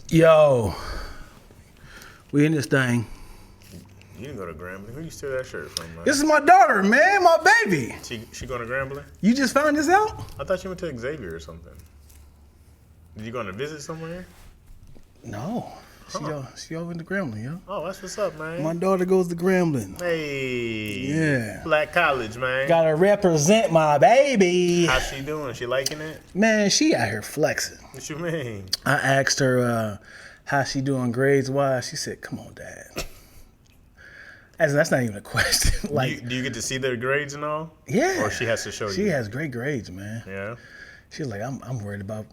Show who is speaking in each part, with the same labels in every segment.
Speaker 1: Yo, we in this thing.
Speaker 2: You didn't go to Grambling. Who you steal that shirt from, man?
Speaker 1: This is my daughter, man, my baby.
Speaker 2: She going to Grambling?
Speaker 1: You just found this out?
Speaker 2: I thought you went to Xavier or something. Did you go on a visit somewhere?
Speaker 1: No. She over in the Grambling, yo.
Speaker 2: Oh, that's what's up, man.
Speaker 1: My daughter goes to Grambling.
Speaker 2: Hey.
Speaker 1: Yeah.
Speaker 2: Black college, man.
Speaker 1: Gotta represent my baby.
Speaker 2: How's she doing? She liking it?
Speaker 1: Man, she out here flexing.
Speaker 2: What you mean?
Speaker 1: I asked her how she doing grades-wise. She said, come on, Dad. That's not even a question. Like,
Speaker 2: do you get to see their grades and all?
Speaker 1: Yeah.
Speaker 2: Or she has to show you?
Speaker 1: She has great grades, man.
Speaker 2: Yeah.
Speaker 1: She's like, I'm worried about,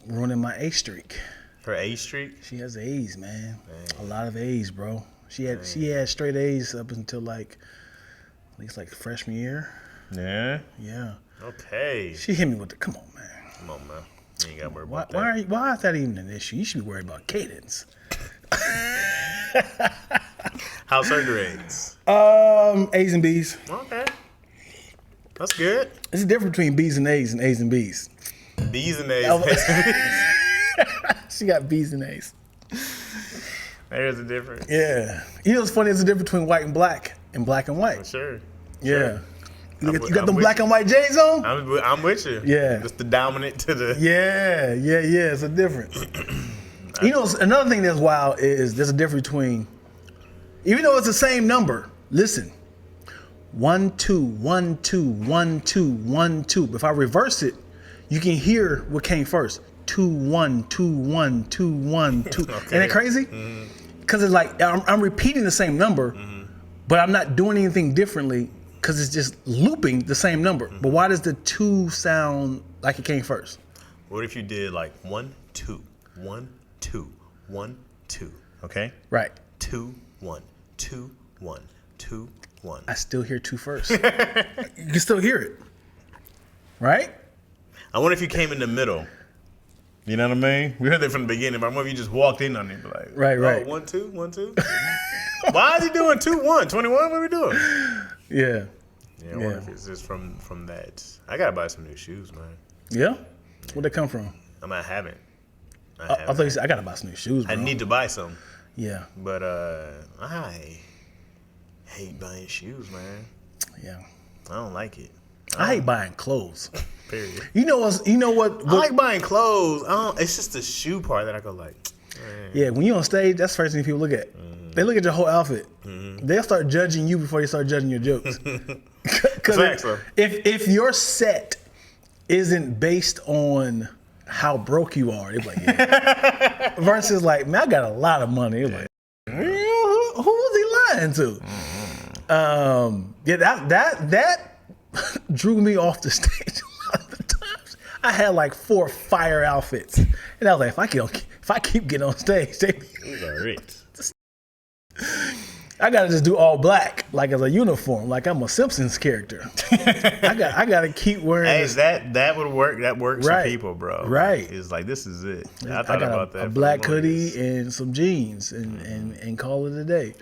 Speaker 1: ruining my A streak.
Speaker 2: Her A streak?
Speaker 1: She has A's, man.
Speaker 2: Dang.
Speaker 1: A lot of A's, bro. She had straight A's up until at least freshman year.
Speaker 2: Yeah.
Speaker 1: Yeah.
Speaker 2: Okay.
Speaker 1: She hit me with the come on, man.
Speaker 2: Come on, man. You ain't got to worry about that.
Speaker 1: Why is that even an issue? You should be worried about cadence.
Speaker 2: How's her grades?
Speaker 1: A's and B's.
Speaker 2: Okay. That's good.
Speaker 1: There's a difference between B's and A's and B's.
Speaker 2: B's and A's.
Speaker 1: She got B's and A's.
Speaker 2: There's a difference.
Speaker 1: Yeah. You know what's funny? There's a difference between white and black and white.
Speaker 2: For sure.
Speaker 1: Yeah. You got them black and white J's on?
Speaker 2: I'm with you.
Speaker 1: Yeah.
Speaker 2: Just the dominant to the...
Speaker 1: Yeah. It's a difference. Another thing that's wild is there's a difference between, even though it's the same number, listen, 1 2 1 2 1 2 1 2. But if I reverse it, you can hear what came first. 2 1 2 1 2 1 2. Okay. Isn't that crazy? Because it's like I'm repeating the same number, but I'm not doing anything differently because it's just looping the same number. But why does the 2 sound like it came first?
Speaker 2: What if you did 1 2 1 2 1 2? Okay.
Speaker 1: Right.
Speaker 2: 2 1 2 1 2 1.
Speaker 1: I still hear 2 first. You can still hear it, right?
Speaker 2: I wonder if you came in the middle. You know what I mean? We heard that from the beginning, but I wonder if you just walked in on it, like,
Speaker 1: right.
Speaker 2: 1 2 1 2. Why is he doing 2 1 21? What are we doing?
Speaker 1: Yeah.
Speaker 2: I wonder if it's just from that. I gotta buy some new shoes, man.
Speaker 1: Yeah. Where'd they come from?
Speaker 2: I haven't.
Speaker 1: I thought you said I gotta buy some new shoes, bro.
Speaker 2: I need to buy some.
Speaker 1: Yeah.
Speaker 2: But I hate buying shoes, man.
Speaker 1: Yeah.
Speaker 2: I don't like it.
Speaker 1: I hate buying clothes.
Speaker 2: Period.
Speaker 1: You know what?
Speaker 2: I like buying clothes. It's just the shoe part that I go like.
Speaker 1: Yeah, when you're on stage, that's the first thing people look at. They look at your whole outfit. They'll start judging you before they start judging your jokes. Because if your set isn't based on how broke you are, they're like, yeah. Versus like, man, I got a lot of money. They're like, who was he lying to? That drew me off the stage a lot of the times. I had 4 fire outfits, and I was like, if I keep getting on stage, I gotta just do all black, as a uniform, like I'm a Simpsons character. I gotta keep wearing.
Speaker 2: Hey, that would work. That works for people, bro.
Speaker 1: Right.
Speaker 2: It's like, this is it.
Speaker 1: I thought about that. A black hoodie and some jeans, and call it a day.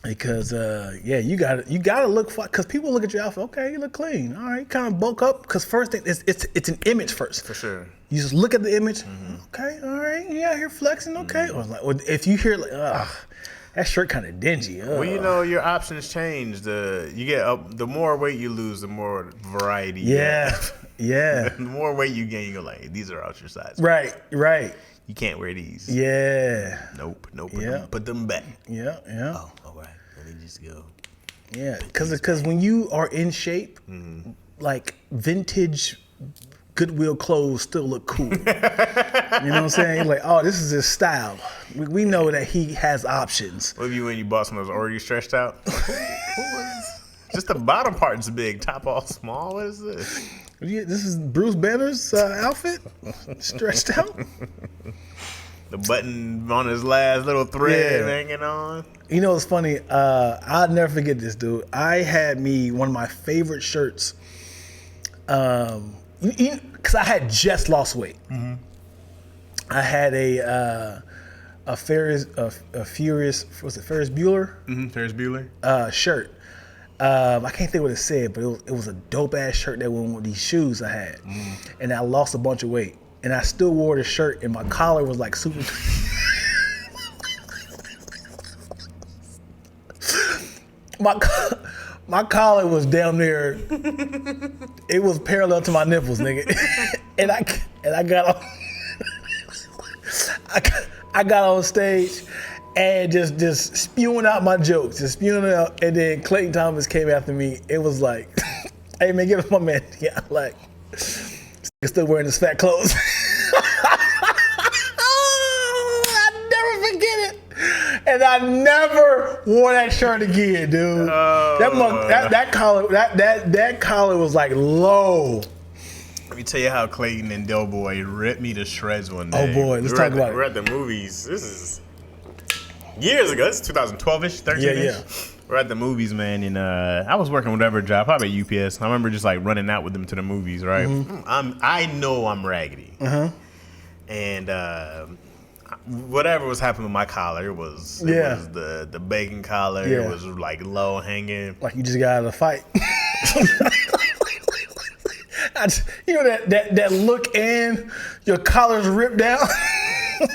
Speaker 1: Because you gotta look, because people look at your outfit. Okay, you look clean. All right, kind of bulk up. Because first thing, it's an image first.
Speaker 2: For sure.
Speaker 1: You just look at the image. Okay, all right, yeah, you're flexing. Okay, or if you hear that shirt kind of dingy.
Speaker 2: Well, your options change. You get the more weight you lose, the more variety.
Speaker 1: Yeah.
Speaker 2: The more weight you gain, you go like, these are out your size.
Speaker 1: Right.
Speaker 2: You can't wear these.
Speaker 1: Yeah.
Speaker 2: Nope. Put them back.
Speaker 1: Yeah.
Speaker 2: Oh, all right. Let me just go.
Speaker 1: Yeah, because when you are in shape, vintage Goodwill clothes still look cool. You know what I'm saying? You're like, oh, this is his style. We know that he has options.
Speaker 2: What if when you bought some of those already stretched out? Just the bottom part's big, top all small. What is this?
Speaker 1: This is Bruce Banner's outfit, stretched out.
Speaker 2: The button on his last little thread hanging on.
Speaker 1: You know what's funny? I'll never forget this, dude. I had one of my favorite shirts. Because I had just lost weight. I had a Ferris Bueller?
Speaker 2: Ferris Bueller.
Speaker 1: Shirt. I can't think what it said, but it was a dope ass shirt that went with these shoes I had, and I lost a bunch of weight. and I still wore the shirt, and my collar was like super. My collar was down there. It was parallel to my nipples, nigga. and I got on. I got on stage and just spewing out my jokes, just spewing it out. And then Clayton Thomas came after me. It was like, hey man, give us my man. Yeah, like, still wearing his fat clothes. I never forget it. And I never wore that shirt again, dude. That collar was like low.
Speaker 2: Let me tell you how Clayton and Doughboy ripped me to shreds one day.
Speaker 1: Oh boy, let's talk about it.
Speaker 2: We're at the movies. This is years ago. This is 2012-ish, 13-ish.
Speaker 1: Yeah.
Speaker 2: We're at the movies, man, and I was working whatever job, probably at UPS. I remember just like running out with them to the movies, right? I know I'm raggedy. And whatever was happening with my collar, it was the bacon collar.
Speaker 1: Yeah.
Speaker 2: It was like low hanging.
Speaker 1: Like you just got out of the fight. You know that look and your collar's ripped down.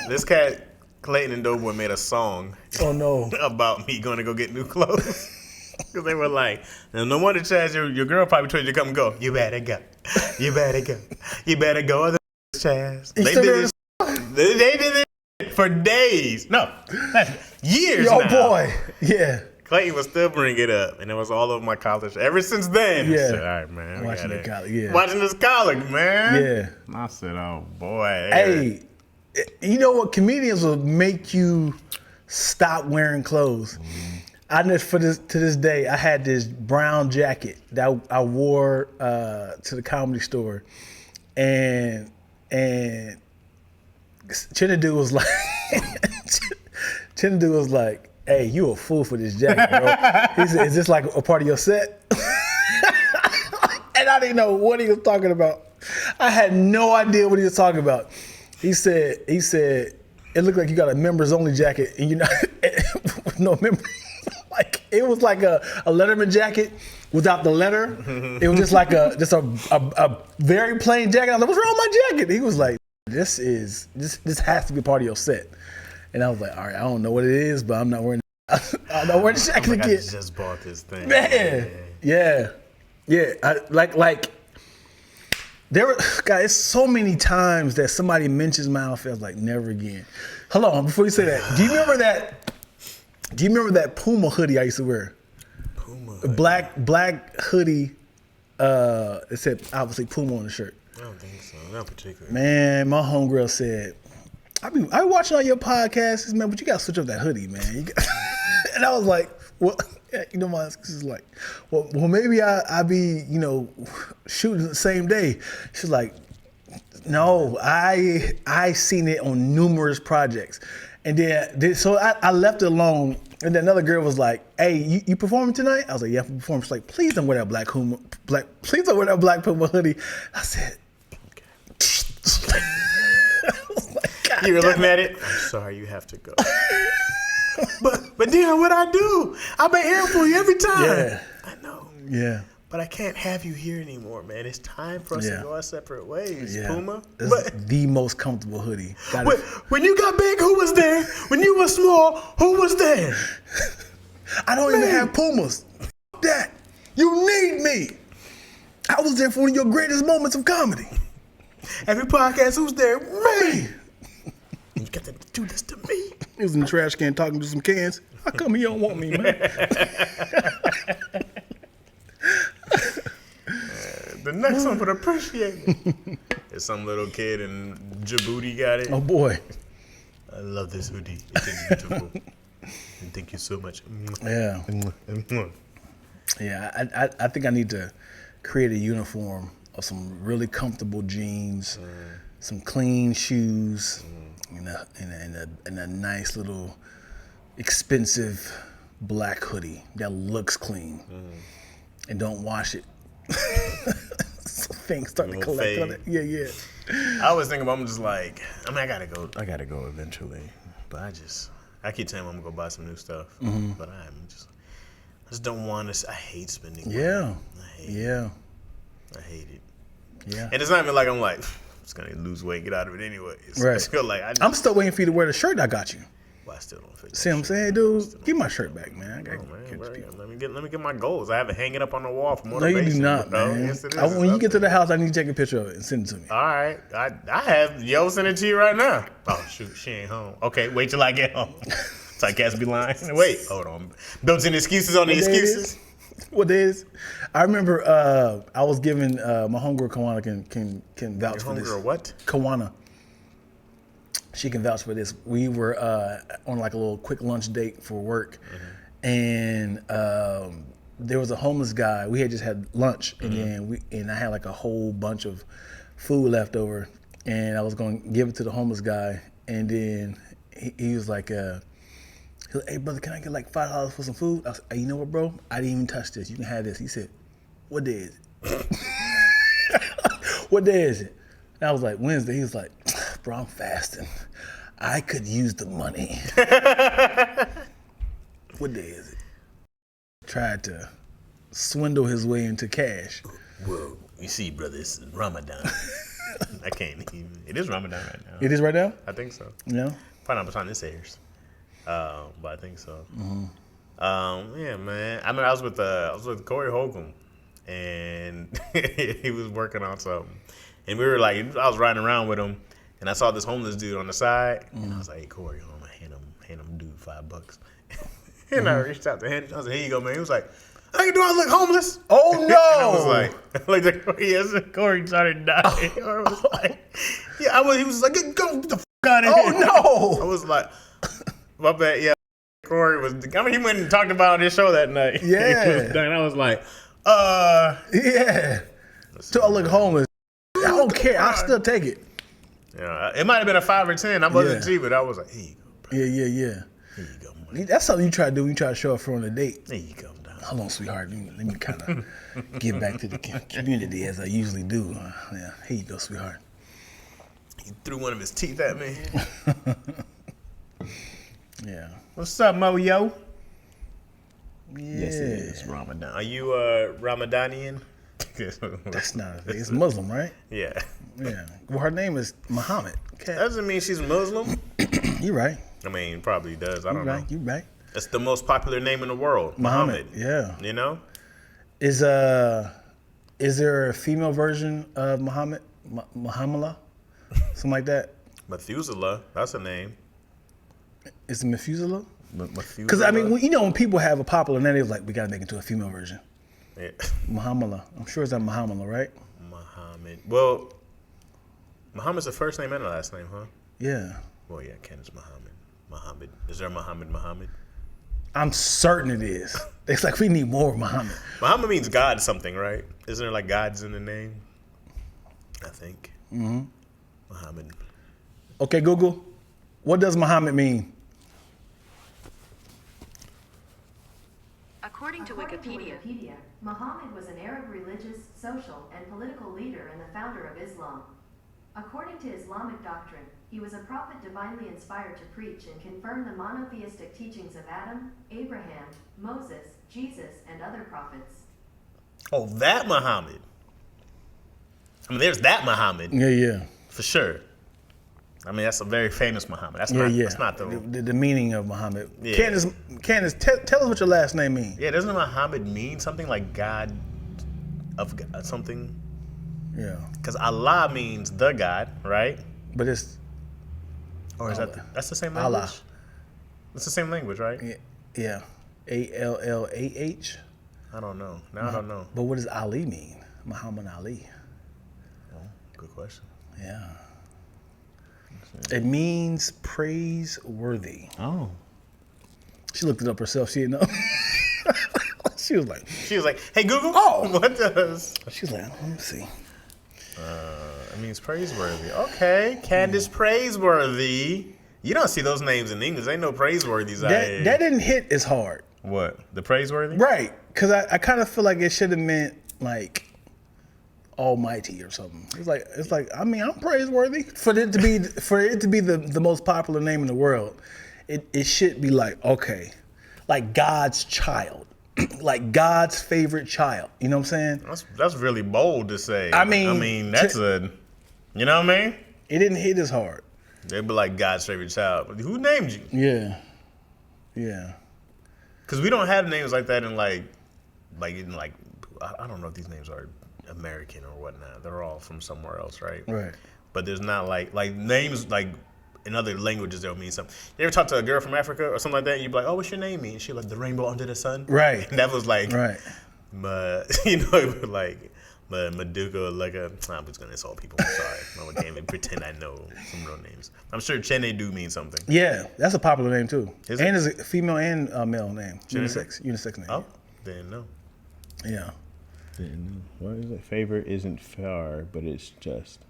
Speaker 2: This cat, Clayton and Doughboy, made a song.
Speaker 1: Oh no!
Speaker 2: About me going to go get new clothes. Because they were like, no wonder, Chaz, your girl probably told you to come and go. You better go. You better go. You better go. Other Chaz. They did it for days. No, years.
Speaker 1: Oh
Speaker 2: now.
Speaker 1: boy, yeah.
Speaker 2: Clayton was still bringing it up, and it was all over my college. Ever since then,
Speaker 1: yeah.
Speaker 2: I said, all right, man.
Speaker 1: Watching the college, yeah.
Speaker 2: Watching this college, man.
Speaker 1: Yeah.
Speaker 2: I said, oh boy.
Speaker 1: Hey, you know what? Comedians will make you stop wearing clothes. I know to this day, I had this brown jacket that I wore to the comedy store, and Chinadu was like, hey, you a fool for this jacket, bro. He said, is this like a part of your set? And I didn't know what he was talking about. I had no idea what he was talking about. He said, it looked like you got a members only jacket and you're not with no members. Like it was like a Letterman jacket without the letter. It was just like a very plain jacket. I was like, what's wrong with my jacket? He was like, this has to be part of your set. And I was like, all right, I don't know what it is, but I'm not wearing the jacket again.
Speaker 2: I just bought this thing.
Speaker 1: Man, yeah. There were, guys, so many times that somebody mentions my outfit, I was like, never again. Hold on, before you say that, do you remember that Puma hoodie I used to wear?
Speaker 2: Puma
Speaker 1: hoodie. Black hoodie, it said obviously Puma on the shirt.
Speaker 2: I don't think so, not particularly.
Speaker 1: Man, my homegirl said, I be watching all your podcasts, man, but you gotta switch up that hoodie, man. And I was like, well, you know, my excuse is like, well, maybe I be, shooting the same day. She's like, no, I seen it on numerous projects, and then so I left it alone. And then another girl was like, hey, you performing tonight? I was like, yeah, I'm performing. She's like, please don't wear that please don't wear that black Puma hoodie. I said, okay.
Speaker 2: You were looking at it. I'm sorry, you have to go. but Dion, what I do? I've been here for you every time.
Speaker 1: Yeah.
Speaker 2: I know.
Speaker 1: Yeah.
Speaker 2: But I can't have you here anymore, man. It's time for us to go our separate ways, Puma.
Speaker 1: That's the most comfortable hoodie.
Speaker 2: When you got big, who was there? When you were small, who was there?
Speaker 1: I don't even have Pumas. That. You need me. I was there for one of your greatest moments of comedy.
Speaker 2: Every podcast, who's there? Me. You got to do this to me.
Speaker 1: He was in the trash can talking to some cans. How come you don't want me, man?
Speaker 2: The next one would appreciate me. There's some little kid in Djibouti got it.
Speaker 1: Oh, boy.
Speaker 2: I love this hoodie. It is beautiful. And thank you so much.
Speaker 1: Yeah. Yeah, I think I need to create a uniform of some really comfortable jeans, some clean shoes, and a nice little expensive black hoodie that looks clean, and don't wash it. So things start to collect on it. Yeah.
Speaker 2: I always think about, I'm just like, I gotta go eventually, but I keep telling him I'm gonna go buy some new stuff, but I just don't want to. I hate spending money.
Speaker 1: Yeah.
Speaker 2: I hate it.
Speaker 1: Yeah.
Speaker 2: And it's not even like I'm like, just gonna lose weight, get out of it anyway.
Speaker 1: Right.
Speaker 2: I feel like
Speaker 1: I'm still waiting for you to wear the shirt I got you.
Speaker 2: well, I still don't fit.
Speaker 1: See what I'm saying, dude? Give my shirt back, man. I got
Speaker 2: Let me get my goals. I have it hanging up on the wall for
Speaker 1: No,
Speaker 2: motivation.
Speaker 1: you do not,
Speaker 2: bro.
Speaker 1: man.
Speaker 2: Yes, it is.
Speaker 1: When you get to the house, I need to take a picture of it and send it to me.
Speaker 2: All right, I have Yo send it to you right now. Oh shoot, she ain't home. Okay, wait till I get home. So I guess be lying. Wait, hold on. Built-in excuses on the excuses.
Speaker 1: What day is? I remember I was giving my homegirl Kawana can vouch for this.
Speaker 2: Homegirl what?
Speaker 1: Kawana. She can vouch for this. We were on like a little quick lunch date for work, and there was a homeless guy. We had just had lunch, and then I had like a whole bunch of food left over, and I was going to give it to the homeless guy, and then he was like, "Hey brother, can I get like $5 for some food?" I was like, "Hey, you know what, bro? I didn't even touch this. You can have this." He said, "What day is it?" "What day is it?" And I was like, "Wednesday." He was like, "Bro, I'm fasting. I could use the money." "What day is it?" Tried to swindle his way into cash.
Speaker 2: Whoa, you see, brother, it's Ramadan. I can't even. It is Ramadan right now.
Speaker 1: It is right now?
Speaker 2: I think so.
Speaker 1: No?
Speaker 2: Probably not by the time this airs. But I think so. Yeah, man. I mean, I was with Corey Holcomb, and he was working on something, and we were like, I was riding around with him, and I saw this homeless dude on the side, and I was like, "Hey, Corey, I'm gonna hand him dude $5." And I reached out to him. I was like, "Here you go, man." He was like, "How you doing? I look homeless."
Speaker 1: Oh no!
Speaker 2: And I was like, yes. Corey started dying. I was like, yeah. He was like, "Go get the out of here."
Speaker 1: Oh no!
Speaker 2: I was like, my bad. Yeah, Corey was. I mean, he went and talked about on his show that night.
Speaker 1: Yeah.
Speaker 2: He was done. I was like,
Speaker 1: Yeah. So I look homeless. I don't care. I still take it.
Speaker 2: Yeah, it might have been a 5 or 10. I wasn't cheap, but I was like, "Here you go, bro.
Speaker 1: Yeah.
Speaker 2: Here you go, money.
Speaker 1: That's something you try to do when you try to show up for on a date.
Speaker 2: There you go, dog."
Speaker 1: Hold on, sweetheart. Let me kind of give back to the community as I usually do. Yeah. Here you go, sweetheart.
Speaker 2: He threw one of his teeth at me.
Speaker 1: Yeah.
Speaker 2: What's up, Mo Yo?
Speaker 1: Yeah.
Speaker 2: Yes, it is Ramadan. Are you Ramadanian?
Speaker 1: That's not a thing. It's Muslim, right?
Speaker 2: Yeah.
Speaker 1: Yeah. Well, her name is Muhammad.
Speaker 2: That doesn't mean she's Muslim.
Speaker 1: You right.
Speaker 2: I mean, probably does. I don't know.
Speaker 1: You right.
Speaker 2: That's the most popular name in the world. Muhammad.
Speaker 1: Yeah.
Speaker 2: You know?
Speaker 1: Is there a female version of Muhammad? Muhammad? Something like that?
Speaker 2: Methuselah. That's a name.
Speaker 1: Is it Methuselah?
Speaker 2: Methuselah.
Speaker 1: Because I mean, when people have a popular name, they're like, we gotta make it to a female version.
Speaker 2: Yeah.
Speaker 1: Muhammad. I'm sure it's that Muhammad, right?
Speaker 2: Muhammad. Well, Muhammad's the first name and the last name, huh?
Speaker 1: Yeah.
Speaker 2: Well, yeah, Ken is Muhammad. Muhammad. Is there Muhammad?
Speaker 1: I'm certain it is. It's like we need more Muhammad.
Speaker 2: Muhammad means God something, right? Isn't there like gods in the name? I think. Mm-hmm. Muhammad.
Speaker 1: Okay, Google. What does Muhammad mean?
Speaker 3: According to Wikipedia,
Speaker 4: Muhammad was an Arab religious, social, and political leader and the founder of Islam. According to Islamic doctrine, he was a prophet divinely inspired to preach and confirm the monotheistic teachings of Adam, Abraham, Moses, Jesus, and other prophets.
Speaker 2: Oh, that Muhammad. I mean, there's that Muhammad.
Speaker 1: Yeah.
Speaker 2: For sure. I mean, that's a very famous Muhammad. That's not
Speaker 1: the meaning of Muhammad.
Speaker 2: Yeah.
Speaker 1: Candace, tell us what your last name means.
Speaker 2: Yeah, doesn't Muhammad mean something like God of something?
Speaker 1: Yeah.
Speaker 2: Because Allah means the God, right?
Speaker 1: But it's
Speaker 2: Or is
Speaker 1: Allah.
Speaker 2: that's the same language?
Speaker 1: Allah.
Speaker 2: It's the same language, right?
Speaker 1: Yeah. ALLAH.
Speaker 2: I don't know. Now I don't know.
Speaker 1: But what does Ali mean? Muhammad Ali.
Speaker 2: Oh, good question.
Speaker 1: Yeah. It means praiseworthy.
Speaker 2: Oh.
Speaker 1: She looked it up herself. She didn't know. She was like,
Speaker 2: "Hey Google, what does?"
Speaker 1: She was like, let me see.
Speaker 2: It means praiseworthy. Okay, Candace Praiseworthy. You don't see those names in English. Ain't no praiseworthies out here.
Speaker 1: That didn't hit as hard.
Speaker 2: What? The praiseworthy?
Speaker 1: Right. Because I kind of feel like it should have meant like almighty or something. It's like I mean, I'm praiseworthy. For it to be the most popular name in the world, it should be like, okay, like God's child. Like God's favorite child. You know what I'm saying?
Speaker 2: That's really bold to say.
Speaker 1: I mean
Speaker 2: that's You know what I mean?
Speaker 1: It didn't hit as hard.
Speaker 2: They'd be like God's favorite child. Who named you?
Speaker 1: Yeah. Yeah.
Speaker 2: Because we don't have names like that in I don't know if these names are American or whatnot. They're all from somewhere else, right?
Speaker 1: Right.
Speaker 2: But there's not like names like in other languages they'll mean something. You ever talk to a girl from Africa or something like that? And you'd be like, "Oh, what's your name mean?" And she's like, "The rainbow under the sun."
Speaker 1: Right.
Speaker 2: And that was like,
Speaker 1: right.
Speaker 2: But but Maduka, like I'm just gonna insult people. I'm sorry. I can't even pretend I know some real names. I'm sure Chene do mean something.
Speaker 1: Yeah, that's a popular name too.
Speaker 2: Is
Speaker 1: and
Speaker 2: it?
Speaker 1: it's a female and male name.
Speaker 2: Chene?
Speaker 1: Unisex name.
Speaker 2: Oh, didn't know.
Speaker 1: Yeah.
Speaker 2: Didn't know. What is it? Favor isn't far, but it's just.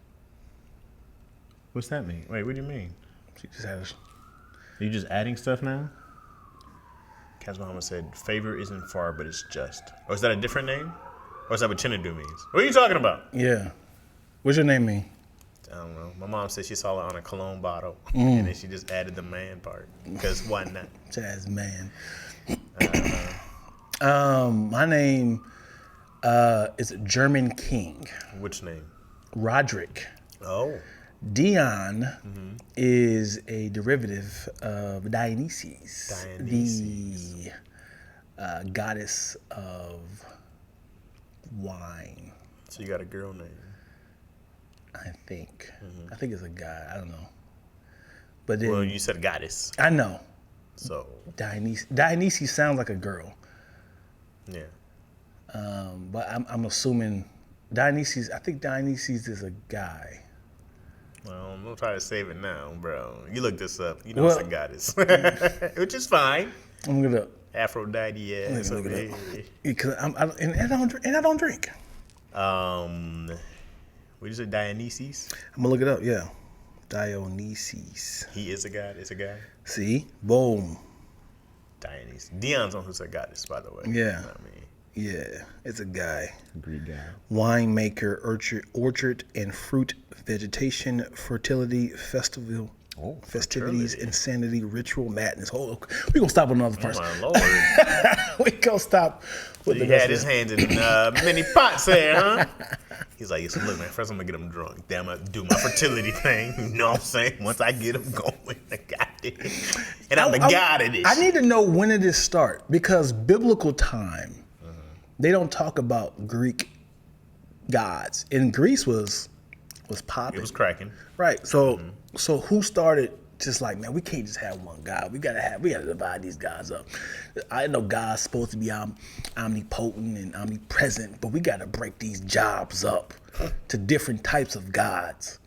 Speaker 2: What's that mean? Wait, what do you mean?
Speaker 1: She just had.
Speaker 2: Are you just adding stuff now? Kaz Muhammad said, "Favor isn't far, but it's just." Or is that a different name? Or is that what Chinadu means? What are you talking about?
Speaker 1: Yeah. What's your name mean?
Speaker 2: I don't know. My mom said she saw it on a cologne bottle, and then she just added the man part. Because why not?
Speaker 1: Chaz, man. My name is German King.
Speaker 2: Which name?
Speaker 1: Roderick.
Speaker 2: Oh.
Speaker 1: Dion is a derivative of Dionysus. The goddess of wine.
Speaker 2: So you got a girl name.
Speaker 1: I think. I think it's a guy. I don't know. But then,
Speaker 2: Well, you said goddess.
Speaker 1: I know.
Speaker 2: So,
Speaker 1: Dionysus sounds like a girl.
Speaker 2: yeah.
Speaker 1: But I'm assuming Dionysus. I think Dionysus is a guy.
Speaker 2: Well, I'm going to try to save it now, bro. You look this up. You know it's a goddess. Which is fine.
Speaker 1: I'm gonna
Speaker 2: Aphrodite, yeah.
Speaker 1: look
Speaker 2: So,
Speaker 1: it up because I don't drink.
Speaker 2: What did you say, Dionysus?
Speaker 1: I'm gonna look it up. Yeah, Dionysus.
Speaker 2: He is a god. It's a guy.
Speaker 1: See, boom.
Speaker 2: Dionysus. Dion's on who said goddess, by the way.
Speaker 1: Yeah.
Speaker 2: You know what I mean?
Speaker 1: Yeah, it's a guy.
Speaker 2: Greek guy.
Speaker 1: Winemaker, orchard and fruit vegetation, fertility, festivities,
Speaker 2: fertility.
Speaker 1: insanity, ritual, madness. Oh, we gonna stop on another
Speaker 2: Oh,
Speaker 1: person.
Speaker 2: my Lord.
Speaker 1: We gonna stop. With
Speaker 2: He
Speaker 1: the rest
Speaker 2: had
Speaker 1: of
Speaker 2: his
Speaker 1: it.
Speaker 2: hands in many pots there, huh? He's like, so look, man, first I'm going to get him drunk. Then I'm going to do my fertility thing. You know what I'm saying? Once I get him going, I got it. And I'm the god of this.
Speaker 1: I need to know when did this start because biblical time, they don't talk about Greek gods. And Greece was popping.
Speaker 2: It was cracking.
Speaker 1: Right. So who started just like, man, we can't just have one God. We gotta divide these gods up. I know God's supposed to be omnipotent and omnipresent, but we gotta break these jobs up to different types of gods.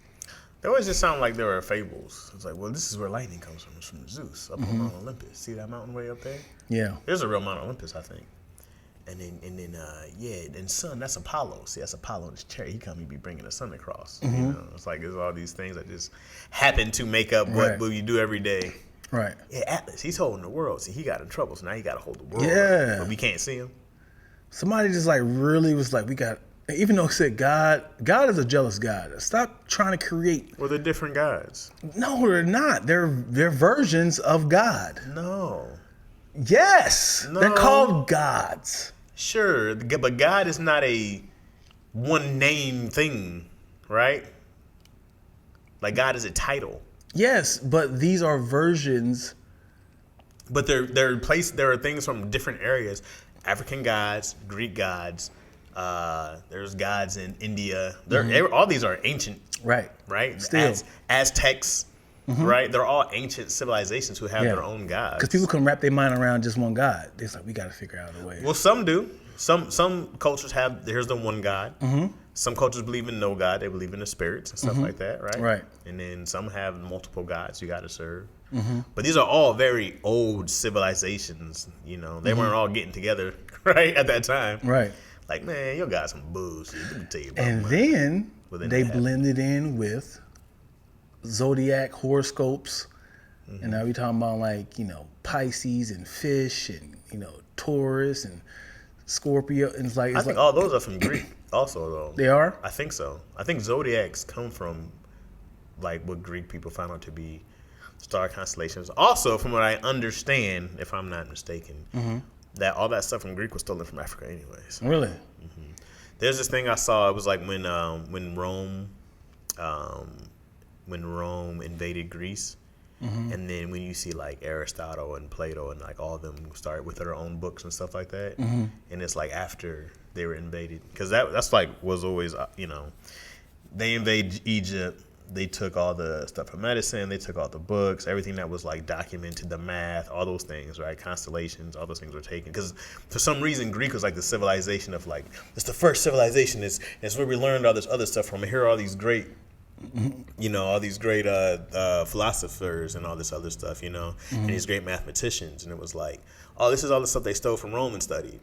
Speaker 2: They always just sound like they were fables. It's like, well, this is where lightning comes from. It's from Zeus up on Mount Olympus. See that mountain way up there?
Speaker 1: Yeah.
Speaker 2: There's a real Mount Olympus, I think. And then sun, that's Apollo. See, that's Apollo in his chariot. He come and be bringing the sun across. You know, it's like there's all these things that just happen to make up what you do every day.
Speaker 1: Right.
Speaker 2: Yeah, Atlas, he's holding the world. See, he got in trouble, so now he got to hold the world.
Speaker 1: Yeah.
Speaker 2: But we can't see him.
Speaker 1: Somebody just like really was like, even though it said God is a jealous God. Stop trying to create.
Speaker 2: Well, they're different gods.
Speaker 1: No, they're not. They're versions of God.
Speaker 2: No.
Speaker 1: Yes.
Speaker 2: No.
Speaker 1: They're called gods.
Speaker 2: Sure, but God is not a one name thing, right? Like God is a title.
Speaker 1: Yes, but these are versions.
Speaker 2: But there are things from different areas. African gods, Greek gods, there's gods in India. All these are ancient.
Speaker 1: Right.
Speaker 2: Right?
Speaker 1: Still.
Speaker 2: Aztecs, right? They're all ancient civilizations who have their own gods.
Speaker 1: Because people can wrap their mind around just one God. It's like, we got to figure out a way.
Speaker 2: Well, some do. Some cultures have, here's the one God. Some cultures believe in no God. They believe in the spirits and stuff like that, right?
Speaker 1: Right.
Speaker 2: And then some have multiple gods you got to serve. But these are all very old civilizations, you know. They weren't all getting together, right, at that time.
Speaker 1: Right.
Speaker 2: Like, man, you got some bullshit. Let me tell you about
Speaker 1: And
Speaker 2: mine.
Speaker 1: then
Speaker 2: Well, then
Speaker 1: they
Speaker 2: that
Speaker 1: blended in with zodiac horoscopes. And now we talking about like, Pisces and fish and, Taurus and Scorpio. And it's like,
Speaker 2: I think all those are from Greek also, though.
Speaker 1: They are?
Speaker 2: I think so. I think zodiacs come from, like, what Greek people found out to be star constellations. Also, from what I understand, if I'm not mistaken, that all that stuff from Greek was stolen from Africa anyways.
Speaker 1: Really?
Speaker 2: There's this thing I saw. It was like when Rome when Rome invaded Greece. And then when you see like Aristotle and Plato and like all of them started with their own books and stuff like that, and it's like after they were invaded, because that's like was always they invaded Egypt, they took all the stuff from medicine, they took all the books, everything that was like documented, the math, all those things, right? Constellations, all those things were taken, because for some reason Greek was like the civilization of like, it's the first civilization, it's where we learned all this other stuff from. And here are all these great all these great philosophers and all this other stuff, and these great mathematicians. And it was like, oh, this is all the stuff they stole from Rome and studied.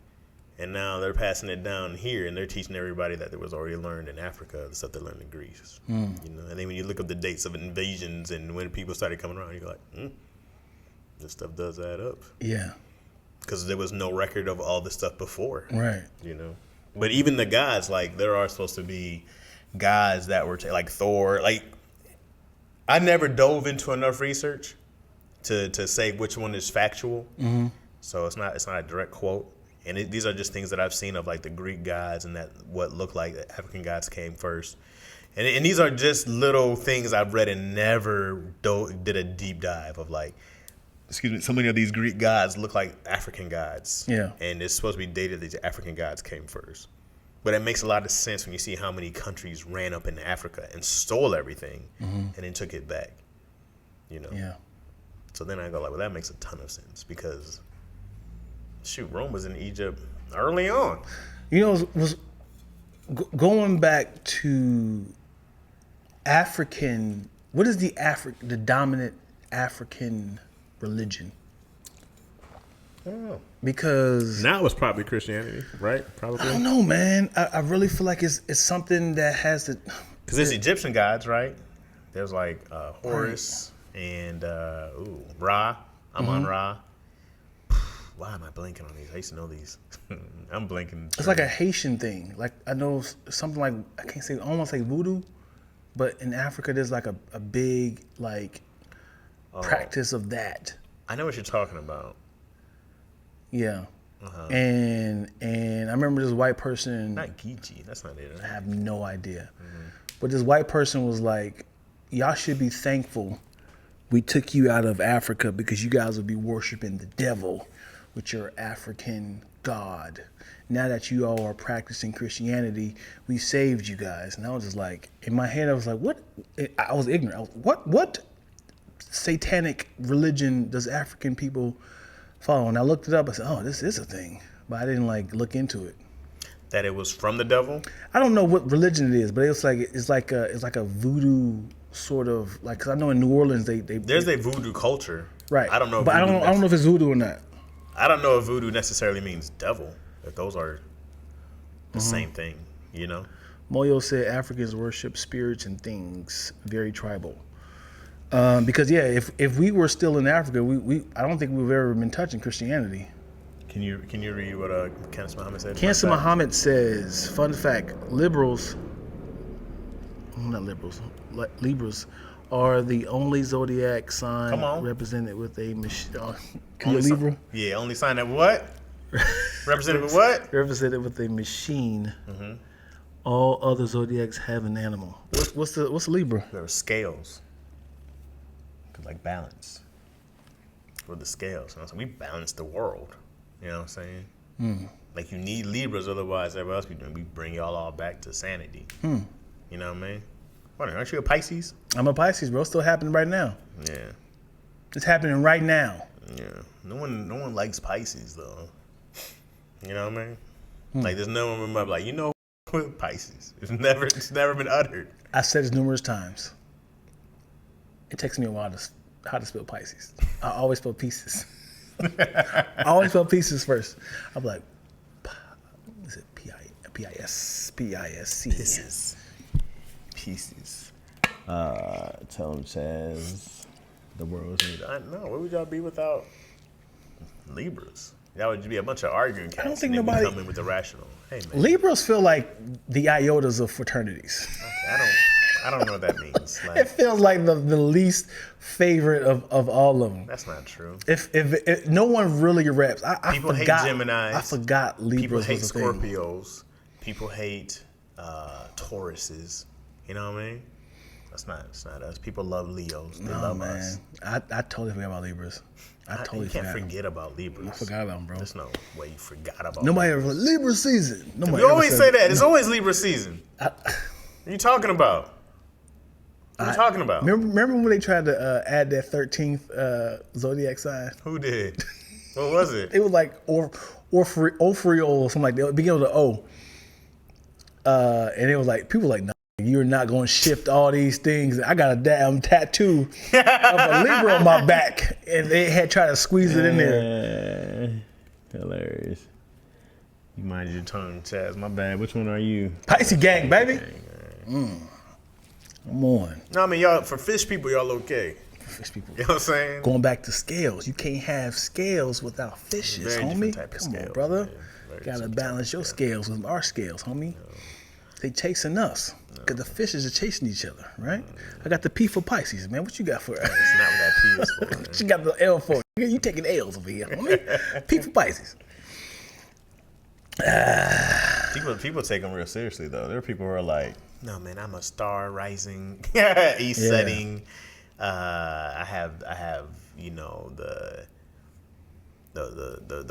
Speaker 2: And now they're passing it down here, and they're teaching everybody that it was already learned in Africa, the stuff they learned in Greece. And then when you look up the dates of invasions and when people started coming around, you're like, this stuff does add up.
Speaker 1: Yeah.
Speaker 2: Because there was no record of all this stuff before.
Speaker 1: Right.
Speaker 2: But even the gods, like, there are supposed to be gods that were like Thor. Like, I never dove into enough research to say which one is factual. So it's not a direct quote. And these are just things that I've seen of like the Greek gods, and that what looked like the African gods came first. And these are just little things I've read and never did a deep dive of like, so many of these Greek gods look like African gods. Yeah. And it's supposed to be dated that the African gods came first. But it makes a lot of sense when you see how many countries ran up into Africa and stole everything and then took it back. Yeah. So then I go like, well, that makes a ton of sense, because Rome was in Egypt early on.
Speaker 1: Was going back to African. What is the dominant African religion?
Speaker 2: I don't know.
Speaker 1: Because
Speaker 2: now it's probably Christianity, right? Probably.
Speaker 1: I don't know, man. I really feel like it's something that has to.
Speaker 2: Because there's Egyptian gods, right? There's like Horus and Ra, Amon-Ra. Why am I blanking on these? I used to know these. I'm blanking.
Speaker 1: It's like a Haitian thing. Like, I know something like, I can't say, almost like voodoo, but in Africa there's like a big like practice of that.
Speaker 2: I know what you're talking about.
Speaker 1: Yeah. And I remember this white person.
Speaker 2: Not Geechee. That's not it.
Speaker 1: I have no idea. But this white person was like, y'all should be thankful we took you out of Africa, because you guys would be worshiping the devil with your African God. Now that you all are practicing Christianity, we saved you guys. And I was just like, in my head, I was like, what? I was ignorant. What satanic religion does African people follow? And I looked it up. I said, oh, this is a thing. But I didn't like look into it.
Speaker 2: That it was from the devil?
Speaker 1: I don't know what religion it is, but it's like a voodoo sort of, like, because I know in New Orleans there's
Speaker 2: a voodoo culture,
Speaker 1: right?
Speaker 2: I don't know,
Speaker 1: but I don't know if it's voodoo or not.
Speaker 2: I don't know if voodoo necessarily means devil. If those are the same thing,
Speaker 1: Moyo said Africans worship spirits and things, very tribal. Because if we were still in Africa, I don't think we've ever been touching Christianity.
Speaker 2: Can you read what Candace Muhammad said?
Speaker 1: Candace Muhammad says, fun fact: Libras are the only zodiac sign represented with a machine. Libra?
Speaker 2: Yeah, only sign that what? Represented with what?
Speaker 1: Represented with a machine. All other zodiacs have an animal. What's the Libra?
Speaker 2: There are scales. Like balance. We're the scales. So we balance the world. You know what I'm saying? Like, you need Libras, otherwise everybody else be doing. We bring y'all all back to sanity. You know what I mean? What, aren't you a Pisces?
Speaker 1: I'm a Pisces, bro. It's still happening right now.
Speaker 2: Yeah.
Speaker 1: It's happening right now.
Speaker 2: Yeah. No one likes Pisces though. You know what I mean? Like, there's no one remember like, Pisces. It's never been uttered.
Speaker 1: I've said this numerous times. It takes me a while how to spell Pisces. I always spell pieces. I always spell pieces first. I'm like, is it P-I-S? P-I-S-C.
Speaker 2: Pieces. Tell him, Chaz, the world's need. I know. Where would y'all be without Libras? That would be a bunch of arguing cats.
Speaker 1: I don't think nobody
Speaker 2: come in with the rational. Hey, man.
Speaker 1: Libras feel like the iotas of fraternities.
Speaker 2: Okay, I don't know what that means. Like,
Speaker 1: it feels like the least favorite of all of them.
Speaker 2: That's not true.
Speaker 1: If no one really reps,
Speaker 2: people
Speaker 1: forgot,
Speaker 2: hate Geminis.
Speaker 1: I forgot Libras.
Speaker 2: People hate
Speaker 1: was a
Speaker 2: Scorpios. Thing. People hate Tauruses. You know what I mean? It's not us. People love Leos. They
Speaker 1: No,
Speaker 2: love
Speaker 1: man.
Speaker 2: us.
Speaker 1: I totally forgot about Libras.
Speaker 2: You can't forget about Libras.
Speaker 1: I forgot about them, bro.
Speaker 2: There's no way you forgot about
Speaker 1: Nobody
Speaker 2: Libras.
Speaker 1: ever Libra season. Nobody
Speaker 2: We
Speaker 1: ever
Speaker 2: always
Speaker 1: said-
Speaker 2: say that. It's always Libra season. What are you talking about? What are you talking about?
Speaker 1: Remember when they tried to add that 13th zodiac sign?
Speaker 2: Who did? What was it?
Speaker 1: It was like Ophriol or something like that. It began with an O. And it was like, people were like, no, you're not going to shift all these things. I got a damn tattoo of a Libra on my back. And they had tried to squeeze it in there.
Speaker 2: Hilarious. You mind your tongue, Chaz. My bad. Which one are you?
Speaker 1: Pisces gang, baby. Come on.
Speaker 2: No, I mean, y'all, for fish people, y'all okay.
Speaker 1: Fish people.
Speaker 2: You know what I'm saying?
Speaker 1: Going back to scales. You can't have scales without fishes,
Speaker 2: Very
Speaker 1: homie.
Speaker 2: different type of
Speaker 1: Come on,
Speaker 2: scale,
Speaker 1: brother.
Speaker 2: man. Very
Speaker 1: Gotta
Speaker 2: different
Speaker 1: balance your scales with our scales, homie. They chasing us. Because the fishes are chasing each other, right? I got the P for Pisces, man. What you got for us?
Speaker 2: It's not what that P is for. Man.
Speaker 1: What you got the L for? You taking L's over here, homie. P for Pisces.
Speaker 2: People take them real seriously, though. There are people who are like, no, man, I'm a star rising, east setting. I have, you know, the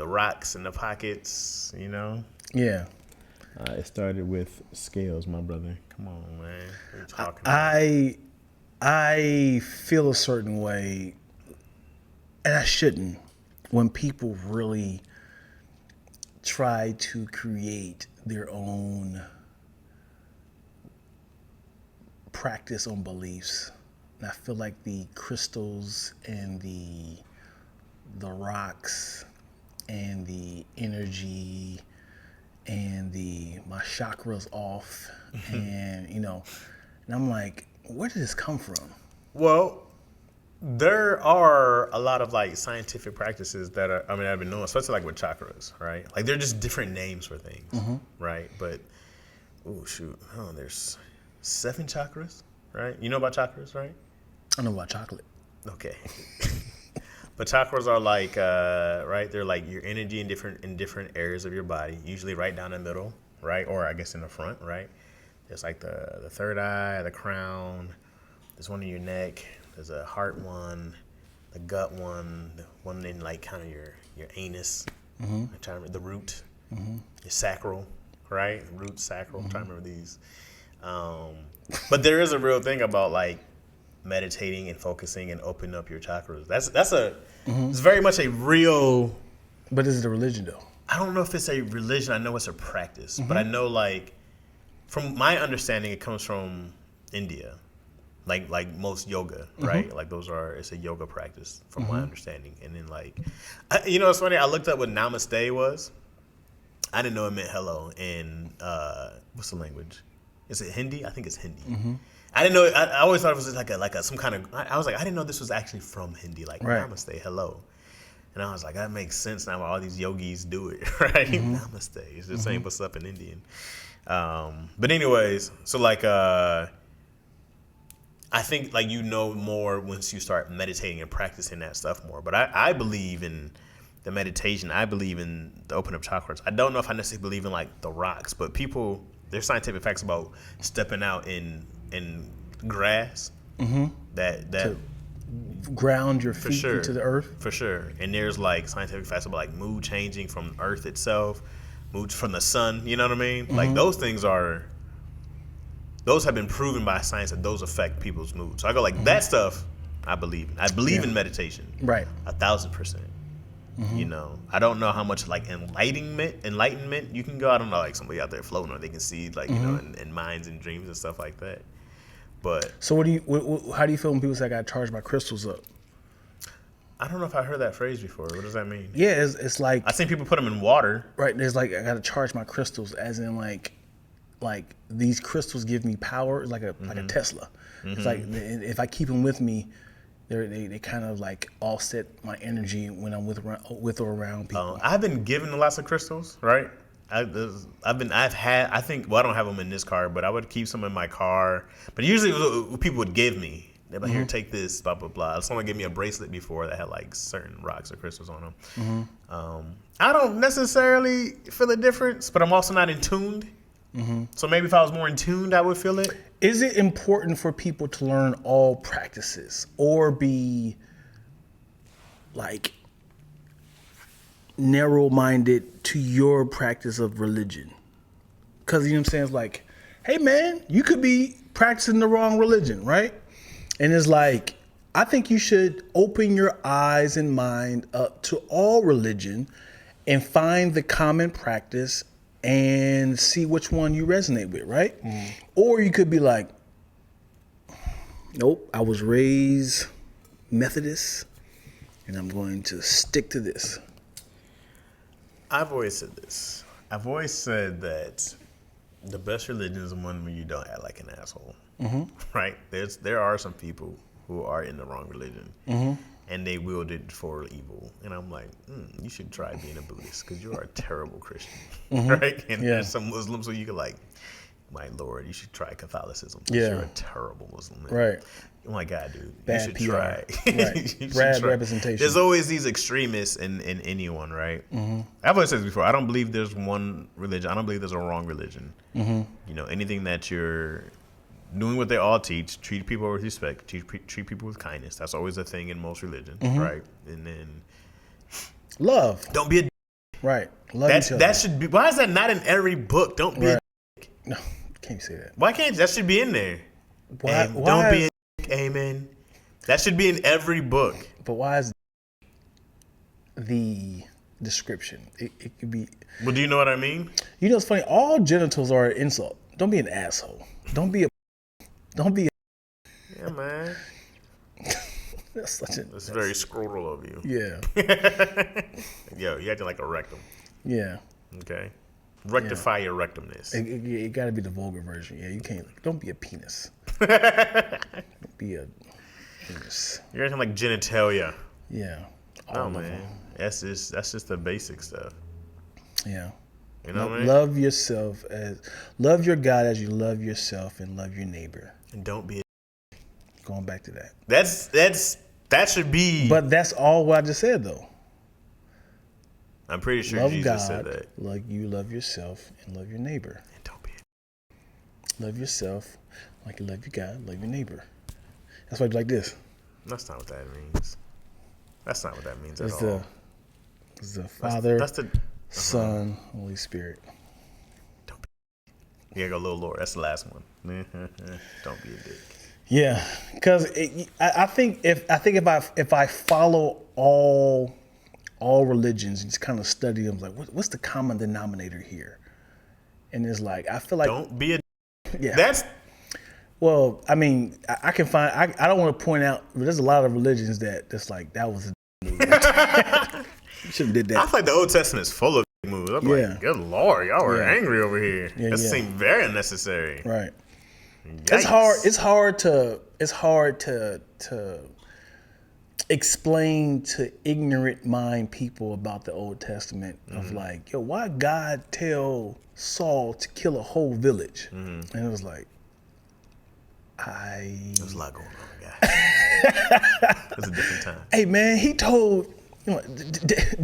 Speaker 2: rocks in the pockets, you know?
Speaker 1: Yeah.
Speaker 2: It started with scales, my brother. Come on, man. What are you talking about?
Speaker 1: I feel a certain way, and I shouldn't, when people really try to create their own practice on beliefs. And I feel like the crystals and the rocks and the energy and my chakras off and and I'm like, where did this come from?
Speaker 2: Well, there are a lot of like scientific practices that are, I've been known, especially like with chakras, right? Like they're just different names for things, right? But, there's 7 chakras, right? You know about chakras, right?
Speaker 1: I know about chocolate.
Speaker 2: Okay. But chakras are like, right? They're like your energy in different areas of your body, usually right down the middle, right? Or I guess in the front, right? There's like the third eye, the crown. There's one in your neck. There's a heart one, the gut one, the one in like kind of your anus. I'm trying to remember the root, your sacral, right? Root, sacral. I'm trying to remember these. But there is a real thing about like meditating and focusing and opening up your chakras. It's very much a real.
Speaker 1: But is it a religion though?
Speaker 2: I don't know if it's a religion. I know it's a practice, but I know like from my understanding, it comes from India. Like most yoga, right? Like it's a yoga practice from my understanding. And then like, it's funny. I looked up what namaste was. I didn't know it meant hello in, what's the language? Is it Hindi? I think it's Hindi. I didn't know, I always thought it was just like some kind of, I was like, I didn't know this was actually from Hindi, like namaste, hello. And I was like, that makes sense now why all these yogis do it, right? Namaste. It's just saying what's up in Indian. But anyways, so like, I think like more once you start meditating and practicing that stuff more. But I believe in the meditation. I believe in the open up chakras. I don't know if I necessarily believe in like the rocks, but there's scientific facts about stepping out in grass that
Speaker 1: To ground your
Speaker 2: for
Speaker 1: feet
Speaker 2: sure
Speaker 1: into the earth.
Speaker 2: For sure. And there's like scientific facts about like mood changing from earth itself, mood from the sun, you know what I mean? Like those have been proven by science that those affect people's mood. So I go like that stuff I believe in. I believe in meditation.
Speaker 1: Right.
Speaker 2: 1,000%. I don't know how much like enlightenment you can go. I don't know, like somebody out there floating or they can see like, in minds and dreams and stuff like that. But
Speaker 1: so how do you feel when people say I got to charge my crystals up?
Speaker 2: I don't know if I heard that phrase before. What does that mean?
Speaker 1: Yeah, it's like
Speaker 2: I've seen people put them in water.
Speaker 1: Right. There's like I got to charge my crystals, as in like these crystals give me power, like a Tesla. It's like if I keep them with me, they kind of like offset my energy when I'm with or around people.
Speaker 2: I've been given lots of crystals, right? I don't have them in this car, but I would keep some in my car. But usually it was what people would give me. They're like, here, take this, blah, blah, blah. Someone gave me a bracelet before that had like certain rocks or crystals on them. I don't necessarily feel a difference, but I'm also not in tuned So maybe if I was more in tune, I would feel it.
Speaker 1: Is it important for people to learn all practices or be like narrow-minded to your practice of religion? Because, you know what I'm saying? It's like, hey, man, you could be practicing the wrong religion, right? And it's like, I think you should open your eyes and mind up to all religion and find the common practice and see which one you resonate with, right? Or you could be like, nope, I was raised Methodist and I'm going to stick to this.
Speaker 2: I've always said this. I've always said that the best religion is one where you don't act like an asshole, right? There are some people who are in the wrong religion, and they wield it for evil. And I'm like, you should try being a Buddhist because you are a terrible Christian, right? And there's some Muslims who you can like, my Lord, you should try Catholicism because you're a terrible Muslim, man.
Speaker 1: Right.
Speaker 2: Oh my God, dude,
Speaker 1: Bad
Speaker 2: you should
Speaker 1: PR.
Speaker 2: try.
Speaker 1: Right.
Speaker 2: You should
Speaker 1: Bad
Speaker 2: try.
Speaker 1: representation.
Speaker 2: There's always these extremists in anyone, right? I've always said this before. I don't believe there's one religion. I don't believe there's a wrong religion. You know, anything that you're doing what they all teach, treat people with respect, treat people with kindness. That's always a thing in most religions, right? And then
Speaker 1: Love.
Speaker 2: don't be a
Speaker 1: Right. Love each other.
Speaker 2: that should be. Why is that not in every book? Don't be
Speaker 1: Right.
Speaker 2: a
Speaker 1: No, can't say that.
Speaker 2: Why can't that should be in there?
Speaker 1: Why,
Speaker 2: And
Speaker 1: why
Speaker 2: don't be
Speaker 1: is-
Speaker 2: a amen. That should be in every book.
Speaker 1: But why is the description? It could be.
Speaker 2: Well, do you know what I mean?
Speaker 1: You know, it's funny. All genitals are an insult. Don't be an asshole. Don't be a.
Speaker 2: Yeah, man.
Speaker 1: That's such a.
Speaker 2: It's very scrotal of you.
Speaker 1: Yeah.
Speaker 2: Yo, you acting like a rectum.
Speaker 1: Yeah.
Speaker 2: Okay. Rectify your rectumness.
Speaker 1: It got to be the vulgar version. Yeah, you can't. Don't be a penis. Don't be a penis.
Speaker 2: You're acting like genitalia.
Speaker 1: Yeah.
Speaker 2: No,
Speaker 1: All of
Speaker 2: man.
Speaker 1: them.
Speaker 2: That's just the basic stuff.
Speaker 1: Yeah.
Speaker 2: You know what I mean?
Speaker 1: Love yourself love your God as you love yourself, and love your neighbor.
Speaker 2: And don't be.
Speaker 1: Going back to that.
Speaker 2: That should be.
Speaker 1: But that's all what I just said, though.
Speaker 2: I'm pretty sure
Speaker 1: Love
Speaker 2: Jesus
Speaker 1: God,
Speaker 2: said that.
Speaker 1: like you love yourself, and love your neighbor.
Speaker 2: And don't be.
Speaker 1: Love yourself like you love your God, love your neighbor. That's why you like this.
Speaker 2: That's not what that means. That's not what that means
Speaker 1: It's
Speaker 2: at all.
Speaker 1: the Father,
Speaker 2: That's the.
Speaker 1: Son, Holy Spirit.
Speaker 2: Don't be. You gotta go, little Lord. That's the last one. Don't be a dick.
Speaker 1: Yeah, because I think if I follow all religions and just kind of study them, like what's the common denominator here? And it's like I feel like
Speaker 2: Don't be a.
Speaker 1: yeah.
Speaker 2: That's.
Speaker 1: Well, I mean, I can find. I don't want to point out, but there's a lot of religions that's like that was. You should have did
Speaker 2: I
Speaker 1: that.
Speaker 2: feel like the Old Testament is full of moves. I'm
Speaker 1: Yeah.
Speaker 2: like, good Lord, y'all were
Speaker 1: Yeah.
Speaker 2: angry over here.
Speaker 1: Yeah,
Speaker 2: That
Speaker 1: yeah.
Speaker 2: seemed very unnecessary.
Speaker 1: Right.
Speaker 2: Yikes.
Speaker 1: It's hard to explain to ignorant mind people about the Old Testament of like, yo, why God tell Saul to kill a whole village? And it was like,
Speaker 2: There's a lot going on, guys. It's a different time.
Speaker 1: hey man, he told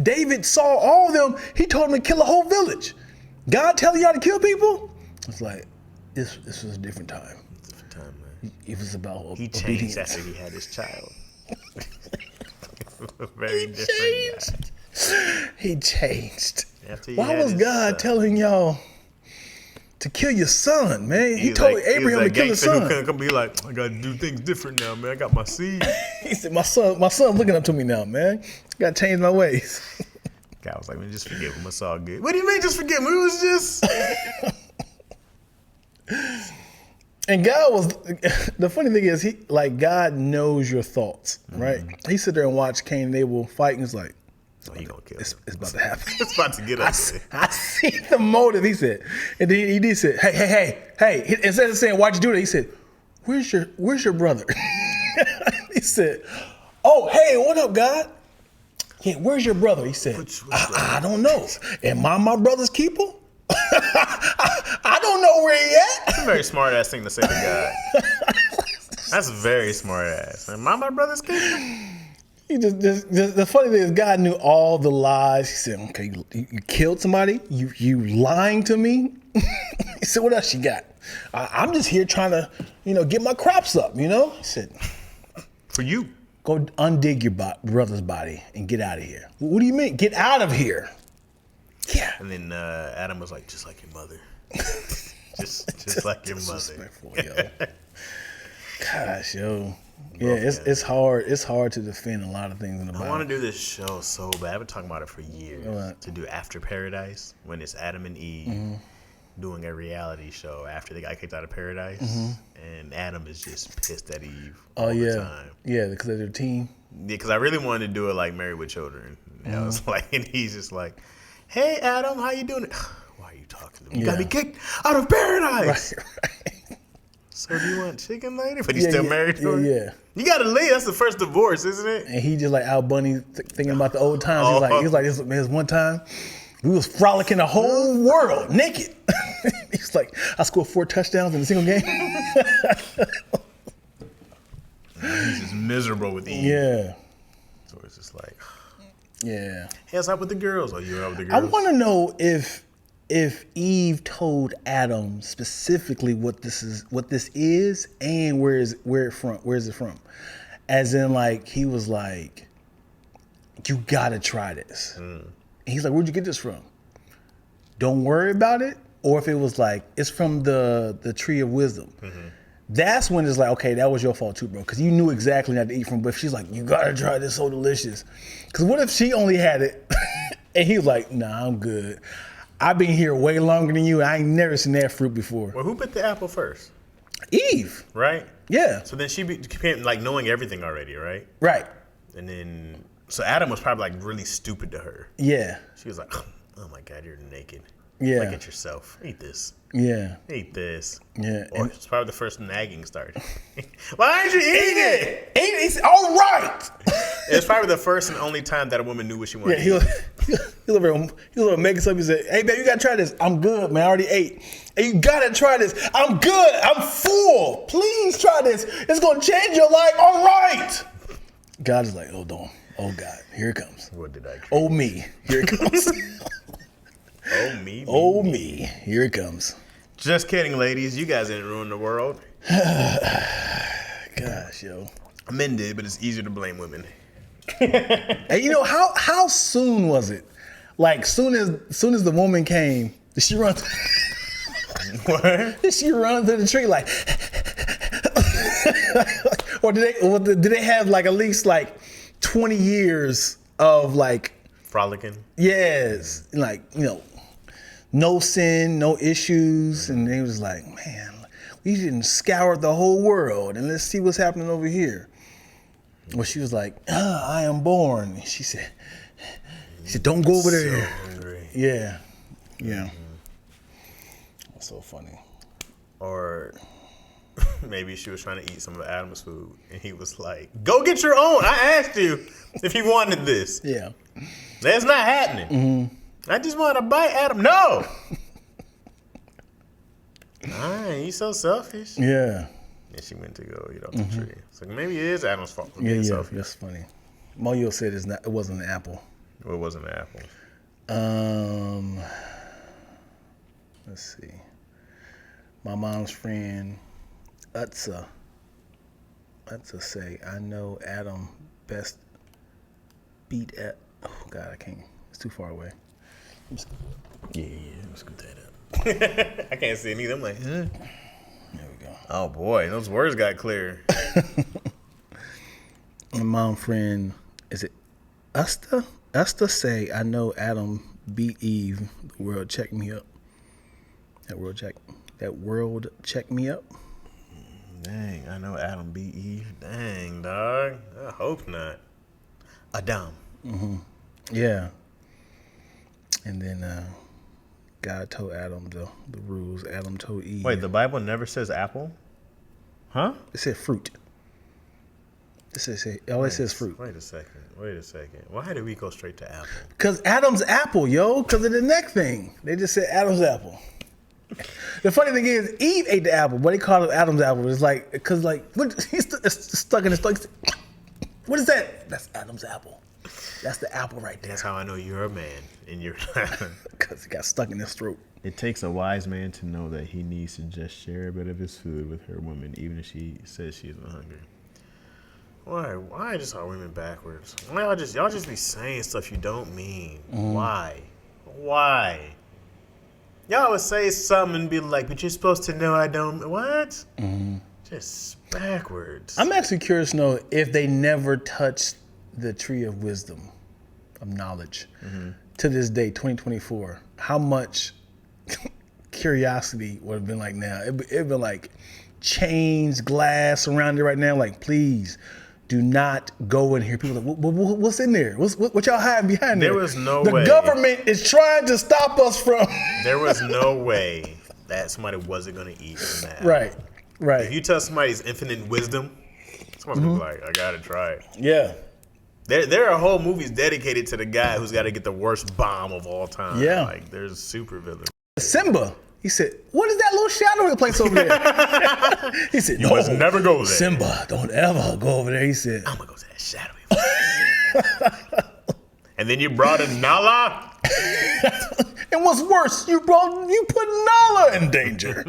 Speaker 1: David saw all of them. He told him to kill a whole village. God telling y'all to kill people? It's like this was a different time.
Speaker 2: Different time, man.
Speaker 1: It was about
Speaker 2: He changed
Speaker 1: obedience.
Speaker 2: after he had his child. Very different guy.
Speaker 1: He changed.
Speaker 2: After he
Speaker 1: Why
Speaker 2: had
Speaker 1: was
Speaker 2: his
Speaker 1: God
Speaker 2: son.
Speaker 1: telling y'all to kill your son, man? He
Speaker 2: was
Speaker 1: told
Speaker 2: like-
Speaker 1: Abraham
Speaker 2: he was
Speaker 1: to kill his
Speaker 2: gangster who
Speaker 1: son.
Speaker 2: couldn't come be like, I gotta do things different now, man. I got my seed.
Speaker 1: He said, my son looking up to me now, man. Gotta change my ways.
Speaker 2: God was like, man, just forgive him. It's all good. What do you mean just forgive him? It was just.
Speaker 1: And God was, the funny thing is, God knows your thoughts, right? He sit there and watch Cain and Abel fight, and he's like,
Speaker 2: Oh, he gonna kill him.
Speaker 1: it's about to happen.
Speaker 2: It's about to get us.
Speaker 1: I see the motive, he said. And then he did say, hey. Instead of saying, why'd you do that? He said, where's your brother? He said, oh, hey, what up, God? Yeah, where's your brother? He said,
Speaker 2: Which
Speaker 1: I don't know. Am I my brother's keeper? I don't know where he at.
Speaker 2: That's a very smart ass thing to say to God. That's very smart ass. Am I my brother's keeper?
Speaker 1: He the funny thing is, God knew all the lies. He said, okay, you killed somebody? You lying to me? He He said, what else you got? I'm just here trying to, get my crops up, He said,
Speaker 2: For you.
Speaker 1: go undig your brother's body and get out of here. What do you mean? Get out of here. Yeah.
Speaker 2: And then Adam was like, just like your mother. just like your mother.
Speaker 1: Yo. Gosh, yo. Yeah, it's hard. It's hard to defend a lot of things in the Bible.
Speaker 2: I want to do this show so bad. I've been talking about it for years.
Speaker 1: What?
Speaker 2: To do After Paradise, when it's Adam and Eve doing a reality show after they got kicked out of paradise, and Adam is just pissed at Eve all the time.
Speaker 1: Yeah, because of their team.
Speaker 2: Yeah, because I really wanted to do it like Married with Children. And I was like, and he's just like, "Hey, Adam, how you doing?" Why are you talking to me? You got me kicked out of paradise.
Speaker 1: Right.
Speaker 2: So do you want chicken later? But he's still married to her?
Speaker 1: Yeah.
Speaker 2: You got to leave. That's the first divorce, isn't it?
Speaker 1: And he just like Al Bunny thinking about the old times. He's like, this one time we was frolicking the whole world naked. He's like, I scored 4 touchdowns in a single game.
Speaker 2: He's just miserable with Eve.
Speaker 1: Yeah.
Speaker 2: So it's just like,
Speaker 1: Yeah.
Speaker 2: hey, what's up with the girls? Oh, you're out with the
Speaker 1: I
Speaker 2: girls?
Speaker 1: want to know if Eve told Adam specifically what this is and where is it from? As in, like, he was like, you gotta try this. And he's like, where'd you get this from? Don't worry about it. Or if it was like, it's from the tree of wisdom. That's when it's like, okay, that was your fault too, bro. Because you knew exactly not to eat from. But if she's like, you gotta try this, so delicious. Because what if she only had it and he was like, nah, I'm good. I've been here way longer than you. I ain't never seen that fruit before.
Speaker 2: Well, who bit the apple first?
Speaker 1: Eve.
Speaker 2: Right?
Speaker 1: Yeah.
Speaker 2: So then she became like knowing everything already, right?
Speaker 1: Right.
Speaker 2: And then, so Adam was probably like really stupid to her.
Speaker 1: Yeah.
Speaker 2: She was like, oh my God, you're naked.
Speaker 1: Yeah.
Speaker 2: Look at yourself. Eat this.
Speaker 1: Yeah.
Speaker 2: Eat this.
Speaker 1: Yeah.
Speaker 2: Or it's probably the first nagging started. Why aren't you eating it?
Speaker 1: It's all right.
Speaker 2: It's probably the first and only time that a woman knew what she wanted
Speaker 1: Yeah,
Speaker 2: to eat.
Speaker 1: he was over making something. He said, hey, babe, you got to try this. I'm good, man. I already ate. Hey, you got to try this. I'm good. I'm full. Please try this. It's going to change your life. All right. God is like, oh, don't. Oh, God. Here it comes.
Speaker 2: What did I create?
Speaker 1: Oh, me. Here it comes.
Speaker 2: Oh, me.
Speaker 1: Oh, me. Here it comes.
Speaker 2: Just kidding, ladies. You guys didn't ruin the world.
Speaker 1: Gosh, yo.
Speaker 2: Men did, but it's easier to blame women.
Speaker 1: And how soon was it? Like soon as the woman came, did she run?
Speaker 2: What?
Speaker 1: Did she run through the tree like? Or did they have like at least like 20 years of like
Speaker 2: Frolicking.
Speaker 1: yes, like no sin, no issues, and they was like, man, we didn't scour the whole world, and let's see what's happening over here. Well, she was like, I am born. She said, don't go over there.
Speaker 2: So hungry.
Speaker 1: Yeah. Yeah. That's so funny.
Speaker 2: Or maybe she was trying to eat some of Adam's food, and he was like, go get your own. I asked you if you wanted this.
Speaker 1: Yeah.
Speaker 2: That's not happening. I just want to bite Adam. No. You so selfish.
Speaker 1: Yeah.
Speaker 2: And she went to go eat off the tree. So maybe it is Adam's fault for
Speaker 1: Yeah,
Speaker 2: being
Speaker 1: yeah.
Speaker 2: selfish.
Speaker 1: That's funny. Moyo said it wasn't an apple.
Speaker 2: Well, it wasn't an apple.
Speaker 1: Let's see. My mom's friend, Utsa say, I know Adam best beat at, oh God, I can't, it's too far away.
Speaker 2: Yeah, let's scoot that up. I can't see it either. I'm like, huh?
Speaker 1: There we go.
Speaker 2: Oh boy, those words got clear.
Speaker 1: My mom's friend, is it Usta? Usta say, I know Adam beat Eve. The world checked me up. That world checked me up.
Speaker 2: Dang, I know Adam beat Eve. Dang, dog. I hope not. Adam.
Speaker 1: Yeah. And then God told Adam the rules. Adam told Eve.
Speaker 2: Wait, the Bible never says apple? Huh?
Speaker 1: It said fruit. It always says fruit.
Speaker 2: Wait a second. Why did we go straight to apple?
Speaker 1: Because Adam's apple, yo. Because of the neck thing. They just said Adam's apple. The funny thing is, Eve ate the apple, but they called it Adam's apple. It's like, because like, what, he's stuck in his stomach. What is that? That's Adam's apple. That's the apple right there.
Speaker 2: That's how I know you're a man and you're
Speaker 1: Because it got stuck in his throat.
Speaker 2: It takes a wise man to know that he needs to just share a bit of his food with her woman, even if she says she isn't hungry. Why just are women backwards? Why y'all just be saying stuff you don't mean? Why? Y'all would say something and be like, but you're supposed to know I don't. What? Just backwards.
Speaker 1: I'm actually curious to know if they never touched the tree of wisdom, of knowledge, to this day, 2024. How much curiosity would have been like now? It'd been like chains, glass around it right now. Like, please do not go in here. People are like, what's in there? What y'all hiding behind there?
Speaker 2: There was no
Speaker 1: way. The government is trying to stop us from.
Speaker 2: There was no way that somebody wasn't going to eat from that.
Speaker 1: Right.
Speaker 2: If you tell somebody's infinite wisdom, someone's going to be like, I got to try it.
Speaker 1: Yeah.
Speaker 2: There are whole movies dedicated to the guy who's got to get the worst bomb of all time.
Speaker 1: Yeah.
Speaker 2: Like, there's super villains.
Speaker 1: Simba. He said, what is that little shadowy place over there? He said,
Speaker 2: you must never go there.
Speaker 1: Simba, don't ever go over there. He said,
Speaker 2: I'm going to go to that shadowy place. And then you brought in Nala.
Speaker 1: And what's worse, you put Nala in danger.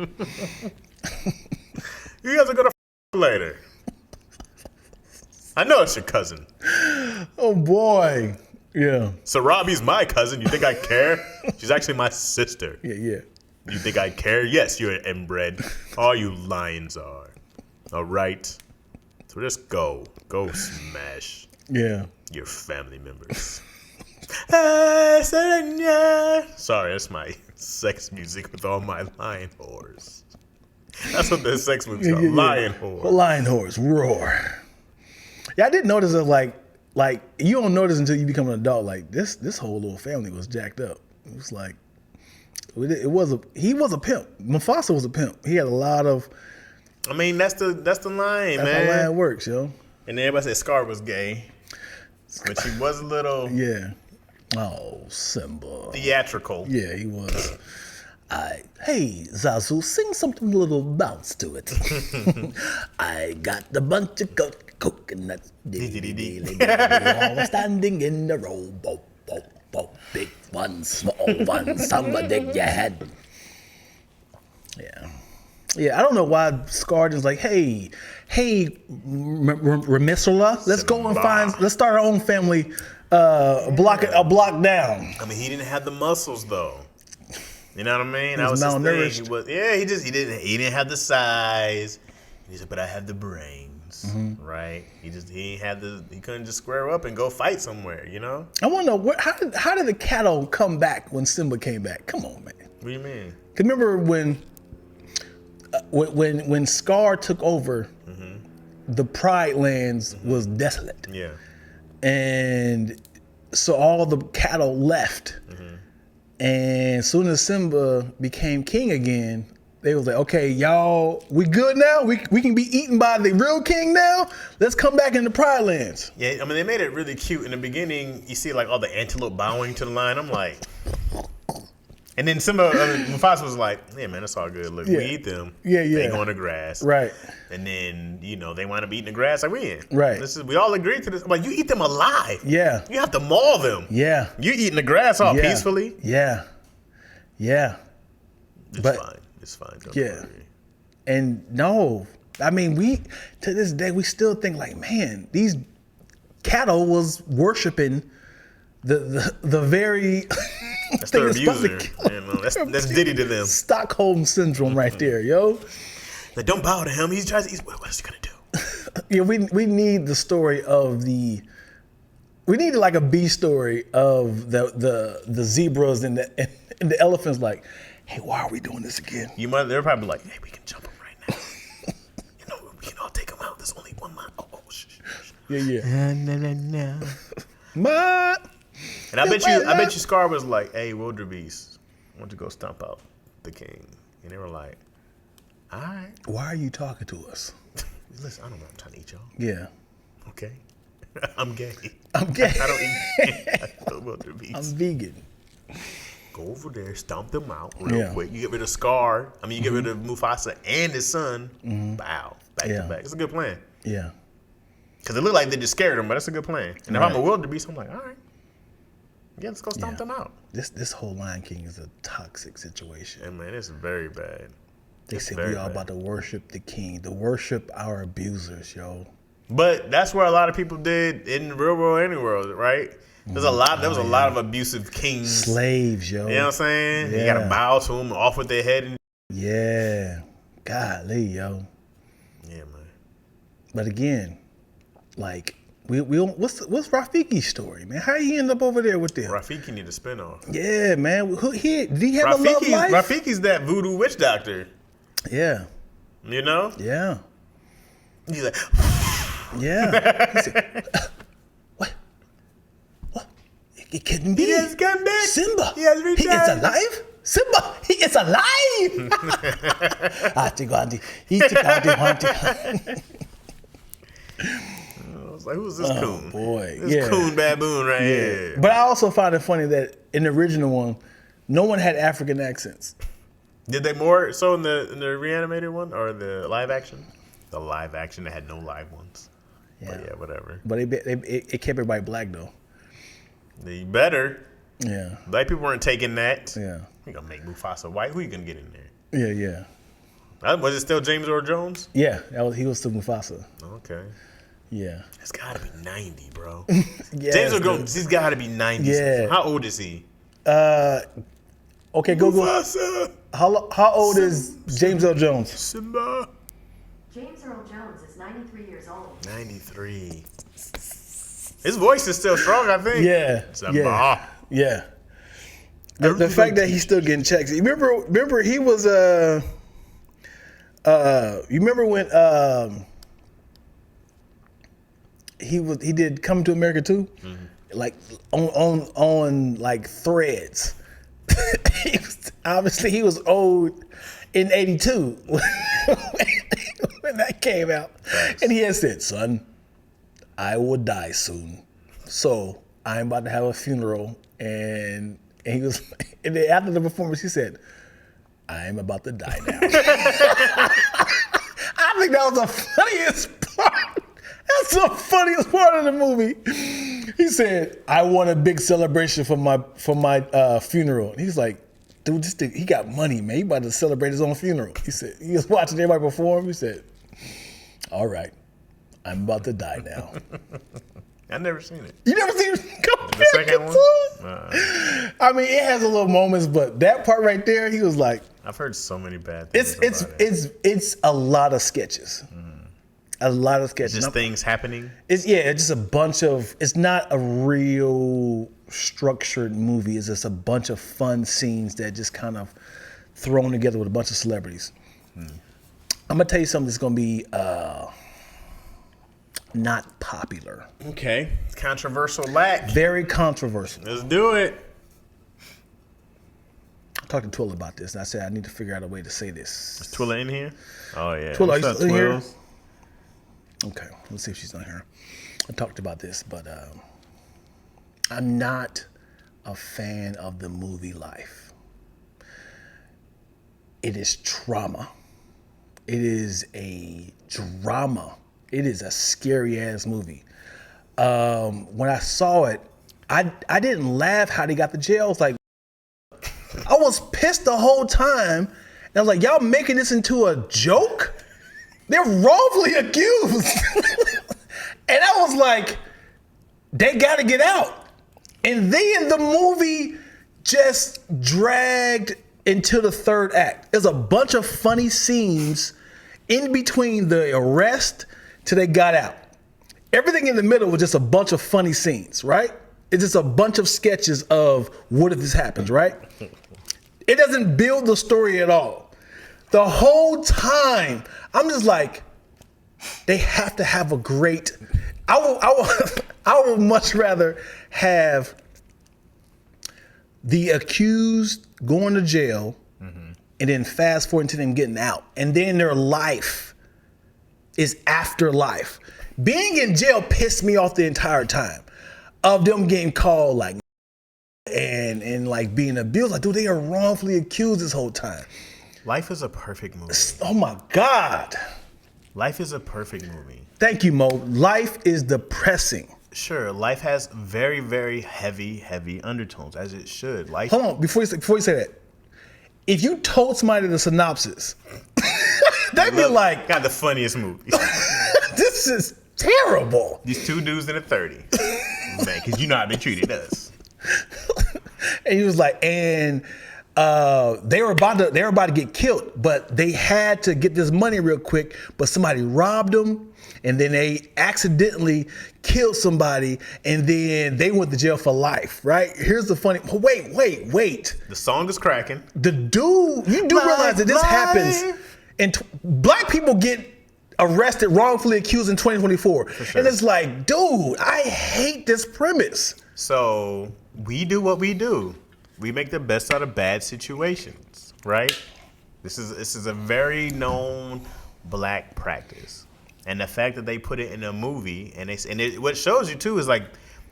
Speaker 2: You guys are going to later. I know it's your cousin.
Speaker 1: Oh, boy. Yeah.
Speaker 2: Sarabi's my cousin. You think I care? She's actually my sister.
Speaker 1: Yeah.
Speaker 2: You think I care? Yes, you're inbred. All you lions are. All right? So just go. Go smash.
Speaker 1: Yeah.
Speaker 2: Your family members. Sorry, that's my sex music with all my lion whores. That's what the sex movie's called. Lion whore.
Speaker 1: Lion whores. Roar. Yeah, I didn't notice that like you don't notice until you become an adult. Like this whole little family was jacked up. It was like he was a pimp. Mufasa was a pimp. He had a lot of.
Speaker 2: I mean, that's the line,
Speaker 1: that's
Speaker 2: man.
Speaker 1: That's how line works, yo.
Speaker 2: And everybody said Scar was gay, but she was a little
Speaker 1: Oh, Simba.
Speaker 2: theatrical.
Speaker 1: Yeah, he was. Hey, Zazu, sing something a little bounce to it. I got a bunch of coconuts. All standing in a row. Bo, bo, bo. Big one, small one. Somebody dig your head. Yeah, I don't know why Scarden's like, hey, Remisula, let's start our own family. A block down.
Speaker 2: I mean, he didn't have the muscles though. You know what I mean?
Speaker 1: He was malnourished.
Speaker 2: He didn't have the size. He said, but I have the brains, right? He couldn't just square up and go fight somewhere, you know?
Speaker 1: I want to know how did the cattle come back when Simba came back? Come on, man.
Speaker 2: What do you mean?
Speaker 1: Cause remember when Scar took over, the Pride Lands was desolate.
Speaker 2: Yeah. And
Speaker 1: so all the cattle left. And as soon as Simba became king again, they was like, okay, y'all, we good now? We can be eaten by the real king now? Let's come back into Pride Lands.
Speaker 2: Yeah, I mean, they made it really cute. In the beginning, you see like all the antelope bowing to the lion. I'm like... And then Mufasa was like, yeah, man, that's all good. Look, we eat them.
Speaker 1: Yeah.
Speaker 2: They go in the grass.
Speaker 1: Right.
Speaker 2: And then, they wind up eating the grass like we in.
Speaker 1: Right.
Speaker 2: We all agreed to this. I'm like, you eat them alive.
Speaker 1: Yeah.
Speaker 2: You have to maul them.
Speaker 1: Yeah.
Speaker 2: You eating the grass all peacefully.
Speaker 1: Yeah.
Speaker 2: It's fine. Don't worry.
Speaker 1: And no, I mean, to this day, we still think like, man, these cattle was worshiping the very...
Speaker 2: That's their abuser. That's Diddy to them.
Speaker 1: Stockholm syndrome right there, yo.
Speaker 2: Like, don't bow to him. He's trying to. What is he gonna do?
Speaker 1: Yeah, we need the story of we need like a B story of the zebras and the elephants. Like, hey, why are we doing this again?
Speaker 2: They're probably like, hey, we can jump him right now. We can all take him out. There's only one line. Oh, shh.
Speaker 1: Yeah.
Speaker 2: Ma. And I bet you Scar was like, hey, wildebeest, I want to go stomp out the king. And they were like, all right.
Speaker 1: Why are you talking to us?
Speaker 2: Listen, I don't know. I'm trying to eat y'all.
Speaker 1: Yeah.
Speaker 2: Okay. I'm gay.
Speaker 1: I
Speaker 2: don't eat wildebeest.
Speaker 1: I'm vegan.
Speaker 2: Go over there, stomp them out real quick. You get rid of Scar. I mean, you get rid of Mufasa and his son. Bow. Back to back. It's a good plan.
Speaker 1: Yeah.
Speaker 2: Because it looked like they just scared him, but that's a good plan. And if I'm a wildebeest, I'm like, all right. Yeah, let's go stomp them out.
Speaker 1: This whole Lion King is a toxic situation.
Speaker 2: And man, it's very bad.
Speaker 1: They say we are about to worship the king, to worship our abusers, yo.
Speaker 2: But that's where a lot of people did in the real world, any world, right? There was a lot of abusive kings,
Speaker 1: slaves, yo.
Speaker 2: You know what I'm saying?
Speaker 1: Yeah.
Speaker 2: You gotta bow to them, off with their head. And
Speaker 1: yeah, golly, yo.
Speaker 2: Yeah, man.
Speaker 1: But again, like we what's Rafiki's story, man? How he end up over there with them?
Speaker 2: Rafiki need a spinoff.
Speaker 1: Yeah, man. Did he have a love life?
Speaker 2: Rafiki's that voodoo witch doctor.
Speaker 1: Yeah.
Speaker 2: You know?
Speaker 1: Yeah.
Speaker 2: He's like,
Speaker 1: yeah. He said, what? It couldn't be.
Speaker 2: He has come back.
Speaker 1: Simba.
Speaker 2: He has returned.
Speaker 1: He is alive. Simba. He is alive.
Speaker 2: I was like, who's this coon?
Speaker 1: Boy,
Speaker 2: this coon baboon right here.
Speaker 1: But I also find it funny that in the original one, no one had African accents.
Speaker 2: Did they more so in the reanimated one or the live action? The live action that had no live ones.
Speaker 1: Yeah,
Speaker 2: but yeah, whatever.
Speaker 1: But it kept everybody black though.
Speaker 2: They better.
Speaker 1: Yeah.
Speaker 2: Black people weren't taking that.
Speaker 1: Yeah.
Speaker 2: You gonna make Mufasa white? Who you gonna get in there?
Speaker 1: Yeah.
Speaker 2: Was it still James Earl Jones?
Speaker 1: Yeah, he was still Mufasa.
Speaker 2: Okay.
Speaker 1: Yeah.
Speaker 2: It's gotta be 90, bro.
Speaker 1: Yeah,
Speaker 2: James Earl Jones, he's gotta be 90.
Speaker 1: Yeah.
Speaker 2: How old is he?
Speaker 1: Okay, Google.
Speaker 2: Mufasa.
Speaker 1: How old is James Earl Jones?
Speaker 2: Simba.
Speaker 4: James Earl Jones is 93 years old.
Speaker 2: 93. His voice is still strong, I think.
Speaker 1: Yeah.
Speaker 2: Simba.
Speaker 1: Yeah. The fact that he's still getting checks. Remember he was you remember when he did Coming to America too? Mm-hmm. Like on like Threads. Obviously he was old in 82 when that came out. Thanks. And he had said, "Son, I will die soon. So I'm about to have a funeral." And he was, and then after the performance, he said, "I'm about to die now." I think that was the funniest part. That's the funniest part of the movie. He said, "I want a big celebration for my funeral." And he's like, "Dude, this thing, he got money, man. He about to celebrate his own funeral." He said, he was watching everybody perform. He said, "All right, I'm about to die now."
Speaker 2: I've never seen it.
Speaker 1: You never seen
Speaker 2: the second one?
Speaker 1: I mean, it has a little moments, but that part right there, he was like,
Speaker 2: I've heard so many bad things.
Speaker 1: It's a lot of sketches. A lot of sketches.
Speaker 2: Just things happening?
Speaker 1: It's just a bunch of, it's not a real structured movie. It's just a bunch of fun scenes that just kind of thrown together with a bunch of celebrities. I'm going to tell you something that's going to be not popular.
Speaker 2: Okay. Controversial lack.
Speaker 1: Very controversial.
Speaker 2: Let's do it.
Speaker 1: I talked to Twilla about this, and I said I need to figure out a way to say this.
Speaker 2: Is Twilla in here? Oh, yeah.
Speaker 1: Twilla, are you still in here? Okay, let's see if she's not here. I talked about this, but I'm not a fan of the movie Life. It is trauma. It is a drama. It is a scary ass movie. When I saw it, I didn't laugh how they got to jail. I was like, I was pissed the whole time. And I was like, y'all making this into a joke? They're wrongfully accused. And I was like, they gotta get out. And then the movie just dragged into the third act. There's a bunch of funny scenes in between the arrest till they got out. Everything in the middle was just a bunch of funny scenes, right? It's just a bunch of sketches of what if this happens, right? It doesn't build the story at all. The whole time, I'm just like, they have to have a great, I would much rather have the accused going to jail and then fast forward to them getting out. And then their life is afterlife. Being in jail pissed me off the entire time of them getting called like and like being abused. Like, dude, they are wrongfully accused this whole time.
Speaker 2: Life is a perfect movie.
Speaker 1: Oh my God.
Speaker 2: Life is a perfect movie.
Speaker 1: Thank you, Mo. Life is depressing.
Speaker 2: Sure, life has very, very heavy undertones, as it should. Life.
Speaker 1: Hold on, before you say that, if you told somebody the synopsis, they'd be like,
Speaker 2: got the funniest movie.
Speaker 1: this is terrible.
Speaker 2: These two dudes in the 30s. Man, because you know how they treated us.
Speaker 1: And he was like, and they were about to get killed, but they had to get this money real quick, but somebody robbed them, and then they accidentally killed somebody, and then they went to jail for life, right? Here's the funny, wait.
Speaker 2: The song is cracking.
Speaker 1: The dude, you do realize that this happens, and black people get arrested, wrongfully accused in 2024.
Speaker 2: Sure.
Speaker 1: And it's like, dude, I hate this premise.
Speaker 2: So we do what we do. We make the best out of bad situations, right? This is a very known black practice, and the fact that they put it in a movie, what shows you too is like,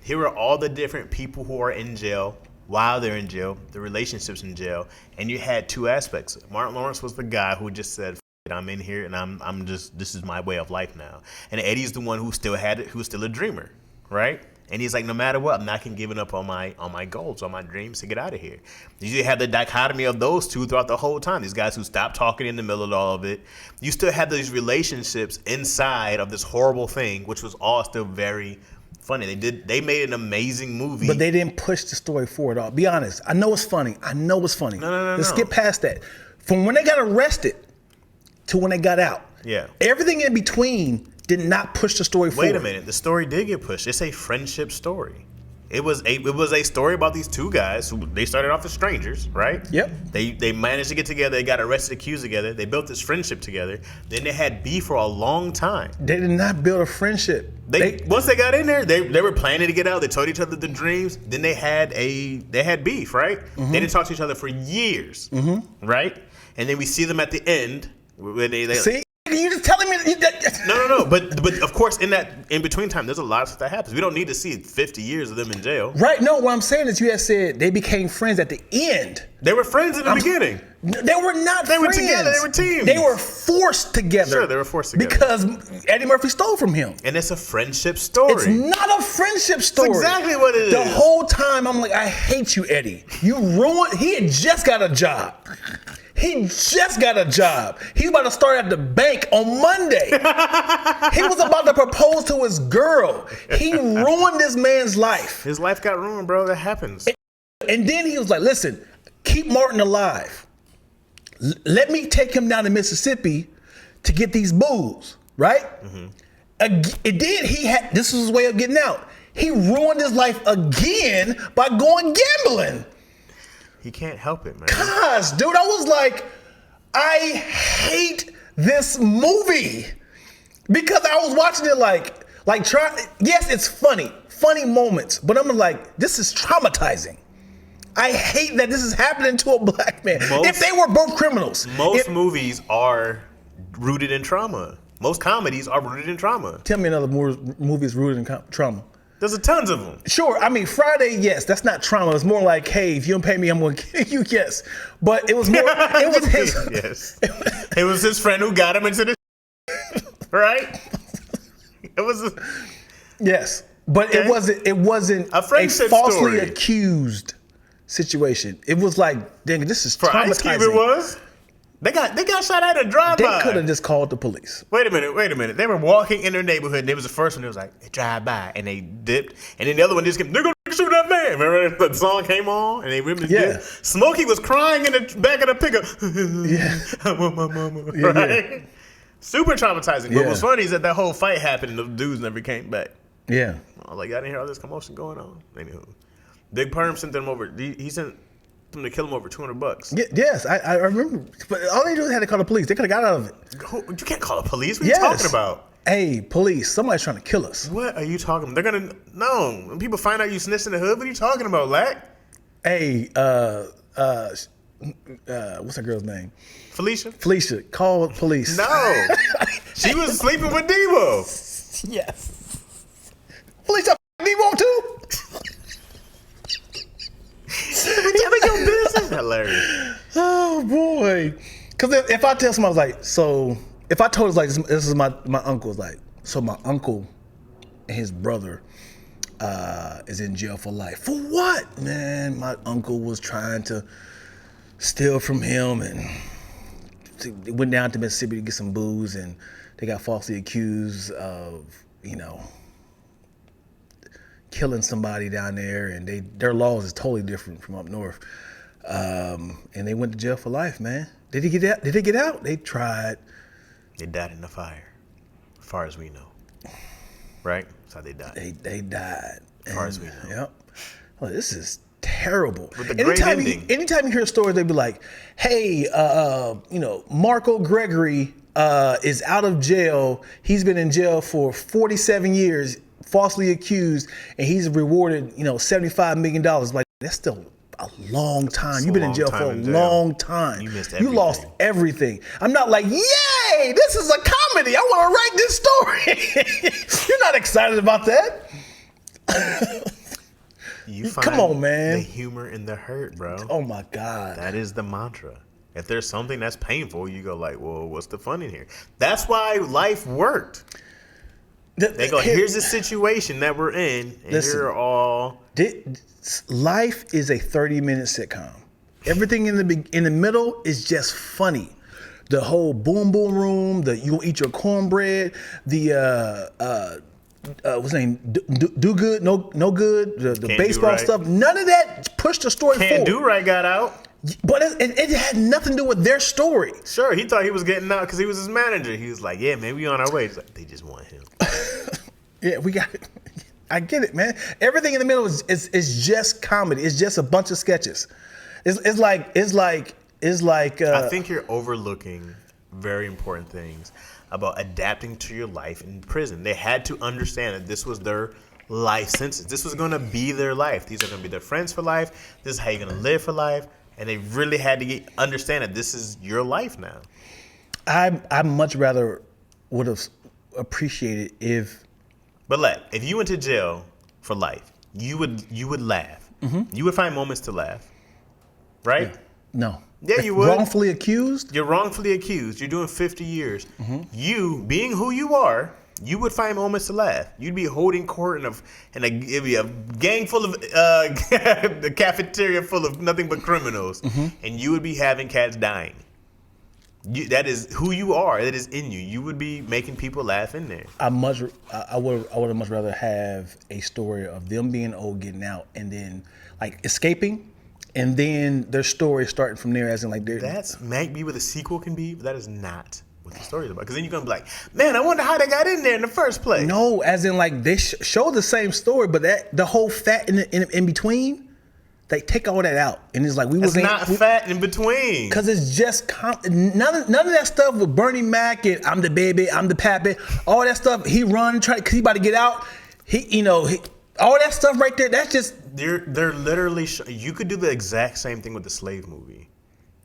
Speaker 2: here are all the different people who are in jail while they're in jail, the relationships in jail, and you had two aspects. Martin Lawrence was the guy who just said, I'm in here and I'm just, this is my way of life now. And Eddie's the one who still had it, who's still a dreamer, right? And he's like, no matter what, I'm not giving up on my goals, on my dreams to get out of here. You have the dichotomy of those two throughout the whole time. These guys who stopped talking in the middle of all of it. You still have these relationships inside of this horrible thing, which was all still very funny. They made an amazing movie.
Speaker 1: But they didn't push the story forward at all. Be honest. I know it's funny.
Speaker 2: No.
Speaker 1: Let's get past that. From when they got arrested to when they got out.
Speaker 2: Yeah.
Speaker 1: Everything in between did not push the story forward.
Speaker 2: Wait a minute. The story did get pushed. It's a friendship story. It was a story about these two guys who they started off as strangers, right?
Speaker 1: Yep.
Speaker 2: They managed to get together. They got arrested, accused together. They built this friendship together. Then they had beef for a long time.
Speaker 1: They did not build a friendship.
Speaker 2: Once they got in there, they were planning to get out. They told each other the dreams. Then they had beef, right?
Speaker 1: Mm-hmm.
Speaker 2: They didn't talk to each other for years, right? And then we see them at the end. Where they
Speaker 1: see? You just telling me that
Speaker 2: No. But of course, in between time, there's a lot of stuff that happens. We don't need to see 50 years of them in jail.
Speaker 1: Right. No, what I'm saying is you had said they became friends at the end.
Speaker 2: They were friends in the beginning.
Speaker 1: They were not
Speaker 2: They
Speaker 1: friends.
Speaker 2: were together. They were teams.
Speaker 1: They were forced together.
Speaker 2: Sure, they were forced together.
Speaker 1: Because Eddie Murphy stole from him.
Speaker 2: And it's a friendship story.
Speaker 1: It's not a friendship story.
Speaker 2: That's exactly what it is.
Speaker 1: The whole time I'm like, I hate you, Eddie. You ruined. He had just got a job. He's about to start at the bank on Monday. He was about to propose to his girl. He ruined this man's life.
Speaker 2: His life got ruined, bro. That happens.
Speaker 1: And then he was like, listen, keep Martin alive. Let me take him down to Mississippi to get these booze, right? And then this was his way of getting out. He ruined his life again by going gambling.
Speaker 2: He can't help it, man.
Speaker 1: Gosh, dude, I was like, I hate this movie because I was watching it yes, it's funny moments, but I'm like, this is traumatizing. I hate that this is happening to a black man. If they were both criminals.
Speaker 2: Most movies are rooted in trauma. Most comedies are rooted in trauma.
Speaker 1: Tell me another movies rooted in trauma.
Speaker 2: There's tons of them.
Speaker 1: Sure, I mean, Friday, yes, that's not trauma. It's more like, hey, if you don't pay me, I'm going to kill you, yes. But it was more, it was his.
Speaker 2: Yes. It was his friend who got him into the right? It was.
Speaker 1: Yes, but okay. It wasn't
Speaker 2: a friendship
Speaker 1: falsely
Speaker 2: story.
Speaker 1: Accused situation. It was like, dang, this is
Speaker 2: for
Speaker 1: traumatizing.
Speaker 2: Ice Cube, it was. They got shot at a drive-by.
Speaker 1: They could have just called the police.
Speaker 2: Wait a minute. They were walking in their neighborhood. And they was the first one. They was like, they drive by and they dipped. And then the other one just came. They're gonna shoot that man. Remember the song came on and they ripped his dip? Smokey was crying in the back of the pickup. I want my mama. Right? Yeah. Super traumatizing. But what's funny is that whole fight happened and the dudes never came back.
Speaker 1: Yeah.
Speaker 2: I was like, I didn't hear all this commotion going on. Anywho, Big Perm sent them over. He sent them to kill him over $200.
Speaker 1: Yes, I remember. But all they did was had to call the police. They could have got out of it.
Speaker 2: You can't call the police. What are you talking about?
Speaker 1: Hey, police! Somebody's trying to kill us.
Speaker 2: What are you talking about? They're gonna no. When people find out you snitched in the hood, what are you talking about, Lack?
Speaker 1: Hey, what's that girl's name?
Speaker 2: Felicia.
Speaker 1: Call police.
Speaker 2: No, she was sleeping with Devo.
Speaker 1: Yes. Felicia, Devo too.
Speaker 2: Your business. Hilarious.
Speaker 1: Oh boy. Because if I tell somebody like, so if I told us like this is my uncle's like, so my uncle and his brother is in jail for life. For what? Man, my uncle was trying to steal from him, and they went down to Mississippi to get some booze, and they got falsely accused of, killing somebody down there, and their laws is totally different from up north. And they went to jail for life, man. Did he get out? Did they get out? They tried.
Speaker 2: They died in the fire, as far as we know. Right? That's how they died.
Speaker 1: They died.
Speaker 2: As far as we know.
Speaker 1: Yep. Oh, this is terrible.
Speaker 2: With the great ending.
Speaker 1: Anytime you hear a story, they'd be like, hey, Marco Gregory is out of jail. He's been in jail for 47 years, falsely accused, and he's rewarded, $75 million. Like, that's still a long time. You've been in jail for a long time.
Speaker 2: You missed everything.
Speaker 1: You lost everything. I'm not like, yay, this is a comedy. I want to write this story. You're not excited about that.
Speaker 2: You find
Speaker 1: Come on, man.
Speaker 2: the humor in the hurt, bro.
Speaker 1: Oh my God.
Speaker 2: That is the mantra. If there's something that's painful, you go like, well, what's the fun in here? That's why life worked. They go, here's the situation that we're in, and
Speaker 1: Listen,
Speaker 2: here are all.
Speaker 1: Life is a 30-minute sitcom. Everything in the middle is just funny. The whole boom boom room, you gonna eat your cornbread, what's his name? Do good, no good. The baseball
Speaker 2: right.
Speaker 1: stuff. None of that pushed the story
Speaker 2: Can't
Speaker 1: forward.
Speaker 2: Do Right got out.
Speaker 1: But it had nothing to do with their story.
Speaker 2: Sure, he thought he was getting out because he was his manager. He was like, yeah, man, we on our way. He's like, they just want him.
Speaker 1: Yeah, we got it. I get it, man. Everything in the middle is just comedy. It's just a bunch of sketches. It's like.
Speaker 2: I think you're overlooking very important things about adapting to your life in prison. They had to understand that this was their life sentence. This was going to be their life. These are going to be their friends for life. This is how you're going to live for life. And they really had to understand that this is your life now.
Speaker 1: I much rather would have appreciated if.
Speaker 2: But if you went to jail for life, you would laugh. Mm-hmm. You would find moments to laugh, right?
Speaker 1: Yeah. No.
Speaker 2: Yeah, you would.
Speaker 1: Wrongfully accused?
Speaker 2: You're wrongfully accused. You're doing 50 years.
Speaker 1: Mm-hmm.
Speaker 2: You, being who you are, you would find moments to laugh. You'd be holding court it'd be a gang full of, the cafeteria full of nothing but criminals. Mm-hmm. And you would be having cats dying. That is who you are. That is in you. You would be making people laugh in there.
Speaker 1: I would have much rather have a story of them being old, getting out, and then escaping, and then their story starting from there, as in
Speaker 2: That's might be what the sequel can be, but that is not what the story is about. Because then you're gonna be like, man, I wonder how they got in there in the first place.
Speaker 1: No, as in they show the same story, but the whole fat in between. They take all that out, and it's like
Speaker 2: It's not fat in between.
Speaker 1: Because it's just none of that stuff with Bernie Mac and I'm the baby, I'm the pappy, all that stuff. He run because he about to get out. All that stuff right there. That's just
Speaker 2: they're literally. You could do the exact same thing with the slave movie.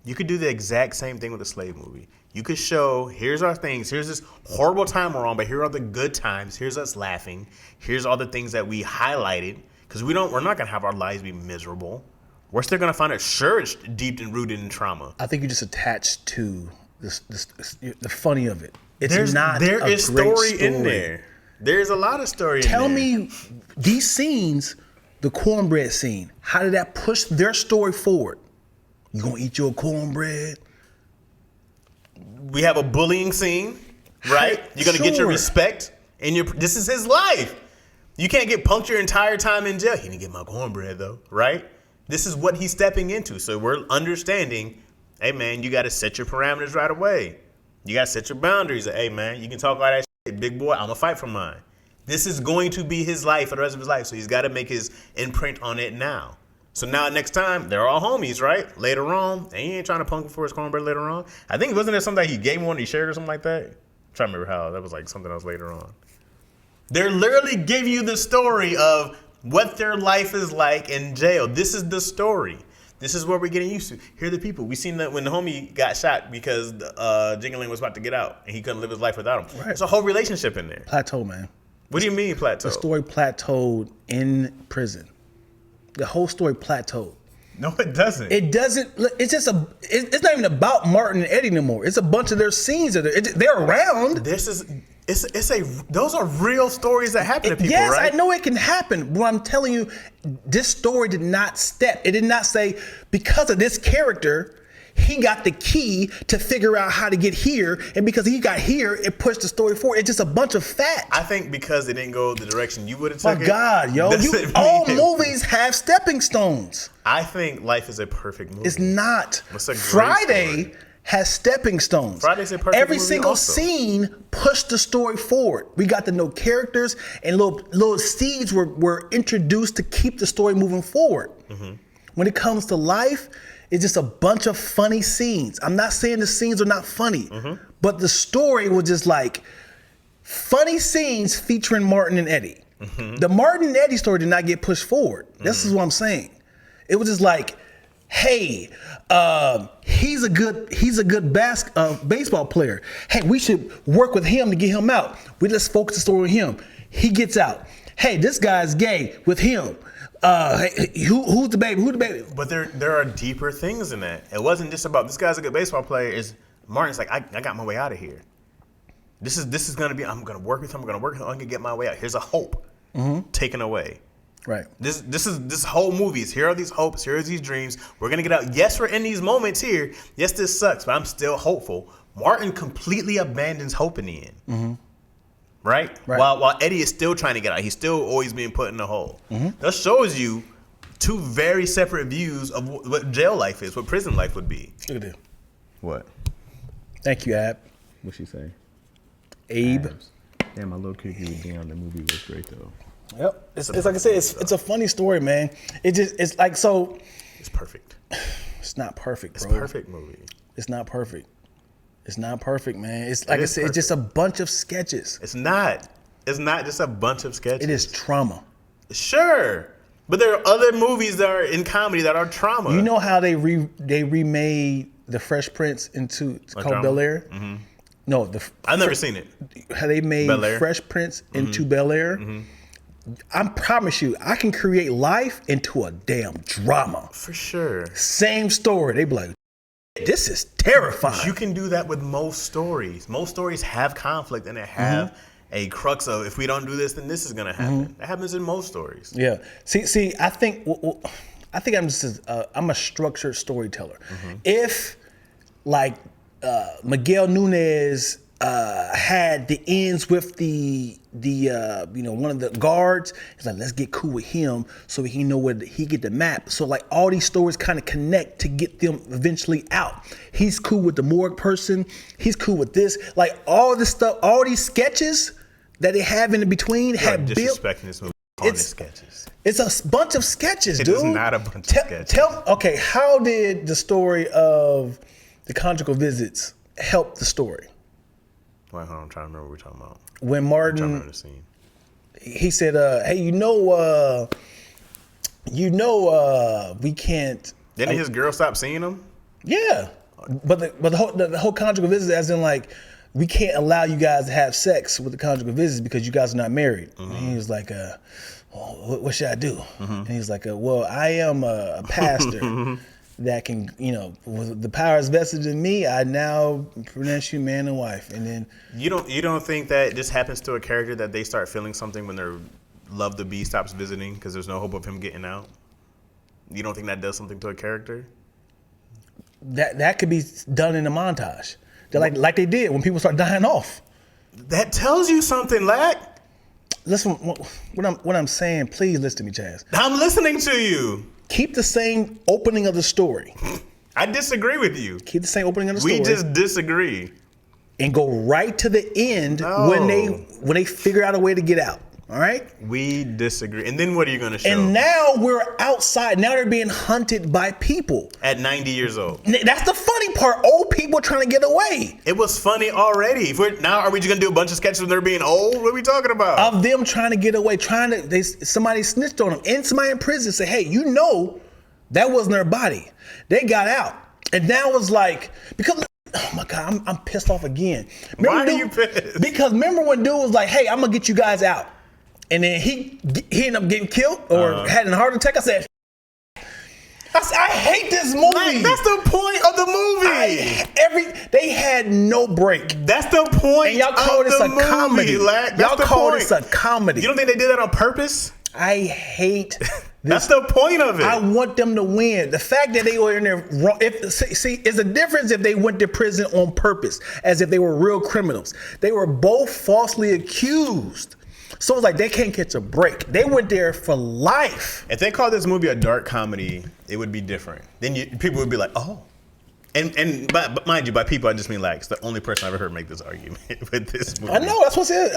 Speaker 2: You could do the exact same thing with the slave movie. You could show, here's our things. Here's this horrible time we're on, but here are the good times. Here's us laughing. Here's all the things that we highlighted. Because we're not going to have our lives be miserable. We're still going to find it, sure, it's deep and rooted in trauma.
Speaker 1: I think you're just attached to the funny of it. It's
Speaker 2: There is story
Speaker 1: in
Speaker 2: there. There's a lot of story in there.
Speaker 1: Tell me, these scenes, the cornbread scene, how did that push their story forward? You going to eat your cornbread?
Speaker 2: We have a bullying scene, right? You're going to get your respect. This is his life. You can't get punked your entire time in jail. He didn't get my cornbread, though, right? This is what he's stepping into. So we're understanding, hey, man, you got to set your parameters right away. You got to set your boundaries. Hey, man, you can talk all that shit. Big boy, I'm going to fight for mine. This is going to be his life for the rest of his life. So he's got to make his imprint on it now. So now next time, they're all homies, right? Later on, he ain't trying to punk him for his cornbread later on. I think, wasn't there something that he gave him one he shared or something like that? I'm trying to remember how. That was like something else later on. They're literally giving you the story of what their life is like in jail. This is the story. This is what we're getting used to. Here are the people. We seen that when the homie got shot because Jingling was about to get out and he couldn't live his life without him. Right. There's a whole relationship in there.
Speaker 1: Plateau, man.
Speaker 2: What do you mean plateau?
Speaker 1: The story plateaued in prison. The whole story plateaued.
Speaker 2: No, it doesn't.
Speaker 1: It doesn't. It's just it's not even about Martin and Eddie anymore. It's a bunch of their scenes. They're around.
Speaker 2: those are real stories that happen to people,
Speaker 1: yes,
Speaker 2: right?
Speaker 1: I know it can happen. But I'm telling you, this story did not step. It did not say because of this character, he got the key to figure out how to get here, and because he got here, it pushed the story forward. It's just a bunch of facts.
Speaker 2: I think because it didn't go the direction you would have
Speaker 1: My
Speaker 2: taken.
Speaker 1: God, yo, all movies have stepping stones.
Speaker 2: I think Life is a Perfect movie.
Speaker 1: It's not.
Speaker 2: It's a great
Speaker 1: Friday
Speaker 2: story.
Speaker 1: has stepping stones.
Speaker 2: Friday's a perfect
Speaker 1: Every
Speaker 2: movie
Speaker 1: single
Speaker 2: also.
Speaker 1: scene pushed the story forward. We got to know characters, and little seeds were introduced to keep the story moving forward.
Speaker 2: Mm-hmm.
Speaker 1: When it comes to Life, it's just a bunch of funny scenes. I'm not saying the scenes are not funny,
Speaker 2: Mm-hmm.
Speaker 1: but the story was just like funny scenes featuring Martin and Eddie.
Speaker 2: Mm-hmm.
Speaker 1: The Martin and Eddie story did not get pushed forward. This is what I'm saying. It was just like, hey, he's a good baseball player. Hey, we should work with him to get him out. Let's focus the story on him. He gets out. Hey, this guy's gay with him. Hey, who's the baby? Who's the baby?
Speaker 2: But there are deeper things in that. It wasn't just about this guy's a good baseball player. Is Martin's like, I got my way out of here. This is gonna be. I'm gonna work with him. I'm gonna get my way out. Here's a hope taken away.
Speaker 1: Right.
Speaker 2: This whole movie is, here are these hopes, here are these dreams. We're gonna get out. Yes, we're in these moments here. Yes, this sucks, but I'm still hopeful. Martin completely abandons hope in the end. Mm-hmm. Right? While Eddie is still trying to get out. He's still always being put in the hole. Mm-hmm. That shows you two very separate views of what jail life is, what prison life would be.
Speaker 1: Look at this.
Speaker 2: What?
Speaker 1: Thank you, Ab.
Speaker 2: What'd she say?
Speaker 1: Abe.
Speaker 2: Damn, my little cookie with Dion, the movie was great though.
Speaker 1: Yep. It's like I said, it's a funny story, man. It's like, so.
Speaker 2: It's perfect.
Speaker 1: It's not perfect, bro.
Speaker 2: It's a perfect movie.
Speaker 1: It's not perfect. It's not perfect, man. It's like I said, it's just a bunch of sketches.
Speaker 2: It's not. It's not just a bunch of sketches.
Speaker 1: It is trauma.
Speaker 2: Sure. But there are other movies that are in comedy that are trauma.
Speaker 1: You know how they remade The Fresh Prince into called Bel Air? Mm-hmm. No,
Speaker 2: I've never seen it.
Speaker 1: How they made
Speaker 2: Bel-Air.
Speaker 1: Fresh Prince into Bel Air. Mm-hmm. I promise you, I can create Life into a damn drama.
Speaker 2: For sure.
Speaker 1: Same story. They be like, this is terrifying.
Speaker 2: You can do that with most stories. Most stories have conflict and they have a crux of, if we don't do this, then this is gonna happen. That happens in most stories.
Speaker 1: Yeah. See, I think I'm just I'm a structured storyteller. If like Miguel Nunez had the ends with the one of the guards, he's like, let's get cool with him so he know where he get the map. So like all these stories kind of connect to get them eventually out. He's cool with the morgue person. He's cool with this. Like all this stuff, all these sketches that they have in the between have built.
Speaker 2: Disrespecting this movie. It's sketches.
Speaker 1: It's a bunch of sketches, dude.
Speaker 2: It is not a bunch of sketches.
Speaker 1: Okay, how did the story of the conjugal visits help the story?
Speaker 2: Wait, hold on, I'm trying to remember what we're talking about.
Speaker 1: When
Speaker 2: I'm trying to
Speaker 1: Martin,
Speaker 2: remember the scene.
Speaker 1: he said, "Hey, we can't."
Speaker 2: Didn't his girl stop seeing him?
Speaker 1: Yeah, but the whole conjugal visit, as in like, we can't allow you guys to have sex with the conjugal visits because you guys are not married. And he was like, what should I do? And he's like, well, I am a pastor that can, with the powers vested in me, I now pronounce you man and wife. And then
Speaker 2: you don't think that this happens to a character, that they start feeling something when their love to be stops visiting because there's no hope of him getting out? You don't think that does something to a character?
Speaker 1: That could be done in a montage. They're like they did when people start dying off.
Speaker 2: That tells you something, Lack.
Speaker 1: Listen, what I'm saying, please listen to me, Chaz.
Speaker 2: I'm listening to you.
Speaker 1: Keep the same opening of the story.
Speaker 2: I disagree with you.
Speaker 1: Keep the same opening of the story.
Speaker 2: We just disagree.
Speaker 1: And go right to the end when they figure out a way to get out. All right?
Speaker 2: We disagree. And then what are you going to show?
Speaker 1: And now we're outside. Now they're being hunted by people.
Speaker 2: At 90 years old.
Speaker 1: That's the funny part. Old people trying to get away.
Speaker 2: It was funny already. Now are we just going to do a bunch of sketches when they're being old? What are we talking about?
Speaker 1: Of them trying to get away. Somebody snitched on them. And somebody in prison said, hey, that wasn't their body. They got out. And now it's like, because, oh my God, I'm pissed off again.
Speaker 2: Why are you pissed?
Speaker 1: Because remember when dude was like, hey, I'm going to get you guys out. And then he ended up getting killed or had a heart attack. I said, I hate this movie.
Speaker 2: Like, that's the point of the movie.
Speaker 1: They had no break.
Speaker 2: That's the point.
Speaker 1: And y'all call this a comedy.
Speaker 2: Y'all
Speaker 1: call this a comedy.
Speaker 2: You don't think they did that on purpose?
Speaker 1: I hate this.
Speaker 2: That's the point of it.
Speaker 1: I want them to win. The fact that they were in there wrong. It's a difference if they went to prison on purpose, as if they were real criminals. They were both falsely accused. So it's like they can't catch a break. They went there for life.
Speaker 2: If they called this movie a dark comedy, it would be different. Then people would be like, oh. And but mind you, by people, I just mean like, it's the only person I've ever heard make this argument with this movie.
Speaker 1: I know, that's what's it.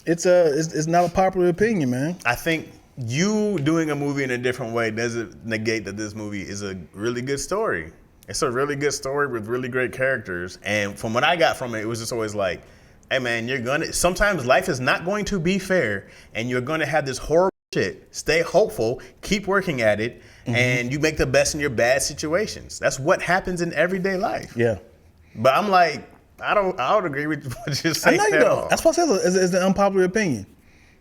Speaker 1: It's not a popular opinion, man.
Speaker 2: I think you doing a movie in a different way doesn't negate that this movie is a really good story. It's a really good story with really great characters. And from what I got from it, it was just always like, hey man, sometimes life is not going to be fair, and you're going to have this horrible shit. Stay hopeful, keep working at it, and you make the best in your bad situations. That's what happens in everyday life.
Speaker 1: Yeah.
Speaker 2: But I'm like, I would agree with what you're saying.
Speaker 1: I know you don't. That's what I said. It's an unpopular opinion.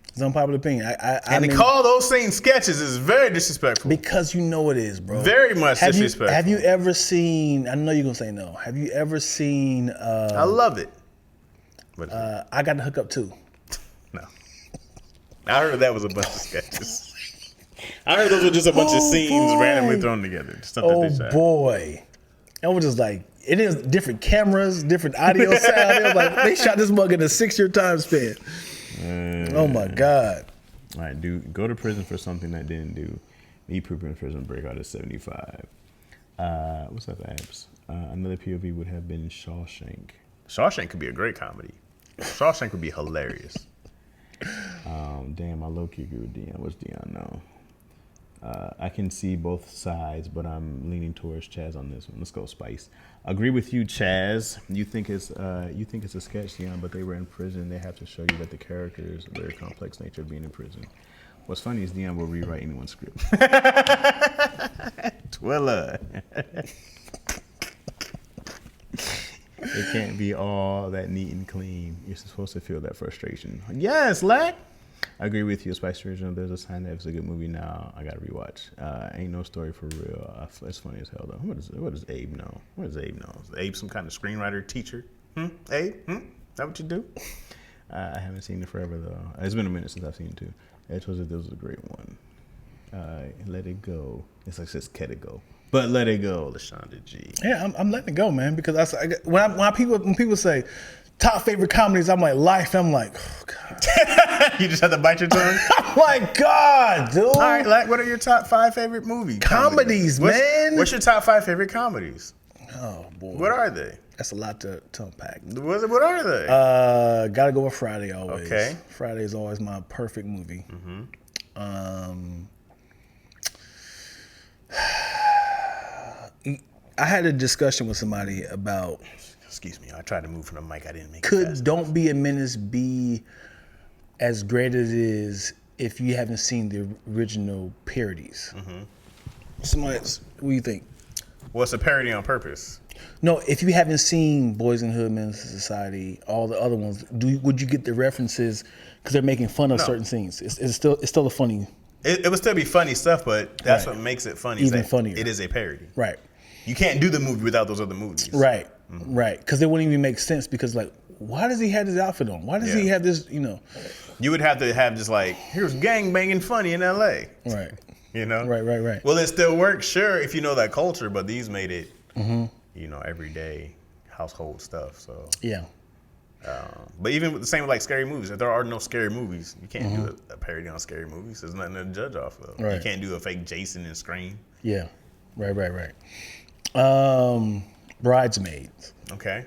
Speaker 1: It's an unpopular opinion.
Speaker 2: To call those scenes sketches is very disrespectful.
Speaker 1: Because you know it is, bro.
Speaker 2: Very much disrespectful.
Speaker 1: Have you ever seen, I know you're going to say no. Have you ever seen...
Speaker 2: I love it. But
Speaker 1: I Got the Hookup too.
Speaker 2: No. I heard that was a bunch of sketches. I heard those were just a bunch of scenes randomly thrown together.
Speaker 1: Boy. And we're just like, it is different cameras, different audio sound. It was like, they shot this mug in a 6-year time span. Oh my God.
Speaker 2: All right, dude, go to prison for something that didn't do. Me pooping in prison break out at 75. What's up, Abs? Another POV would have been Shawshank. Shawshank could be a great comedy. Shawshank would be hilarious. Damn, I low-key agree with Dion. What's Dion know? I can see both sides, but I'm leaning towards Chaz on this one. Let's go, Spice. Agree with you, Chaz. You think it's a sketch, Dion, but they were in prison. They have to show you that the characters, their complex nature of being in prison. What's funny is Dion will rewrite anyone's script. Twilla. It can't be all that neat and clean. You're supposed to feel that frustration. Yes, Lack. I agree with you. Spice Original, there's a sign that it's a good movie now. I got to rewatch. Ain't no story for real. It's funny as hell, though. What does Abe know? What does Abe know? Is Abe some kind of screenwriter, teacher? Abe? That what you do? I haven't seen it forever, though. It's been a minute since I've seen it, too. I told you this was a great one. Let It Go. It's like it says Let It Go. But Let It Go, LaShonda G.
Speaker 1: Yeah, I'm letting it go, man. Because when people say top favorite comedies, I'm like Life. I'm like, oh God.
Speaker 2: You just have to bite your tongue.
Speaker 1: I'm like, God, dude.
Speaker 2: All right, like, what are your top 5 favorite movies?
Speaker 1: Comedies, man.
Speaker 2: What's your top 5 favorite comedies?
Speaker 1: Oh boy,
Speaker 2: what are they?
Speaker 1: That's a lot to unpack.
Speaker 2: What are they?
Speaker 1: Gotta go with Friday always.
Speaker 2: Okay.
Speaker 1: Friday is always my perfect movie. I had a discussion with somebody about.
Speaker 2: Excuse me, I tried to move from the mic. I didn't make it
Speaker 1: could
Speaker 2: fast
Speaker 1: Don't Be a Menace be as great as it is if you haven't seen the original parodies? Somebody else, what do you think?
Speaker 2: Well, it's a parody on purpose.
Speaker 1: No, if you haven't seen Boys in the Hood, Men of Society, all the other ones, would you get the references because they're making fun of certain scenes? It's still a funny.
Speaker 2: It would still be funny stuff, but that's what makes it funny.
Speaker 1: Even funnier.
Speaker 2: It is a parody.
Speaker 1: Right.
Speaker 2: You can't do the movie without those other movies.
Speaker 1: Right. Right. Because it wouldn't even make sense because, like, why does he have this outfit on? Why does he have this,
Speaker 2: You would have to have just like, here's gang banging funny in L.A.
Speaker 1: Right. Right.
Speaker 2: Well, it still works, sure, if you know that culture, but these made it, everyday household stuff. So
Speaker 1: yeah.
Speaker 2: But even with the same with like scary movies, if there are no scary movies, you can't do a parody on scary movies. There's nothing to judge off of.
Speaker 1: Right.
Speaker 2: You can't do a fake Jason and Scream.
Speaker 1: Yeah. Right. Bridesmaids.
Speaker 2: Okay.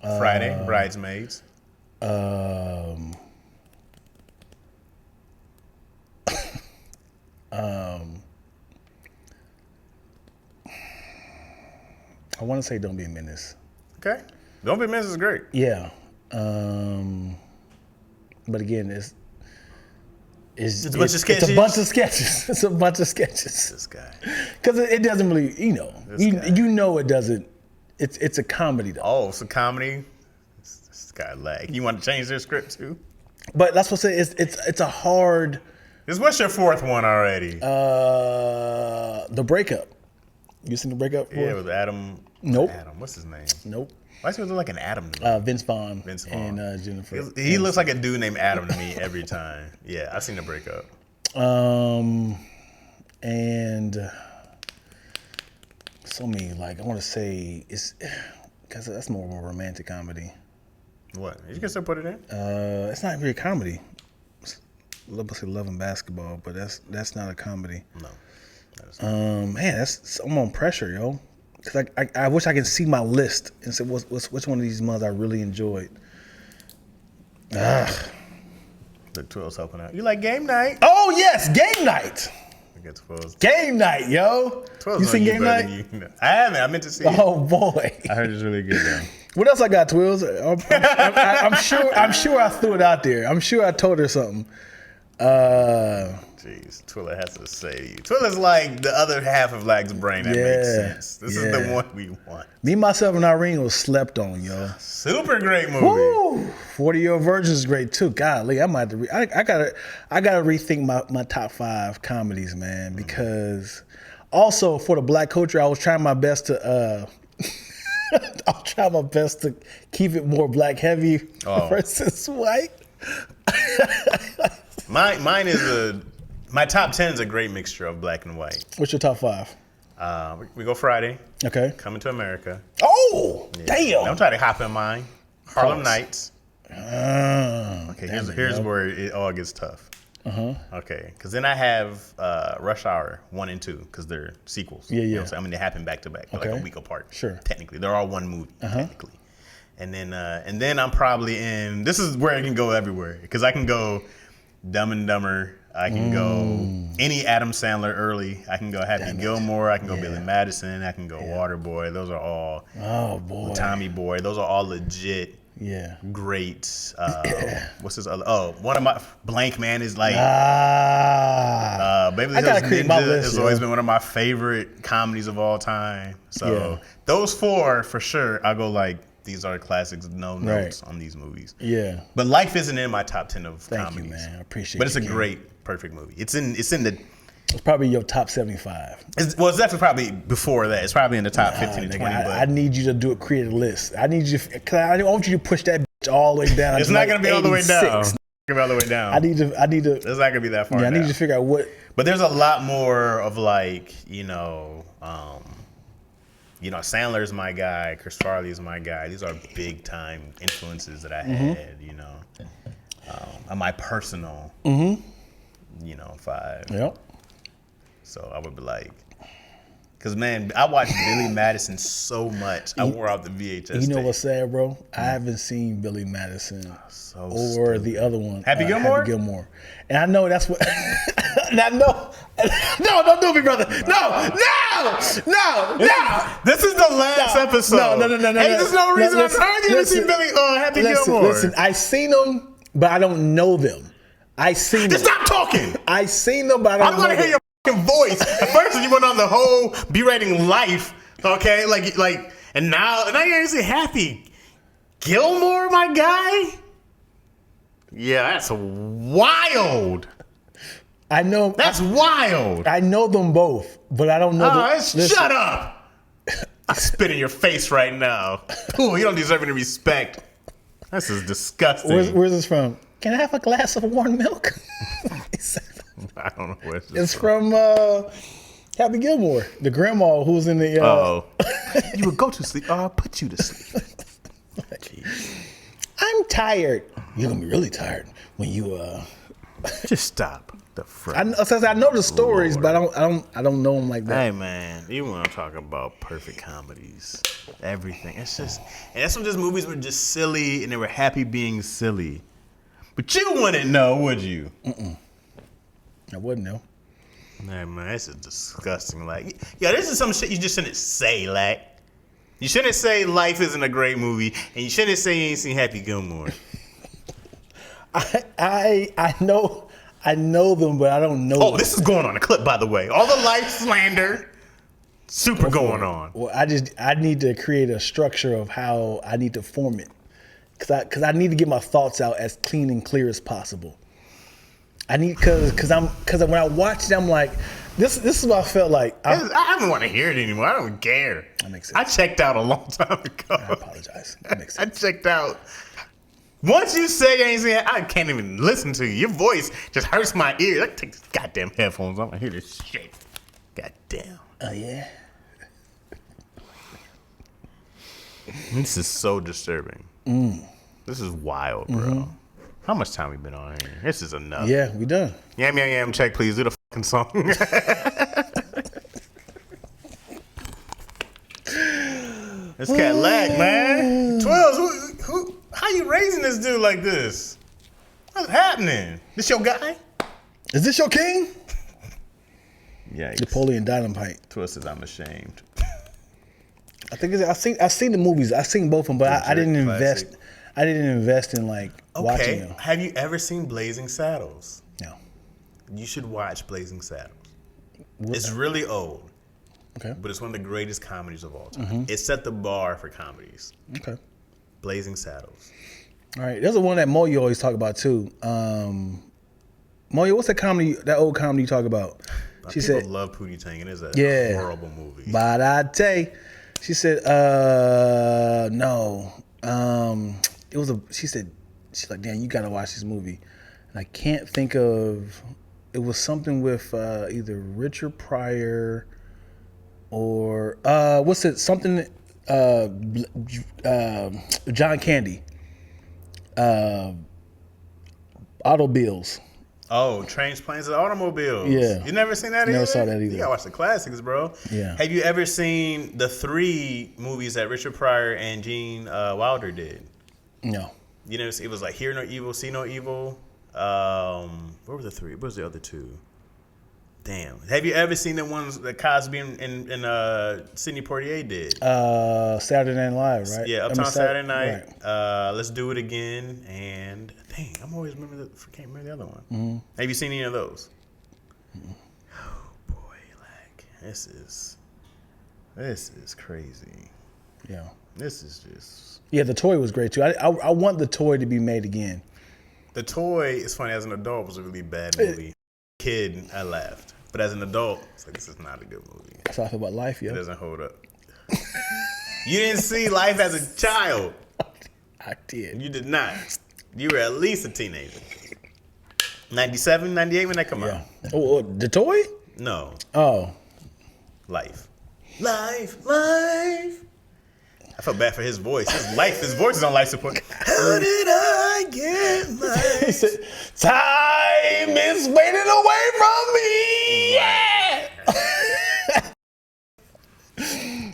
Speaker 2: Friday, Bridesmaids.
Speaker 1: I want to say Don't Be a Menace.
Speaker 2: Okay. Don't Be a Menace is great.
Speaker 1: Yeah. But again, it's a bunch of sketches. It's a bunch of sketches. It's a bunch of sketches.
Speaker 2: This guy.
Speaker 1: Because it doesn't really, you know it doesn't. It's a comedy though.
Speaker 2: Oh, it's a comedy. This guy lag. You want to change their script too?
Speaker 1: But that's what I say. It's a hard.
Speaker 2: What's your 4th one already?
Speaker 1: The Breakup. You seen The Breakup?
Speaker 2: Yeah, with Adam.
Speaker 1: Nope.
Speaker 2: Adam, what's his name?
Speaker 1: Nope.
Speaker 2: Why does he look like an Adam to me?
Speaker 1: Vince Vaughn.
Speaker 2: Vince Vaughn.
Speaker 1: And Jennifer.
Speaker 2: He looks like a dude named Adam to me every time. Yeah, I've seen The Breakup.
Speaker 1: And so many, like, I want to say, it's because that's more of a romantic comedy.
Speaker 2: What? You can still put it in?
Speaker 1: It's not really a comedy. Let's say Love and Basketball, but that's not a comedy.
Speaker 2: No.
Speaker 1: Man, I'm on pressure, yo. Cause I wish I could see my list and say which one of these months I really enjoyed.
Speaker 2: The 12's helping out. You like Game Night?
Speaker 1: Oh yes, Game Night.
Speaker 2: I get 12's.
Speaker 1: Game Night, yo.
Speaker 2: 12's
Speaker 1: You seen Game Night?
Speaker 2: I haven't. I meant to see it.
Speaker 1: Oh boy.
Speaker 2: I heard it's really good though.
Speaker 1: What else I got, Twills? I'm sure I threw it out there. I'm sure I told her something.
Speaker 2: Jeez, Twilla has to say you. Twilla's like the other half of Lag's brain. That makes sense. This is the one we want.
Speaker 1: Me, Myself, and Irene was slept on, yo.
Speaker 2: Super great movie.
Speaker 1: Woo! 40-Year-Old Virgin is great too. Golly, I might have to I gotta rethink my top 5 comedies, man. Because also for the black culture, I was trying my best to I'll try my best to keep it more black heavy versus white.
Speaker 2: Mine is my top 10 is a great mixture of black and white.
Speaker 1: What's your top 5?
Speaker 2: We go Friday.
Speaker 1: Okay.
Speaker 2: Coming to America.
Speaker 1: Oh, damn.
Speaker 2: Don't try to hop in mine. Harlem Nights. Okay, here's
Speaker 1: it,
Speaker 2: where it all gets tough. Okay, because then I have Rush Hour 1 and 2 because they're sequels.
Speaker 1: Yeah,
Speaker 2: You know
Speaker 1: yeah.
Speaker 2: what I'm saying? I mean, they happen back to back, like a week apart.
Speaker 1: Sure.
Speaker 2: Technically, they're all one movie. Technically, and then I'm probably in. This is where I can go everywhere because I can go Dumb and Dumber. I can go any Adam Sandler early. I can go Happy Gilmore. I can go Billy Madison. I can go Waterboy. Those are all.
Speaker 1: Oh boy.
Speaker 2: Tommy Boy. Those are all legit.
Speaker 1: Yeah.
Speaker 2: Great. What's his other? Oh, one of my Blank Man is like. Beverly
Speaker 1: I gotta
Speaker 2: Hills
Speaker 1: create my
Speaker 2: Ninja
Speaker 1: list,
Speaker 2: has
Speaker 1: yo.
Speaker 2: always been one of my favorite comedies of all time. So those 4 for sure. I'll go like these are classics. No notes on these movies.
Speaker 1: Yeah.
Speaker 2: But Life isn't in my top 10 of
Speaker 1: Thank
Speaker 2: comedies.
Speaker 1: you, man. I appreciate it.
Speaker 2: But it's a great, perfect movie. It's in the.
Speaker 1: It's probably your top 75.
Speaker 2: It's definitely probably before that. It's probably in the top 15 to 20.
Speaker 1: I need you to create a list. I need you, cause I want you to push that bitch all the way down.
Speaker 2: It's not gonna be all the way down.
Speaker 1: 86.
Speaker 2: It's not gonna be all the way down.
Speaker 1: I need to.
Speaker 2: It's not gonna be that far.
Speaker 1: Yeah, I need
Speaker 2: down.
Speaker 1: you to figure out what.
Speaker 2: But there's a lot more of like, Sandler's my guy, Chris Farley's my guy. These are big time influences that I had, on my personal, 5.
Speaker 1: Yep.
Speaker 2: So I would be like, because man, I watched Billy Madison so much. I wore out the VHS.
Speaker 1: You know
Speaker 2: tape.
Speaker 1: what's sad, bro? I haven't seen Billy Madison or
Speaker 2: stupid.
Speaker 1: the other one,
Speaker 2: Happy Gilmore?
Speaker 1: Happy Gilmore, and I know that's what. And I know. No, don't do me, brother. No.
Speaker 2: This is the last episode.
Speaker 1: No.
Speaker 2: Hey, there's no reason I'm telling you to see Billy Happy Gilmore.
Speaker 1: Listen, I seen them, but I don't know them. I seen them.
Speaker 2: Just stop talking.
Speaker 1: I seen them, but I don't know
Speaker 2: want to hear your fucking voice. At first, you went on the whole B-rating life, okay? And now you ain't say Happy Gilmore, my guy. Yeah, that's wild.
Speaker 1: I know.
Speaker 2: That's wild.
Speaker 1: I know them both, but I don't know them.
Speaker 2: Shut up. I spit in your face right now. Ooh, you don't deserve any respect. This is disgusting.
Speaker 1: Where's this from? Can I have a glass of warm milk?
Speaker 2: I don't know where
Speaker 1: It's from Happy Gilmore, the grandma who's in the.
Speaker 2: You would go to sleep. I'll put you to sleep.
Speaker 1: I'm tired. You're gonna be really tired when you.
Speaker 2: Just stop. The
Speaker 1: I know the stories, but I don't know them like that.
Speaker 2: Hey man, you want to talk about perfect comedies? Everything. It's just, and that's when just movies were just silly and they were happy being silly. But you wouldn't know, would you?
Speaker 1: I wouldn't know.
Speaker 2: Hey man, this is disgusting. Like, this is some shit you just shouldn't say. Like, you shouldn't say Life isn't a great movie, and you shouldn't say you ain't seen Happy Gilmore.
Speaker 1: I know them, but I don't know.
Speaker 2: Oh, this is going on a clip, by the way. All the Life slander, super going on.
Speaker 1: Well, I need to create a structure of how I need to form it, because I need to get my thoughts out as clean and clear as possible. I need because when I watch it, I'm like, This is what I felt like.
Speaker 2: I don't want to hear it anymore. I don't care.
Speaker 1: That makes sense.
Speaker 2: I checked out a long time ago.
Speaker 1: I apologize. That makes
Speaker 2: I
Speaker 1: sense.
Speaker 2: checked out. Once you say anything, I can't even listen to you. Your voice just hurts my ears. I take these goddamn headphones off. I hear this shit. Goddamn.
Speaker 1: Oh yeah.
Speaker 2: This is so disturbing. This is wild, bro. How much time we been on here? This is enough.
Speaker 1: Yeah, we done.
Speaker 2: Yam, check, please. Do the fucking song. This cat lag, man. 12s, who? How you raising this dude like this? What's happening? This your guy?
Speaker 1: Is this your king?
Speaker 2: Yikes.
Speaker 1: Napoleon Dynamite.
Speaker 2: 12 says I'm ashamed.
Speaker 1: I think I've seen the movies. I've seen both of them, but I didn't
Speaker 2: Classic.
Speaker 1: invest. I didn't invest in like watching
Speaker 2: Okay.
Speaker 1: them.
Speaker 2: Have you ever seen Blazing Saddles?
Speaker 1: No.
Speaker 2: You should watch Blazing Saddles. It's really old,
Speaker 1: Okay.
Speaker 2: but it's one of the greatest comedies of all time. It set the bar for comedies.
Speaker 1: Okay.
Speaker 2: Blazing Saddles.
Speaker 1: All right. There's the one that Moyo always talk about too. Moyo, what's that comedy? That old comedy you talk about? She
Speaker 2: People
Speaker 1: said,
Speaker 2: love Pootie Tang, and it's a
Speaker 1: Yeah.
Speaker 2: horrible movie.
Speaker 1: Barate. She said, no. It was she's like, Dan, you gotta watch this movie. And I can't think of, it was something with either Richard Pryor or, what's it, something, John Candy. Auto Bills.
Speaker 2: Oh, Trains, Planes, and Automobiles.
Speaker 1: Yeah.
Speaker 2: You never seen that either?
Speaker 1: Never saw that either.
Speaker 2: You gotta watch the classics, bro.
Speaker 1: Yeah.
Speaker 2: Have you ever seen the 3 movies that Richard Pryor and Gene Wilder did?
Speaker 1: No.
Speaker 2: You know, it was like Hear No Evil, See No Evil. What were the 3? What was the other 2? Damn. Have you ever seen the ones that Cosby and Sidney Poitier did?
Speaker 1: Saturday Night Live, right?
Speaker 2: Yeah, Uptown Saturday Night.
Speaker 1: Right.
Speaker 2: Let's Do It Again. And dang, I'm always can't remember the other one.
Speaker 1: Mm-hmm.
Speaker 2: Have you seen any of those? Mm-hmm. Oh boy, like this is crazy.
Speaker 1: Yeah.
Speaker 2: This is just
Speaker 1: Yeah, the toy was great too. I want the toy to be made again.
Speaker 2: The Toy. Is funny. As an adult, it was a really bad movie. Kid, I laughed, but as an adult, it's like this is not a good movie.
Speaker 1: That's how I feel about life,
Speaker 2: It
Speaker 1: yo.
Speaker 2: doesn't hold up. You didn't see Life as a child.
Speaker 1: I did.
Speaker 2: You did not. You were at least a teenager. 97, 98 when that come
Speaker 1: Yeah.
Speaker 2: out.
Speaker 1: Oh, the toy?
Speaker 2: No,
Speaker 1: Oh.
Speaker 2: Life. I felt bad for his voice. His voice is on life support. How did I get
Speaker 1: He
Speaker 2: life?
Speaker 1: said, time is fading away from me. Yeah.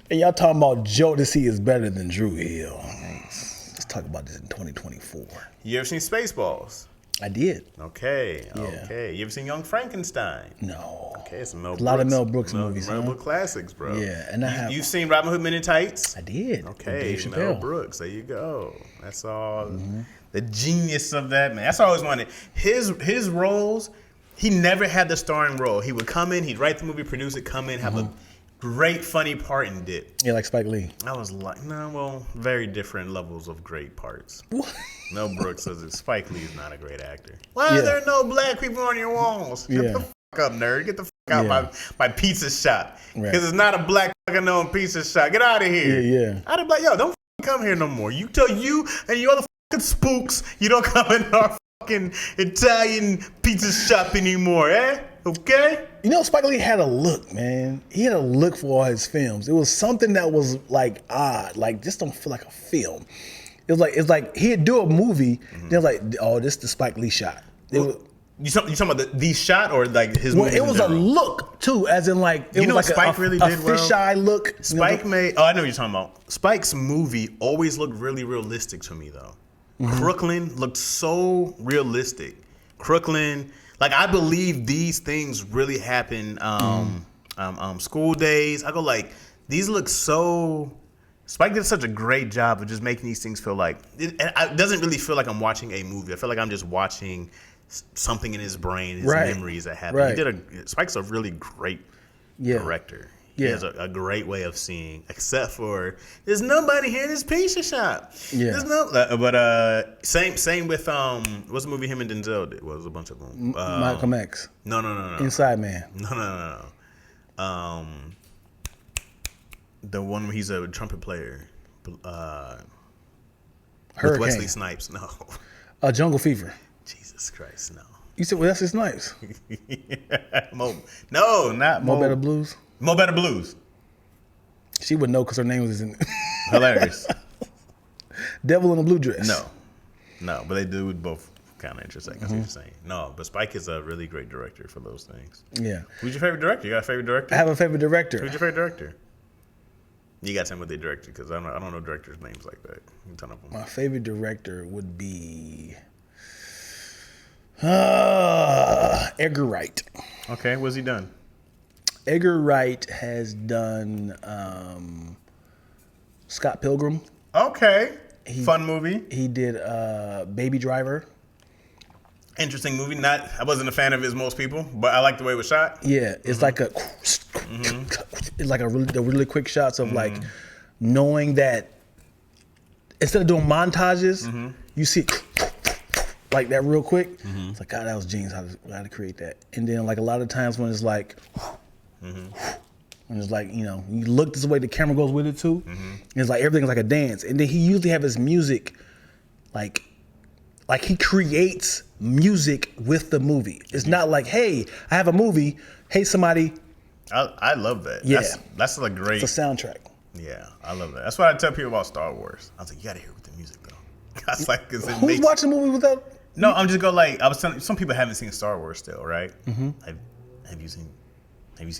Speaker 1: And y'all talking about Jodeci is better than Drew Hill. Let's talk about this in 2024.
Speaker 2: You ever seen Spaceballs?
Speaker 1: I did.
Speaker 2: Okay.
Speaker 1: Yeah.
Speaker 2: Okay. You ever seen Young Frankenstein?
Speaker 1: No.
Speaker 2: Okay, it's a
Speaker 1: lot of Mel Brooks movies,
Speaker 2: Mel
Speaker 1: huh?
Speaker 2: Brooks classics, bro.
Speaker 1: Yeah, and I have.
Speaker 2: You've seen Robin Hood Men in Tights?
Speaker 1: I did. With
Speaker 2: Okay,
Speaker 1: Dave
Speaker 2: Mel
Speaker 1: Chappelle.
Speaker 2: Brooks. There you go. That's all.
Speaker 1: Mm-hmm.
Speaker 2: The genius of that man. That's all I always wanted. His roles. He never had the starring role. He would come in. He'd write the movie, produce it, come in, have
Speaker 1: Mm-hmm.
Speaker 2: a great funny part, and dip.
Speaker 1: Yeah, like Spike Lee.
Speaker 2: I was like, no, well, very different levels of great parts. Mel Brooks says that Spike Lee is not a great actor. Why
Speaker 1: Yeah.
Speaker 2: are there no black people on your walls? Get
Speaker 1: Yeah.
Speaker 2: the fuck up, nerd. Get the fuck out
Speaker 1: Yeah.
Speaker 2: my pizza shop.
Speaker 1: Right.
Speaker 2: Because it's not a black fucking owned pizza shop. Get out of here.
Speaker 1: Yeah.
Speaker 2: I'd be like, yo, don't come here no more. You tell you and your other fucking spooks you don't come in our fucking Italian pizza shop anymore, eh? Okay?
Speaker 1: You know, Spike Lee had a look, man. He had a look for all his films. It was something that was like odd, like just don't feel like a film. It's like he'd do a movie, then it was like, oh, this is the Spike Lee shot. It was,
Speaker 2: You talking about the shot or like his
Speaker 1: well,
Speaker 2: movies
Speaker 1: it
Speaker 2: in
Speaker 1: was a
Speaker 2: general?
Speaker 1: look too, as in like it
Speaker 2: You know
Speaker 1: was
Speaker 2: what
Speaker 1: like
Speaker 2: Spike really
Speaker 1: a
Speaker 2: did well?
Speaker 1: fisheye look.
Speaker 2: Spike made. Oh, I know what you're talking about. Spike's movie always looked really realistic to me, though.
Speaker 1: Mm-hmm.
Speaker 2: Crooklyn looked so realistic. Crooklyn, like I believe these things really happen. School Days. I go like these look so. Spike did such a great job of just making these things feel like it doesn't really feel like I'm watching a movie. I feel like I'm just watching something in his brain, his
Speaker 1: Right.
Speaker 2: memories that happen.
Speaker 1: Right.
Speaker 2: Spike's a really great
Speaker 1: Yeah.
Speaker 2: director. He has a great way of seeing, except for there's nobody here in this pizza shop.
Speaker 1: Yeah.
Speaker 2: There's no, same with what's the movie him and Denzel did? Was a bunch of them.
Speaker 1: Malcolm X.
Speaker 2: No.
Speaker 1: Inside Man.
Speaker 2: No. The one where he's a trumpet player. With
Speaker 1: Hurricane.
Speaker 2: Wesley Snipes. No.
Speaker 1: Jungle Fever.
Speaker 2: Jesus Christ, no.
Speaker 1: You said Wesley Snipes.
Speaker 2: No, not
Speaker 1: Mo Better Blues.
Speaker 2: Mo Better Blues.
Speaker 1: She would know because her name was in it.
Speaker 2: Hilarious.
Speaker 1: Devil in a Blue Dress.
Speaker 2: No, but they do both kind of interesting. I see what you're saying. No, but Spike is a really great director for those things.
Speaker 1: Yeah.
Speaker 2: Who's your favorite director? You got a favorite director?
Speaker 1: I have a favorite director.
Speaker 2: Who's your favorite director? You got to tell me what they directed because I don't know directors' names like that. A ton of them.
Speaker 1: My favorite director would be Edgar Wright.
Speaker 2: Okay, what's he done?
Speaker 1: Edgar Wright has done Scott Pilgrim.
Speaker 2: Okay, fun movie.
Speaker 1: He did Baby Driver.
Speaker 2: Interesting movie. I wasn't a fan of it as most people, but I like the way it was shot.
Speaker 1: Yeah, it's like it's like the really quick shots of like knowing that instead of doing montages, you see like that real quick. It's like, God, that was genius how to create that. And then like a lot of times when it's like, when it's like, you look this way, the camera goes with it too. And it's like everything's like a dance. And then he usually have his music like he creates music with the movie. It's not like, hey, I have a movie. Hey, somebody.
Speaker 2: I love that.
Speaker 1: Yeah.
Speaker 2: That's a great.
Speaker 1: It's a soundtrack.
Speaker 2: Yeah, I love that. That's what I tell people about Star Wars. I was like, you got to hear with the music though. I was like,
Speaker 1: who's watching a movie without?
Speaker 2: No, I'm just going like I was telling some people haven't seen Star Wars still, right? Have you seen?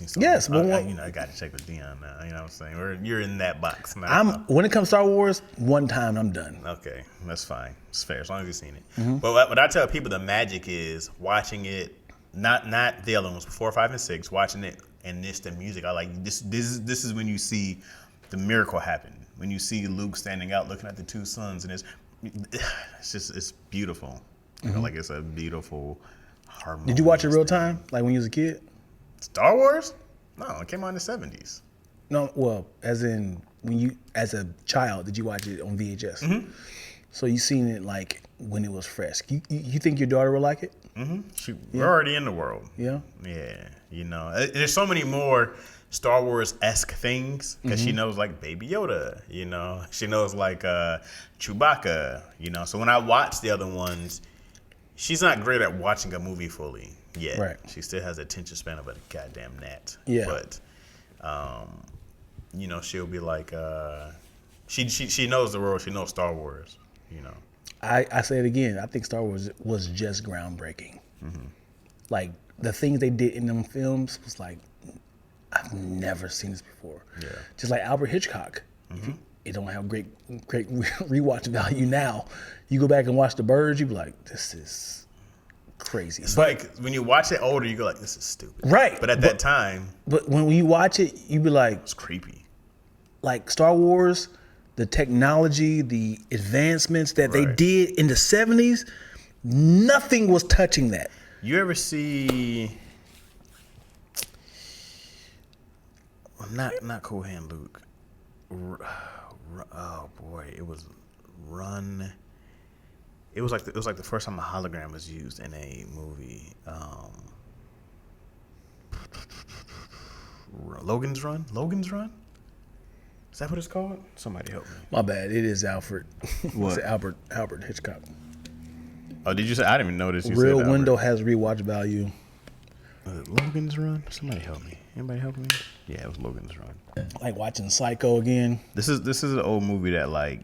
Speaker 2: Star
Speaker 1: Yes,
Speaker 2: Wars?
Speaker 1: but
Speaker 2: I got to check with Dion now. You know what I'm saying? You're in that box now.
Speaker 1: When it comes to Star Wars, one time I'm done.
Speaker 2: Okay, that's fine. It's fair as long as you've seen it. But what I tell people, the magic is watching it. Not the other ones, 4, 5, and 6. Watching it and the music. I like this. This is when you see the miracle happen. When you see Luke standing out looking at the two suns, and it's beautiful. Like it's a beautiful harmony.
Speaker 1: Did you watch it real time, like when you was a kid?
Speaker 2: Star Wars? No, it came out in the 70s.
Speaker 1: No, well, as in as a child, did you watch it on VHS? So you seen it like when it was fresh. You think your daughter will like it?
Speaker 2: We're already in the world.
Speaker 1: Yeah.
Speaker 2: Yeah. There's so many more Star Wars-esque things because she knows like Baby Yoda. She knows like Chewbacca. So when I watch the other ones, she's not great at watching a movie fully yet.
Speaker 1: Right.
Speaker 2: She still has attention span of a goddamn gnat.
Speaker 1: Yeah.
Speaker 2: But she'll be like she knows the world. She knows Star Wars.
Speaker 1: I say it again. I think Star Wars was just groundbreaking. Like the things they did in them films was like, I've never seen this before.
Speaker 2: Yeah.
Speaker 1: Just like Albert Hitchcock. It don't have great rewatch value now. You go back and watch The Birds, you be like, this is crazy.
Speaker 2: It's like when you watch it older, you go like, this is stupid.
Speaker 1: Right.
Speaker 2: But at that time,
Speaker 1: but when you watch it, you be like,
Speaker 2: it's creepy.
Speaker 1: Like Star Wars, the technology, the advancements that they did in the 70s, nothing was touching that.
Speaker 2: You ever see not Cool Hand Luke? Oh boy, it was Run. It was like the first time a hologram was used in a movie. Logan's Run. Is that what it's called? Somebody help me.
Speaker 1: My bad. It is Alfred.
Speaker 2: What?
Speaker 1: It's Albert Hitchcock.
Speaker 2: Oh, did you say? I didn't even notice you
Speaker 1: Real
Speaker 2: said
Speaker 1: Window has rewatch value.
Speaker 2: Logan's Run? Somebody help me. Anybody help me? Yeah, it was Logan's Run.
Speaker 1: Like watching Psycho again.
Speaker 2: This is an old movie that like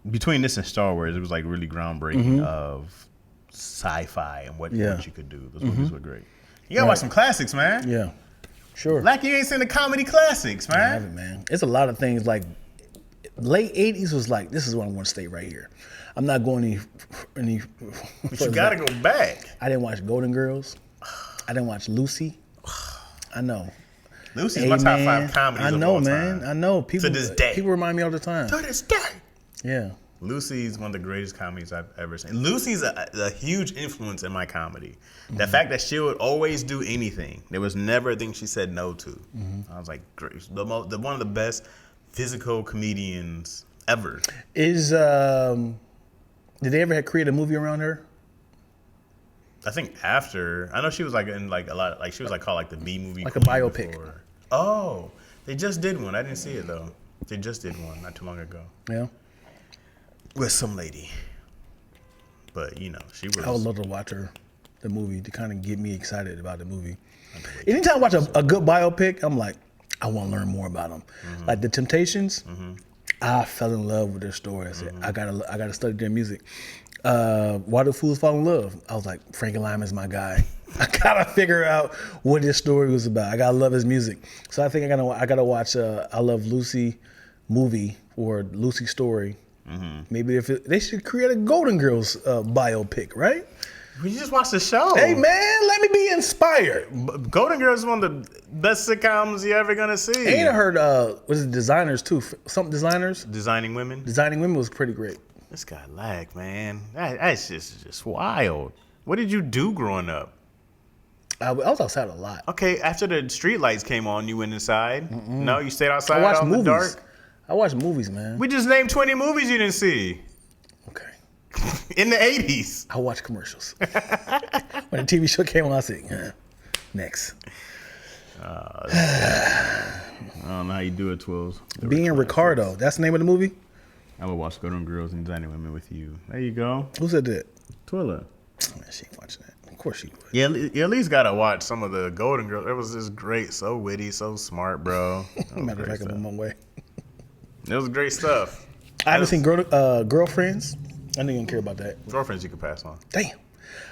Speaker 2: between this and Star Wars, it was like really groundbreaking of sci-fi and what you could do. Those movies were great. You gotta watch some classics, man.
Speaker 1: Yeah, sure.
Speaker 2: Like you ain't seen the comedy classics, man.
Speaker 1: I haven't, man. It's a lot of things like late 80s was like, this is where I want to stay right here. I'm not going any
Speaker 2: But you gotta go back.
Speaker 1: I didn't watch Golden Girls. I didn't watch Lucy. I know.
Speaker 2: Lucy's my top 5 comedies
Speaker 1: I know,
Speaker 2: of all
Speaker 1: man.
Speaker 2: time.
Speaker 1: I know. People,
Speaker 2: to this day.
Speaker 1: People remind me all the time.
Speaker 2: To this day.
Speaker 1: Yeah.
Speaker 2: Lucy's one of the greatest comedies I've ever seen. Lucy's a huge influence in my comedy. The fact that she would always do anything. There was never a thing she said no to. I was like, great. One of the best physical comedians ever.
Speaker 1: Did they ever create a movie around her?
Speaker 2: I think after. I know she was like in like a lot. Like she was like called like the B movie.
Speaker 1: Like a biopic.
Speaker 2: Before. Oh, they just did one. I didn't see it though. They just did one not too long ago.
Speaker 1: Yeah.
Speaker 2: With some lady. But, you know, she was...
Speaker 1: I would love to watch the movie to kind of get me excited about the movie. Anytime I watch a good biopic, I'm like, I want to learn more about them. Like The Temptations, I fell in love with their story. I said, I gotta study their music. Why Do Fools Fall in Love? I was like, Frankie Lyman's my guy. I gotta figure out what his story was about. I gotta love his music. So I think I gotta watch I Love Lucy movie or Lucy story. Maybe they should create a Golden Girls biopic, right?
Speaker 2: We just watched the show.
Speaker 1: Hey man, let me be inspired.
Speaker 2: Golden Girls is one of the best sitcoms you're ever gonna see.
Speaker 1: And I heard was it Designers too? Some Designers.
Speaker 2: Designing Women.
Speaker 1: Designing Women was pretty great.
Speaker 2: This guy Lack, man. That's just wild. What did you do growing up?
Speaker 1: I was outside a lot.
Speaker 2: Okay, after the street lights came on, you went inside. No, you stayed outside
Speaker 1: I watched
Speaker 2: out in
Speaker 1: movies.
Speaker 2: the dark.
Speaker 1: I watched movies, man.
Speaker 2: We just named 20 movies you didn't see.
Speaker 1: Okay.
Speaker 2: In the 80s.
Speaker 1: I watched commercials. When the TV show came on, I said, next.
Speaker 2: I don't know how you do it, Twills.
Speaker 1: Being Ricardo. That's the name of the movie?
Speaker 2: I would watch Golden Girls and Designing Women with you. There you go.
Speaker 1: Who said that?
Speaker 2: Twilla.
Speaker 1: Man, she ain't watching that. Of course she would.
Speaker 2: Yeah, you at least gotta watch some of the Golden Girls. It was just great, so witty, so smart, bro.
Speaker 1: Matter of fact, I'm on my way.
Speaker 2: It was great stuff.
Speaker 1: I haven't seen Girlfriends. I know you don't care about that.
Speaker 2: Girlfriends you could pass on.
Speaker 1: Damn.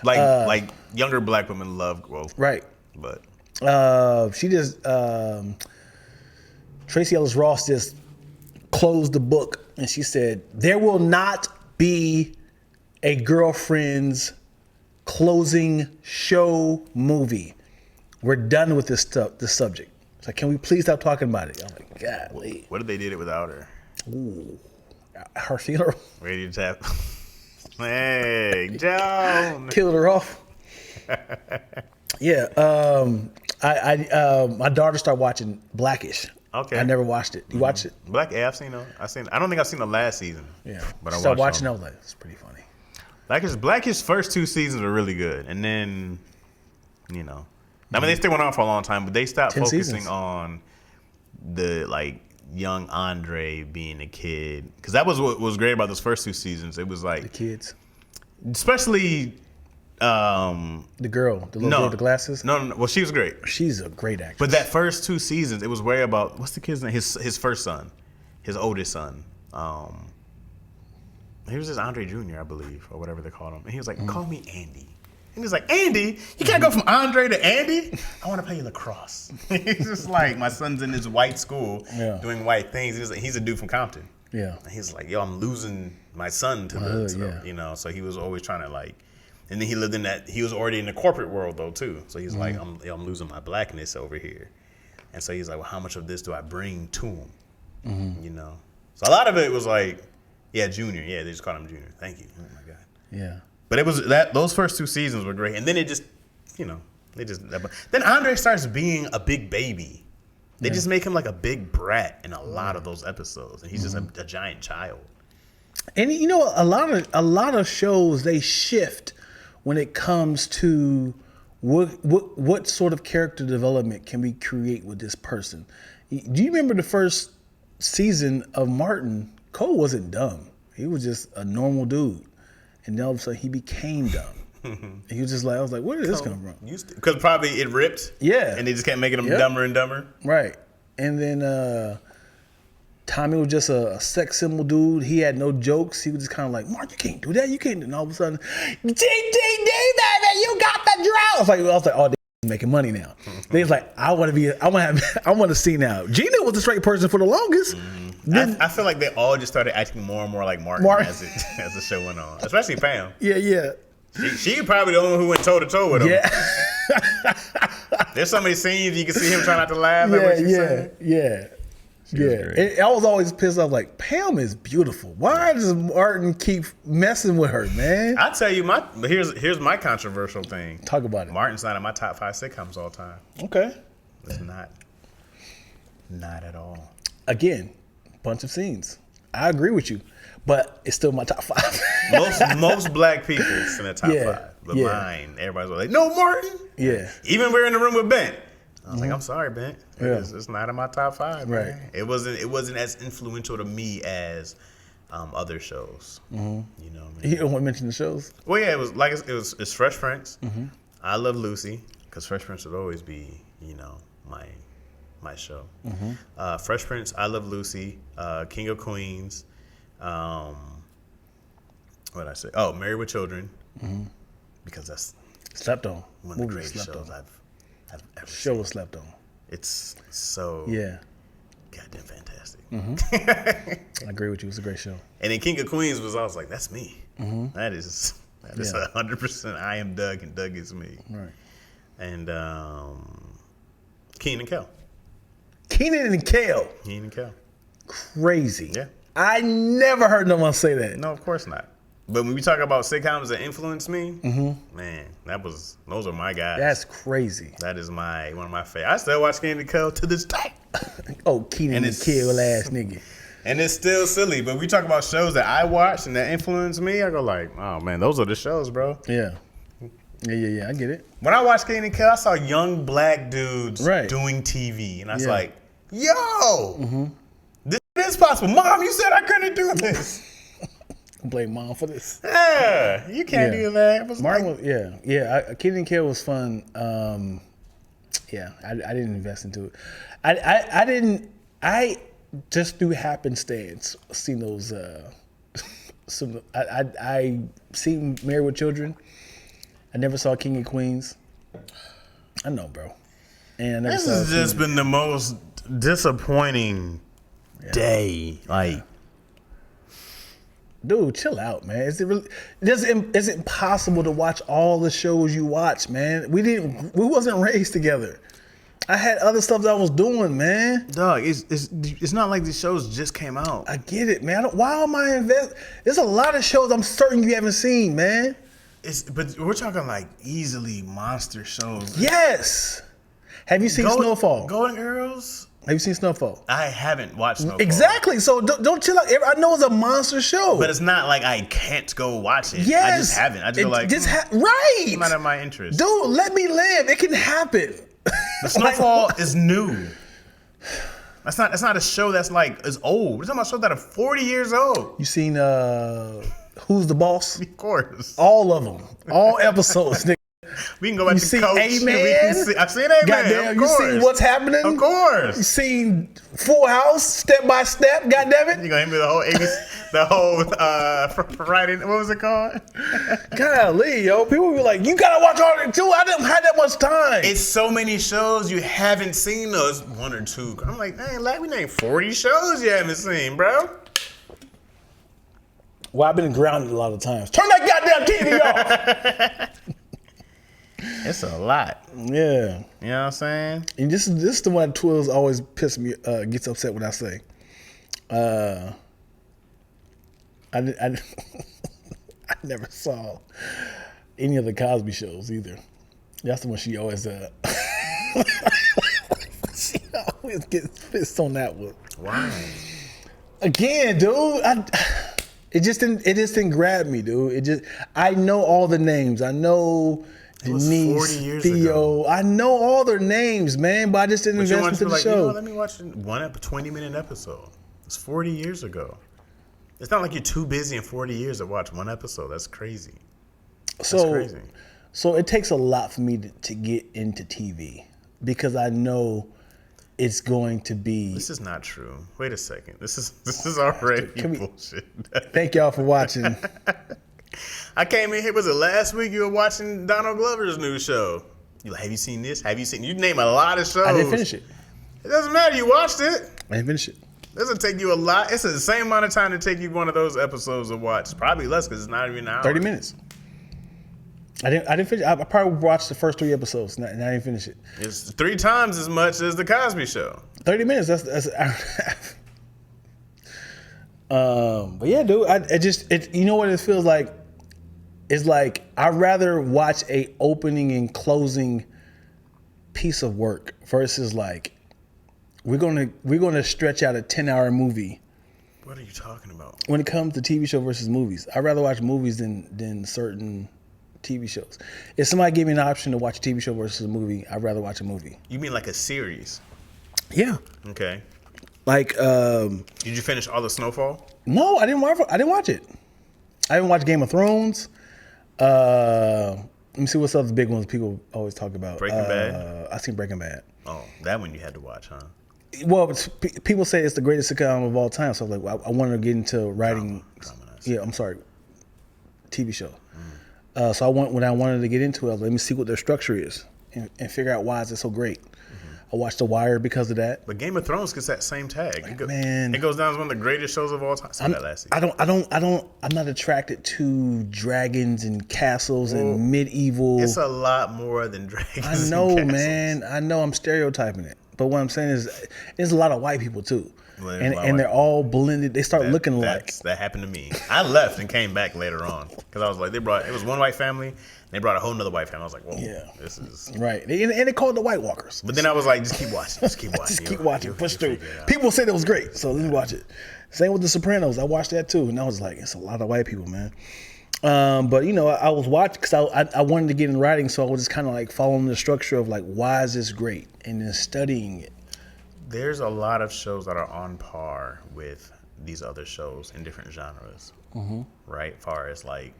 Speaker 2: Like younger black women love growth.
Speaker 1: Right.
Speaker 2: But
Speaker 1: She just Tracy Ellis Ross just closed the book and she said there will not be a Girlfriends closing show movie. We're done with this subject. It's like, can we please stop talking about it? I'm like, golly.
Speaker 2: what if they did it without her?
Speaker 1: Ooh. Her funeral.
Speaker 2: Ready to tap. Hey, Joan.
Speaker 1: Killed her off. Yeah. My daughter started watching Blackish.
Speaker 2: Okay.
Speaker 1: I never watched it. You watched it?
Speaker 2: Black, yeah, I've seen it. I don't think I've seen the last season.
Speaker 1: Yeah.
Speaker 2: But
Speaker 1: I
Speaker 2: I
Speaker 1: started
Speaker 2: watched
Speaker 1: watching it.
Speaker 2: them.
Speaker 1: I was like, it's pretty funny.
Speaker 2: Blackish's first 2 seasons were really good. And then, you know. I mean, they still went on for a long time, but they stopped
Speaker 1: 10
Speaker 2: focusing
Speaker 1: seasons.
Speaker 2: on the, like, young Andre being a kid. Because that was what was great about those first 2 seasons. It was like,
Speaker 1: The kids.
Speaker 2: especially
Speaker 1: The girl. The little girl with the glasses.
Speaker 2: No. Well, she was great.
Speaker 1: She's a great actress.
Speaker 2: But that first 2 seasons, it was way about, what's the kid's name? His first son, his oldest son. He was just Andre Jr., I believe, or whatever they called him. And he was like, call me Andy. And he's like, Andy? You can't go from Andre to Andy? I want to play lacrosse. He's just like, my son's in this white school doing white things. He's a dude from Compton.
Speaker 1: Yeah.
Speaker 2: And he's like, yo, I'm losing my son to the, you know, so he was always trying to like, and then he lived in that, he was already in the corporate world though too. So he's like, I'm losing my blackness over here. And so he's like, well, how much of this do I bring to him? You know? So a lot of it was like, yeah, Junior. Yeah, they just called him Junior. Thank you. Oh my God.
Speaker 1: Yeah.
Speaker 2: But it was those first 2 seasons were great. And then it just, you know, then Andre starts being a big baby. They just make him like a big brat in a lot of those episodes. And he's just a giant child.
Speaker 1: And you know, a lot of shows, they shift when it comes to what sort of character development can we create with this person. Do you remember the first season of Martin? Cole wasn't dumb. He was just a normal dude. And then all of a sudden he became dumb. And he was just like, I was like, where did this come from?
Speaker 2: Because probably it ripped.
Speaker 1: Yeah.
Speaker 2: And they just kept making him dumber and dumber.
Speaker 1: Right. And then Tommy was just a sex symbol dude. He had no jokes. He was just kind of like, Mark, you can't do that. You can't. And all of a sudden, GTD, baby, you got the drought. I was like, oh, he's making money now. Then he's like, I want to see now. Gina was the straight person for the longest.
Speaker 2: I feel like they all just started acting more and more like Martin as the show went on, especially Pam.
Speaker 1: Yeah.
Speaker 2: She probably the only one who went toe to toe with him.
Speaker 1: Yeah.
Speaker 2: There's so many scenes you can see him trying not to laugh at what she's saying.
Speaker 1: Yeah. I was always pissed off. Like, Pam is beautiful. Why does Martin keep messing with her, man?
Speaker 2: I tell you, here's my controversial thing.
Speaker 1: Talk about it.
Speaker 2: Martin's not in my top 5 sitcoms all time.
Speaker 1: Okay.
Speaker 2: It's not at all.
Speaker 1: Again, bunch of scenes. I agree with you, but it's still my top 5.
Speaker 2: most black people in the top 5, but mine, everybody's like, no, Martin.
Speaker 1: Yeah.
Speaker 2: Even we're in the room with Bent. I was like, I'm sorry, Ben. It's not in my top 5.
Speaker 1: Right.
Speaker 2: Man. It wasn't as influential to me as other shows. You know what I mean?
Speaker 1: You don't want to mention the shows?
Speaker 2: Well, yeah, it's Fresh Prince. I Love Lucy, because Fresh Prince would always be, my show. Fresh Prince, I Love Lucy, King of Queens. What did I say? Oh, Married with Children, because that's
Speaker 1: slept on.
Speaker 2: One of the greatest shows I've ever
Speaker 1: Show
Speaker 2: seen.
Speaker 1: was slept on.
Speaker 2: It's so goddamn fantastic.
Speaker 1: I agree with you. It's a great show.
Speaker 2: And then King of Queens I was like, that's me. That is 100%. I am Doug, and Doug is me.
Speaker 1: Right.
Speaker 2: And Keenan and Kel.
Speaker 1: Keenan and Kel.
Speaker 2: Keenan and Kel.
Speaker 1: Crazy.
Speaker 2: Yeah.
Speaker 1: I never heard no one say that.
Speaker 2: No, of course not. But when we talk about sitcoms that influenced me, man, those are my guys.
Speaker 1: That's crazy.
Speaker 2: That is one of my favorites. I still watch Keenan and Kel to this day.
Speaker 1: Oh, Keenan and Kel ass nigga.
Speaker 2: And it's still silly, but we talk about shows that I watched and that influenced me. I go like, oh man, those are the shows, bro.
Speaker 1: Yeah. I get it.
Speaker 2: When I watched Keenan and Kel, I saw young black dudes
Speaker 1: Right.
Speaker 2: doing TV, and I was like, yo, this is possible. Mom, you said I couldn't do this.
Speaker 1: Blame mom for this.
Speaker 2: Yeah, you can't do that. It was
Speaker 1: Martin
Speaker 2: like,
Speaker 1: was, Keenan and Kel was fun. I didn't invest into it. I didn't. I just through happenstance seen those. I seen Married with Children. I never saw King of Queens. I know, bro. And I never
Speaker 2: this
Speaker 1: saw
Speaker 2: has just been the most disappointing day. Like,
Speaker 1: dude, chill out, man. Is it possible to watch all the shows you watch, man? We wasn't raised together. I had other stuff that I was doing, man.
Speaker 2: dog, it's not like these shows just came out.
Speaker 1: I get it, man. Why am I invest? There's a lot of shows I'm certain you haven't seen, man.
Speaker 2: But we're talking like easily monster shows.
Speaker 1: Yes. Have you seen Snowfall?
Speaker 2: Golden Girls?
Speaker 1: Have you seen Snowfall?
Speaker 2: I haven't watched Snowfall.
Speaker 1: Exactly. So don't chill out. I know it's a monster show.
Speaker 2: But it's not like I can't go watch it.
Speaker 1: Yes.
Speaker 2: I just haven't. I just go like,
Speaker 1: right.
Speaker 2: It's not in my interest.
Speaker 1: Dude, let me live. It can happen.
Speaker 2: The Snowfall is new. That's not a show that's like is old. We're talking about shows that are 40 years old.
Speaker 1: You seen Who's the Boss?
Speaker 2: Of course.
Speaker 1: All of them. All episodes, nigga.
Speaker 2: We can go back to
Speaker 1: seen
Speaker 2: Coach.
Speaker 1: A-Man?
Speaker 2: I've seen A-Man.
Speaker 1: Goddamn,
Speaker 2: of
Speaker 1: you
Speaker 2: course.
Speaker 1: seen What's Happening?
Speaker 2: Of course.
Speaker 1: You seen Full House, Step by Step, goddamn
Speaker 2: You
Speaker 1: it?
Speaker 2: gonna hit me the whole writing, what was it called?
Speaker 1: Golly, yo. People be like, you gotta watch all that too. I didn't have that much time.
Speaker 2: It's so many shows you haven't seen those, one or two. I'm like, dang, like we named 40 shows you haven't seen, bro.
Speaker 1: Well, I've been grounded a lot of times. Turn that goddamn TV off.
Speaker 2: It's a lot.
Speaker 1: Yeah.
Speaker 2: You know what I'm saying?
Speaker 1: And this is the one Twills always gets upset when I say. I never saw any of the Cosby shows either. That's the one she always she always gets pissed on that one.
Speaker 2: Why?
Speaker 1: Again, dude, it just didn't grab me, dude. I know all the names. I know Denise,
Speaker 2: 40 years
Speaker 1: Theo.
Speaker 2: ago.
Speaker 1: I know all their names, man, but I just didn't invest into the show.
Speaker 2: let me watch one 20-minute episode. It's 40 years ago. It's not like you're too busy in 40 years to watch one episode. That's crazy. Crazy.
Speaker 1: So it takes a lot for me to get into TV because I know it's going to be.
Speaker 2: This is not true. Wait a second. This is already bullshit.
Speaker 1: Thank y'all for watching.
Speaker 2: I came in here. Was it last week you were watching Donald Glover's new show? You like, have you seen this? Have you seen? You name a lot of shows.
Speaker 1: I didn't finish it.
Speaker 2: It doesn't matter. You watched it.
Speaker 1: I didn't finish it.
Speaker 2: It doesn't take you a lot. It's the same amount of time to take you one of those episodes to watch. Probably less because it's not even an hour.
Speaker 1: 30 minutes. I didn't finish. I probably watched the first 3 episodes and I didn't finish it.
Speaker 2: It's 3 times as much as the Cosby Show.
Speaker 1: 30 minutes. That's But yeah, dude, you know what it feels like? It's like I'd rather watch a opening and closing piece of work versus like we're gonna stretch out a 10-hour movie.
Speaker 2: What are you talking about?
Speaker 1: When it comes to TV show versus movies, I'd rather watch movies than certain TV shows. If somebody gave me an option to watch a TV show versus a movie, I'd rather watch a movie.
Speaker 2: You mean like a series?
Speaker 1: Yeah.
Speaker 2: Okay.
Speaker 1: Like,
Speaker 2: did you finish all the Snowfall?
Speaker 1: No, I didn't watch it. I didn't watch Game of Thrones. Let me see what's other big ones people always talk about.
Speaker 2: Breaking Bad?
Speaker 1: I seen Breaking Bad.
Speaker 2: Oh, that one you had to watch, huh?
Speaker 1: Well, people say it's the greatest sitcom of all time. So I was like, I wanted to get into writing. TV show. So when I wanted to get into it, I was like, let me see what their structure is and figure out why is it so great. I watched The Wire because of that.
Speaker 2: But Game of Thrones gets that same tag.
Speaker 1: Man,
Speaker 2: it goes down as one of the greatest shows of all time.
Speaker 1: I'm not attracted to dragons and castles and medieval.
Speaker 2: It's a lot more than dragons.
Speaker 1: I know,
Speaker 2: and castles.
Speaker 1: man. I know I'm stereotyping it. But what I'm saying is, there's a lot of white people too.
Speaker 2: Well,
Speaker 1: and they're all blended. They start looking alike.
Speaker 2: That happened to me. I left and came back later on because I was like, it was one white family. And they brought a whole nother white family. I was like, whoa, this is
Speaker 1: right. And they called it the White Walkers.
Speaker 2: But then I was like, just keep watching. Just keep watching.
Speaker 1: Just keep watching. Push through. People said it was great, so let me watch it. Same with The Sopranos. I watched that too, and I was like, it's a lot of white people, man. But you know, I was watching because I wanted to get in writing, so I was just kind of like following the structure of like, why is this great, and then studying it.
Speaker 2: There's a lot of shows that are on par with these other shows in different genres, right? As far as like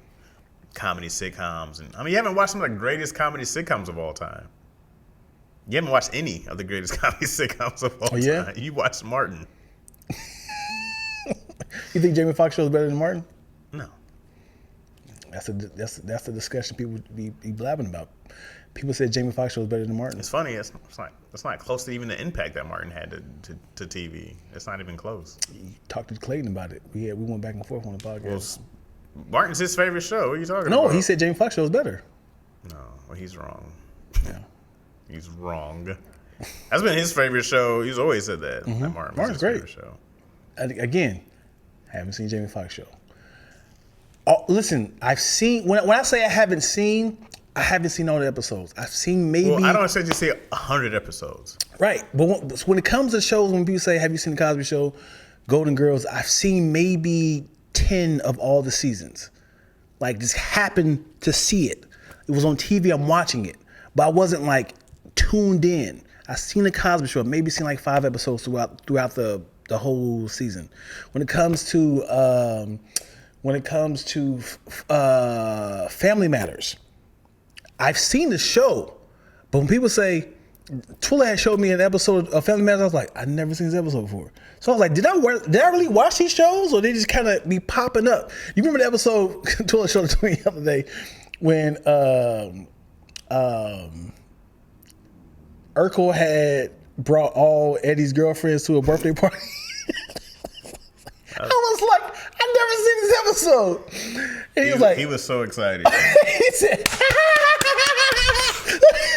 Speaker 2: comedy sitcoms, and I mean, you haven't watched some of the greatest comedy sitcoms of all time. You haven't watched any of the greatest comedy sitcoms of all time. You watched Martin.
Speaker 1: You think Jamie Foxx show is better than Martin?
Speaker 2: No.
Speaker 1: That's the discussion people be blabbing about. People said Jamie Foxx show is better than Martin.
Speaker 2: It's funny. It's not close to even the impact that Martin had to TV. It's not even close.
Speaker 1: You talked to Clayton about it. We went back and forth on the podcast.
Speaker 2: Well, Martin's his favorite show. What are you talking about?
Speaker 1: No, he said Jamie Foxx show is better.
Speaker 2: No, well, he's wrong.
Speaker 1: Yeah.
Speaker 2: He's wrong. That's been his favorite show. He's always said that. That Martin's his
Speaker 1: great.
Speaker 2: Favorite show.
Speaker 1: Again, haven't seen Jamie Foxx show. Oh, listen, I've seen when I say I haven't seen all the episodes. I've seen maybe.
Speaker 2: Well, I don't expect you to see 100 episodes.
Speaker 1: Right, but when it comes to shows, when people say, "Have you seen the Cosby Show?" Golden Girls, I've seen maybe 10 of all the seasons. Like, just happened to see it. It was on TV. I'm watching it, but I wasn't like tuned in. I seen the Cosby Show. Maybe seen like 5 episodes throughout the whole season. When it comes to Family Matters, I've seen the show, but when people say, Twilla had showed me an episode of Family Matters, I was like, I've never seen this episode before. So I was like, did I really watch these shows, or they just kind of be popping up? You remember the episode Twilla showed it to me the other day when Urkel had brought all Eddie's girlfriends to a birthday party? I was like, I've never seen this episode. And he was like,
Speaker 2: he was so excited.
Speaker 1: He said,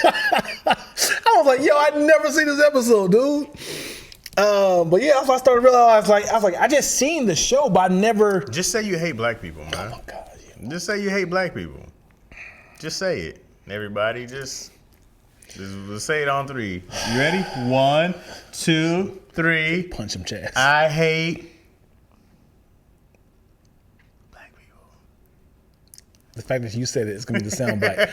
Speaker 1: I was like, yo, I'd never seen this episode, dude. But yeah, I started to realize, I was like, I just seen the show, but I never.
Speaker 2: Just say you hate black people, man.
Speaker 1: Oh my God. Yeah.
Speaker 2: Just say you hate black people. Just say it. Everybody, just say it on 3. You ready? 1, 2, 3.
Speaker 1: Punch him, Chaz.
Speaker 2: I hate black people.
Speaker 1: The fact that you said it's gonna be the soundbite.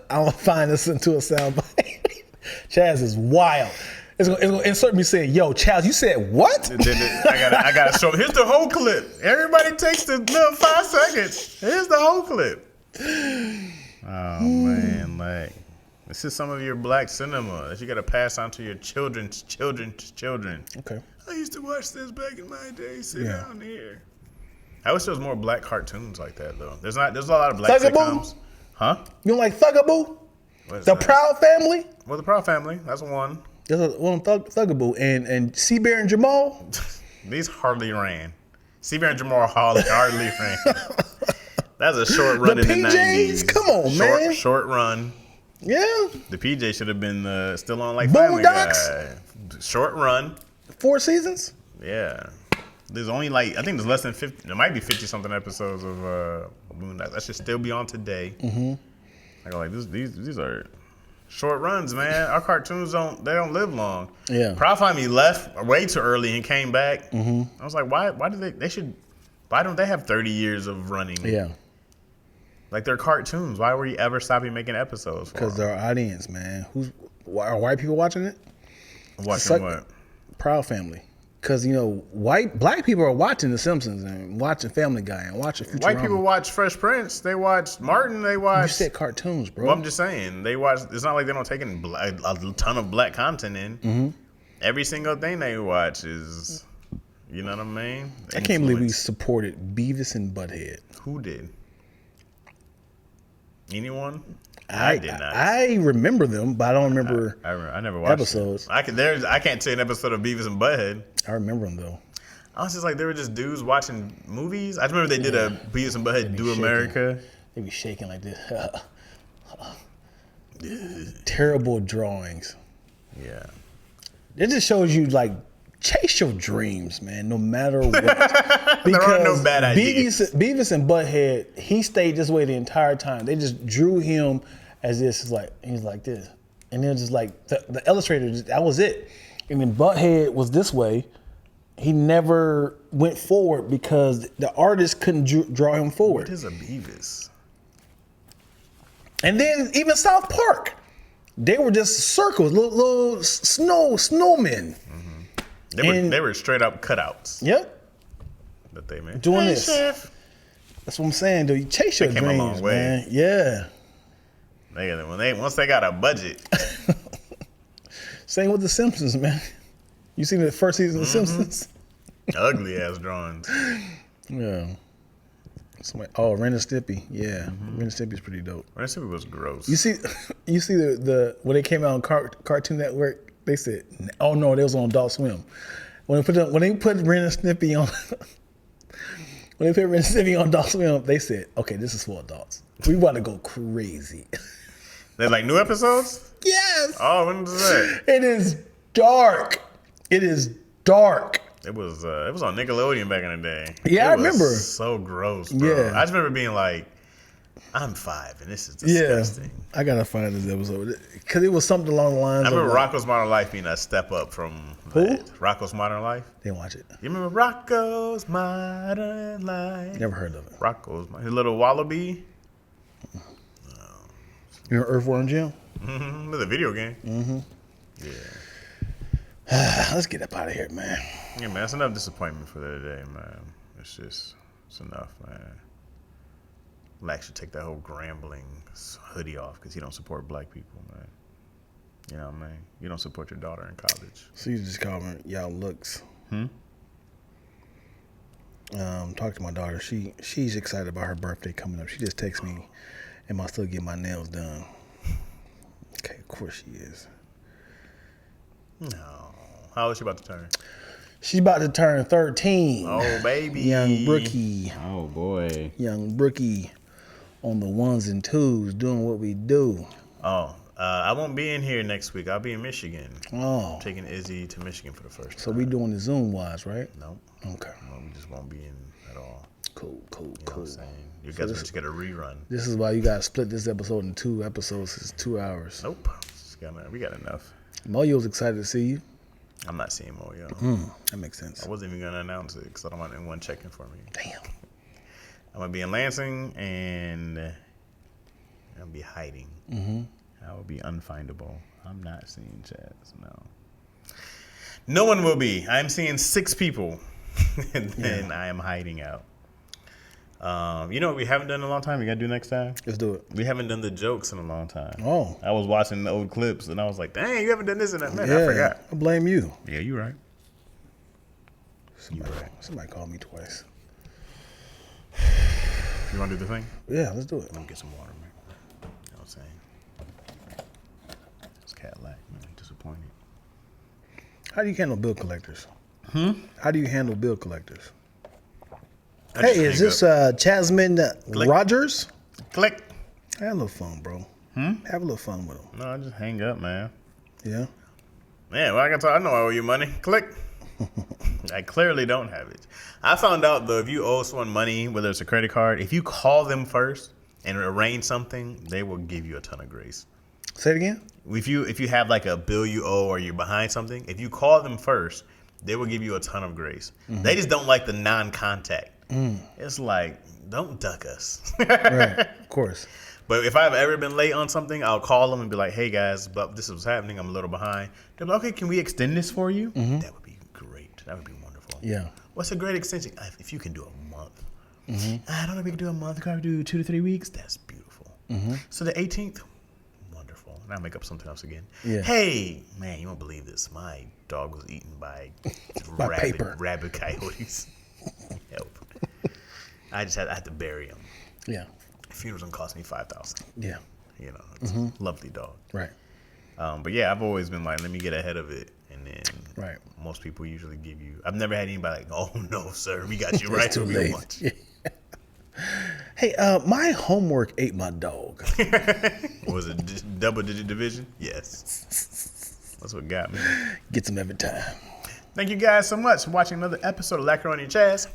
Speaker 1: I'm gonna find this into a soundbite. Chaz is wild. It's gonna insert me saying, "Yo, Chaz, you said what?"
Speaker 2: I gotta show. Here's the whole clip. Everybody takes the little 5 seconds. Here's the whole clip. Oh man, like this is some of your black cinema that you gotta pass on to your children's children.
Speaker 1: Okay.
Speaker 2: I used to watch this back in my day. Sit down here. I wish there was more black cartoons like that though. There's a lot of black sitcoms. Huh?
Speaker 1: You don't like Thugaboo? The Proud Family?
Speaker 2: Well, the Proud Family. That's one.
Speaker 1: There's one Thugaboo and C-Bear and Jamal.
Speaker 2: These hardly ran. C-Bear and Jamal hardly ran. That's a short run in the 90s.
Speaker 1: Come on, man.
Speaker 2: Short run.
Speaker 1: Yeah.
Speaker 2: The PJ should have been still on like Family Guy. Short run.
Speaker 1: 4 seasons?
Speaker 2: Yeah. There's only like I think there's less than 50. There might be 50 something episodes of Boondocks. That should still be on today. I go like these are short runs, man. Our cartoons don't live long.
Speaker 1: Yeah.
Speaker 2: Proud Family left way too early and came back. I was like, why do why don't they have 30 years of running?
Speaker 1: Yeah.
Speaker 2: Like they're cartoons. Why were you ever stopping making episodes?
Speaker 1: Because they're our audience, man. Are white people watching it?
Speaker 2: Watching what?
Speaker 1: Proud Family. Because, black people are watching The Simpsons and watching Family Guy and watching Futurama.
Speaker 2: White people watch Fresh Prince. They watch Martin. They watch.
Speaker 1: You said cartoons, bro.
Speaker 2: Well, I'm just saying. They watch. It's not like they don't take in a ton of black content in. Every single thing they watch is, you know what I mean?
Speaker 1: I can't believe we supported Beavis and Butthead.
Speaker 2: Who did? Anyone?
Speaker 1: I
Speaker 2: did not.
Speaker 1: I remember them, but I don't remember.
Speaker 2: I never watched
Speaker 1: episodes.
Speaker 2: I can't say an episode of Beavis and Butthead.
Speaker 1: I remember them though.
Speaker 2: I was just like, they were just dudes watching movies. I just remember they did a Beavis and Butthead Do
Speaker 1: shaking.
Speaker 2: America.
Speaker 1: They be shaking like this. Terrible drawings.
Speaker 2: Yeah.
Speaker 1: It just shows you like chase your dreams, man. No matter what.
Speaker 2: There are no bad ideas.
Speaker 1: Beavis and Butthead, he stayed this way the entire time. They just drew him as this. He's like this, and then just like the illustrator. That was it. And then Butthead was this way. He never went forward because the artist couldn't draw him forward.
Speaker 2: What is a Beavis?
Speaker 1: And then even South Park, they were just circles, little snowmen.
Speaker 2: They were straight up cutouts.
Speaker 1: Yep.
Speaker 2: That they made.
Speaker 1: Doing
Speaker 2: Hey,
Speaker 1: this.
Speaker 2: Chef.
Speaker 1: That's what I'm saying, dude. You chase your
Speaker 2: They came a long
Speaker 1: dreams,
Speaker 2: way.
Speaker 1: man. Yeah.
Speaker 2: Once they got a budget.
Speaker 1: Same with The Simpsons, man. You seen the first season of The Simpsons?
Speaker 2: Ugly ass drawings.
Speaker 1: Yeah. Ren and Stimpy. Yeah. Ren and Stimpy's pretty dope.
Speaker 2: Ren and Stimpy was gross.
Speaker 1: You see the when they came out on Cartoon Network, they said, oh no, they was on Adult Swim. When they put Ren and Stimpy on when they put Ren and Stimpy on Adult Swim, they said, okay, this is for adults. We want to go crazy.
Speaker 2: They're like new episodes?
Speaker 1: Yes.
Speaker 2: Oh, when was that?
Speaker 1: It is dark. It is dark.
Speaker 2: It was on Nickelodeon back in the day.
Speaker 1: Yeah, I remember.
Speaker 2: So gross, bro.
Speaker 1: Yeah.
Speaker 2: I just remember being like, I'm 5 and this is disgusting.
Speaker 1: Yeah, I gotta find this episode because it was something along the lines.
Speaker 2: I remember
Speaker 1: of
Speaker 2: Rocco's Modern Life being a step up from that. Rocco's Modern Life.
Speaker 1: Didn't watch it.
Speaker 2: You remember Rocco's Modern Life?
Speaker 1: Never heard of it.
Speaker 2: His little wallaby.
Speaker 1: You know Earthworm Jim?
Speaker 2: Mm-hmm. It's a video game. Mm-hmm.
Speaker 1: Yeah. Let's get up out of here, man.
Speaker 2: Yeah, man. It's enough disappointment for today, man. It's enough, man. Lax should take that whole Grambling hoodie off because he don't support black people, man. You know what I mean? You don't support your daughter in college.
Speaker 1: So you just call me y'all looks. Talk to my daughter. She's excited about her birthday coming up. She just texts me, am I still getting my nails done? Okay, of course she is.
Speaker 2: No. How old is she about to turn?
Speaker 1: She's about to turn 13.
Speaker 2: Oh, baby.
Speaker 1: Young Brookie.
Speaker 3: Oh, boy.
Speaker 1: Young Brookie on the ones and twos doing what we do.
Speaker 2: Oh, I won't be in here next week. I'll be in Michigan.
Speaker 1: Oh.
Speaker 2: I'm taking Izzy to Michigan for the first time.
Speaker 1: So we doing the Zoom wise, right?
Speaker 2: Nope.
Speaker 1: Okay.
Speaker 2: No, we just won't be in at all.
Speaker 1: Cool.
Speaker 2: You know what I'm saying? You guys will just get a rerun.
Speaker 1: This is why you gotta split this episode in 2 episodes. It's 2 hours.
Speaker 2: Nope. We got enough.
Speaker 1: Moyo's excited to see you.
Speaker 2: I'm not seeing Moyo.
Speaker 1: That makes sense.
Speaker 2: I wasn't even going to announce it because I don't want anyone checking for me.
Speaker 1: Damn.
Speaker 2: I'm going to be in Lansing and I'll be hiding. I will be unfindable. I'm not seeing Chaz, no. No one will be. I'm seeing 6 people and then I am hiding out. You know what we haven't done in a long time? We got to do next time?
Speaker 1: Let's do it.
Speaker 2: We haven't done the jokes in a long time.
Speaker 1: Oh.
Speaker 2: I was watching the old clips and I was like, dang, you haven't done this in a minute.
Speaker 1: Yeah,
Speaker 2: I forgot.
Speaker 1: I blame you.
Speaker 2: Yeah, you're right.
Speaker 1: Somebody called me twice.
Speaker 2: You want to do the thing?
Speaker 1: Yeah, let's do it.
Speaker 2: Let me get some water, man. You know what I'm saying? It's Cadillac, man. Disappointed.
Speaker 1: How do you handle bill collectors? How do you handle bill collectors?
Speaker 2: I
Speaker 1: Hey,
Speaker 2: just
Speaker 1: is
Speaker 2: hang
Speaker 1: this Jasmine Rogers?
Speaker 2: Click.
Speaker 1: Have a little fun, bro. Have a little fun with him.
Speaker 2: No, I just hang up, man.
Speaker 1: Yeah?
Speaker 2: Man, well, I know I owe you money. Click. I clearly don't have it. I found out though, if you owe someone money, whether it's a credit card, if you call them first and arrange something, they will give you a ton of grace.
Speaker 1: Say it again.
Speaker 2: If you have like a bill you owe or you're behind something, if you call them first, they will give you a ton of grace. They just don't like the non-contact. It's like, don't duck us.
Speaker 1: Right, of course.
Speaker 2: But if I've ever been late on something, I'll call them and be like, hey guys, but this is what's happening. I'm a little behind. They're like, okay, can we extend this for you? That would be great. That would be wonderful.
Speaker 1: Yeah.
Speaker 2: What's a great extension? If you can do a month. I don't know if we can do a month. Can we do 2 to 3 weeks? That's beautiful. So the 18th, wonderful. And I'll make up something else again.
Speaker 1: Yeah.
Speaker 2: Hey, man, you won't believe this. My dog was eaten by rabid coyotes. Help. I had to bury him.
Speaker 1: Yeah.
Speaker 2: Funerals gonna cost me $5,000.
Speaker 1: Yeah.
Speaker 2: You know, it's a lovely dog.
Speaker 1: Right.
Speaker 2: But yeah, I've always been like, let me get ahead of it, and then
Speaker 1: Right.
Speaker 2: most people usually give you. I've never had anybody like, oh no, sir, we got you right.
Speaker 1: It's too
Speaker 2: where we
Speaker 1: late.
Speaker 2: want.
Speaker 1: Yeah. Hey, my homework ate my dog.
Speaker 2: Was it double-digit division? Yes. That's what got me.
Speaker 1: Gets him every time.
Speaker 2: Thank you guys so much for watching another episode of Lackaroni and Chaz.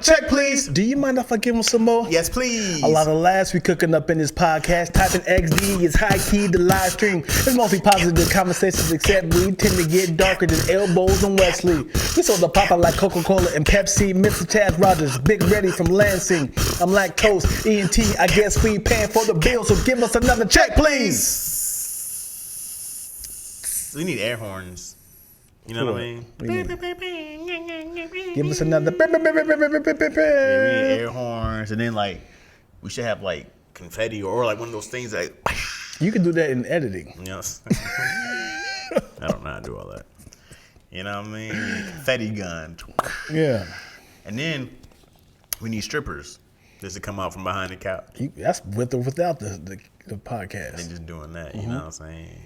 Speaker 1: Check, please. Do you mind if I give him some more?
Speaker 2: Yes, please.
Speaker 1: A lot of laughs we cooking up in this podcast. Typing XD is high key the live stream. It's mostly positive conversations, except we tend to get darker than elbows and Wesley. We sold the popper like Coca-Cola and Pepsi. Mr. Chaz Rogers, Big Ready from Lansing. I'm lactose, ENT. I guess we paying for the bill, so give us another check, please.
Speaker 2: We need air horns. You know what I mean?
Speaker 1: Give us another.
Speaker 2: Yeah, we need air horns, and then like we should have like confetti or like one of those things that.
Speaker 1: You can do that in editing.
Speaker 2: Yes. I don't know how to do all that. You know what I mean? Confetti gun.
Speaker 1: Yeah.
Speaker 2: And then we need strippers just to come out from behind the couch.
Speaker 1: That's with or without the podcast.
Speaker 2: They just doing that. You know what I'm saying?